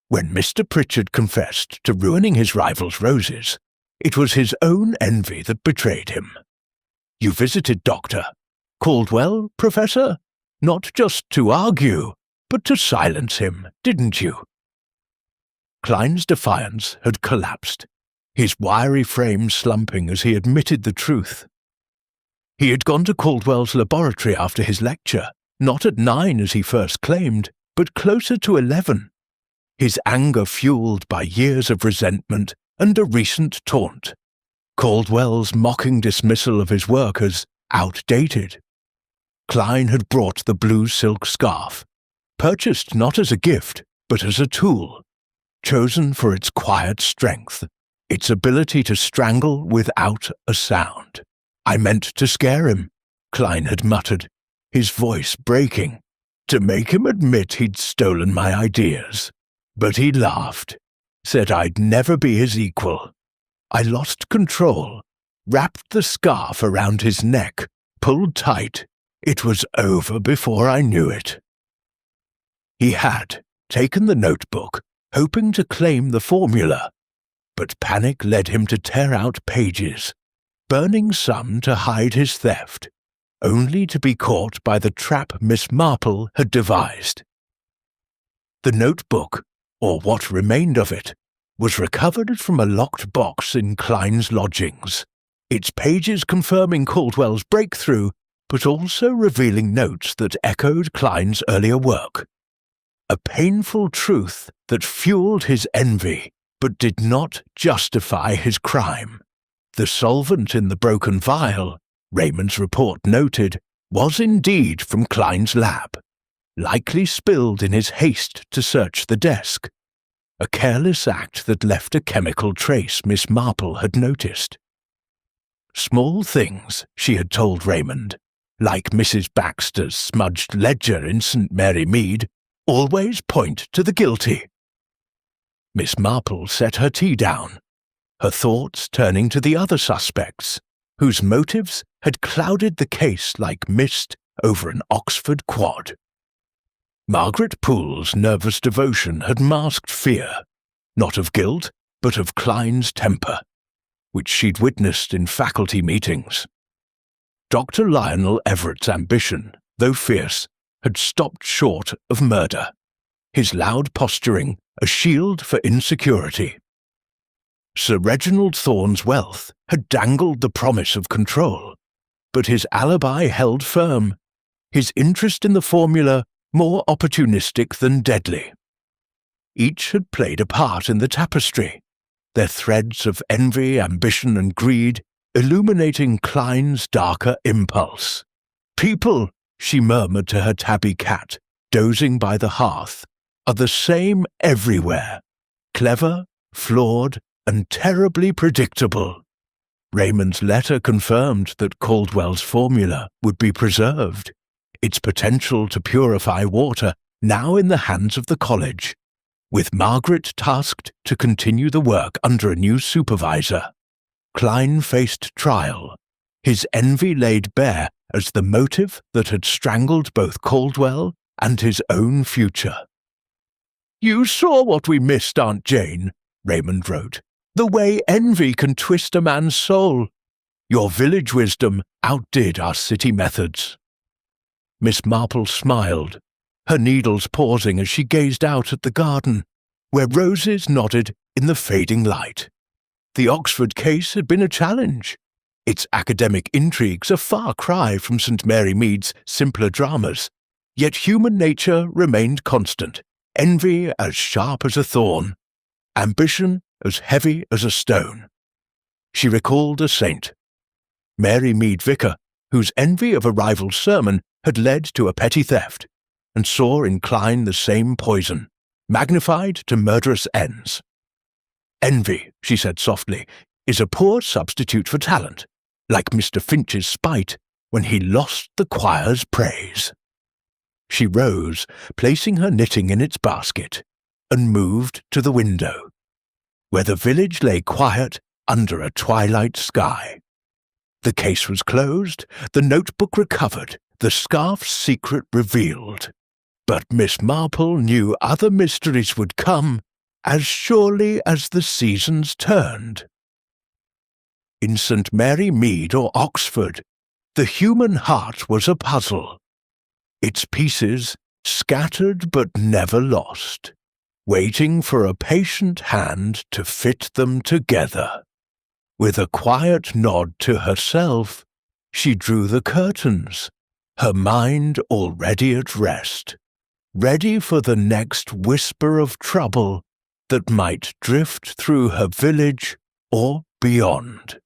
"when Mr. Pritchard confessed to ruining his rival's roses, it was his own envy that betrayed him. You visited Dr. Caldwell, Professor, not just to argue, but to silence him, didn't you?" Klein's defiance had collapsed, his wiry frame slumping as he admitted the truth. He had gone to Caldwell's laboratory after his lecture, not at 9 as he first claimed, but closer to 11, his anger fueled by years of resentment and a recent taunt, Caldwell's mocking dismissal of his work as outdated. Klein had brought the blue silk scarf, purchased not as a gift, but as a tool, chosen for its quiet strength, its ability to strangle without a sound. "I meant to scare him," Klein had muttered, his voice breaking. to make him admit he'd stolen my ideas. But he laughed, said I'd never be his equal. I lost control, wrapped the scarf around his neck, pulled tight. It was over before I knew it. He had taken the notebook, hoping to claim the formula, but panic led him to tear out pages, burning some to hide his theft, only to be caught by the trap Miss Marple had devised. The notebook, or what remained of it, was recovered from a locked box in Klein's lodgings, its pages confirming Caldwell's breakthrough, but also revealing notes that echoed Klein's earlier work. A painful truth that fueled his envy, but did not justify his crime. The solvent in the broken vial, Raymond's report noted, was indeed from Klein's lab, likely spilled in his haste to search the desk, a careless act that left a chemical trace Miss Marple had noticed. Small things, she had told Raymond, like Mrs. Baxter's smudged ledger in St. Mary Mead, always point to the guilty. Miss Marple set her tea down, her thoughts turning to the other suspects, whose motives had clouded the case like mist over an Oxford quad. Margaret Poole's nervous devotion had masked fear, not of guilt, but of Klein's temper, which she'd witnessed in faculty meetings. Dr. Lionel Everett's ambition, though fierce, had stopped short of murder, his loud posturing a shield for insecurity. Sir Reginald Thorne's wealth had dangled the promise of control, but his alibi held firm, his interest in the formula more opportunistic than deadly. Each had played a part in the tapestry, their threads of envy, ambition, and greed illuminating Klein's darker impulse. People, she murmured to her tabby cat, dozing by the hearth, are the same everywhere, clever, flawed, and terribly predictable. Raymond's letter confirmed that Caldwell's formula would be preserved, its potential to purify water now in the hands of the college, with Margaret tasked to continue the work under a new supervisor. Klein faced trial, his envy laid bare as the motive that had strangled both Caldwell and his own future. "You saw what we missed, Aunt Jane," Raymond wrote. "The way envy can twist a man's soul. Your village wisdom outdid our city methods." Miss Marple smiled, her needles pausing as she gazed out at the garden, where roses nodded in the fading light. The Oxford case had been a challenge, its academic intrigues a far cry from St. Mary Mead's simpler dramas, yet human nature remained constant, envy as sharp as a thorn, ambition as heavy as a stone. She recalled a saint, Mary Mead Vicar, whose envy of a rival's sermon had led to a petty theft, and saw in Klein the same poison, magnified to murderous ends. "Envy," she said softly, "is a poor substitute for talent, like Mr. Finch's spite when he lost the choir's praise." She rose, placing her knitting in its basket, and moved to the window, where the village lay quiet under a twilight sky. The case was closed, the notebook recovered, the scarf's secret revealed. But Miss Marple knew other mysteries would come as surely as the seasons turned. In St. Mary Mead or Oxford, the human heart was a puzzle, its pieces scattered but never lost, waiting for a patient hand to fit them together. With a quiet nod to herself, she drew the curtains, her mind already at rest, ready for the next whisper of trouble that might drift through her village or beyond.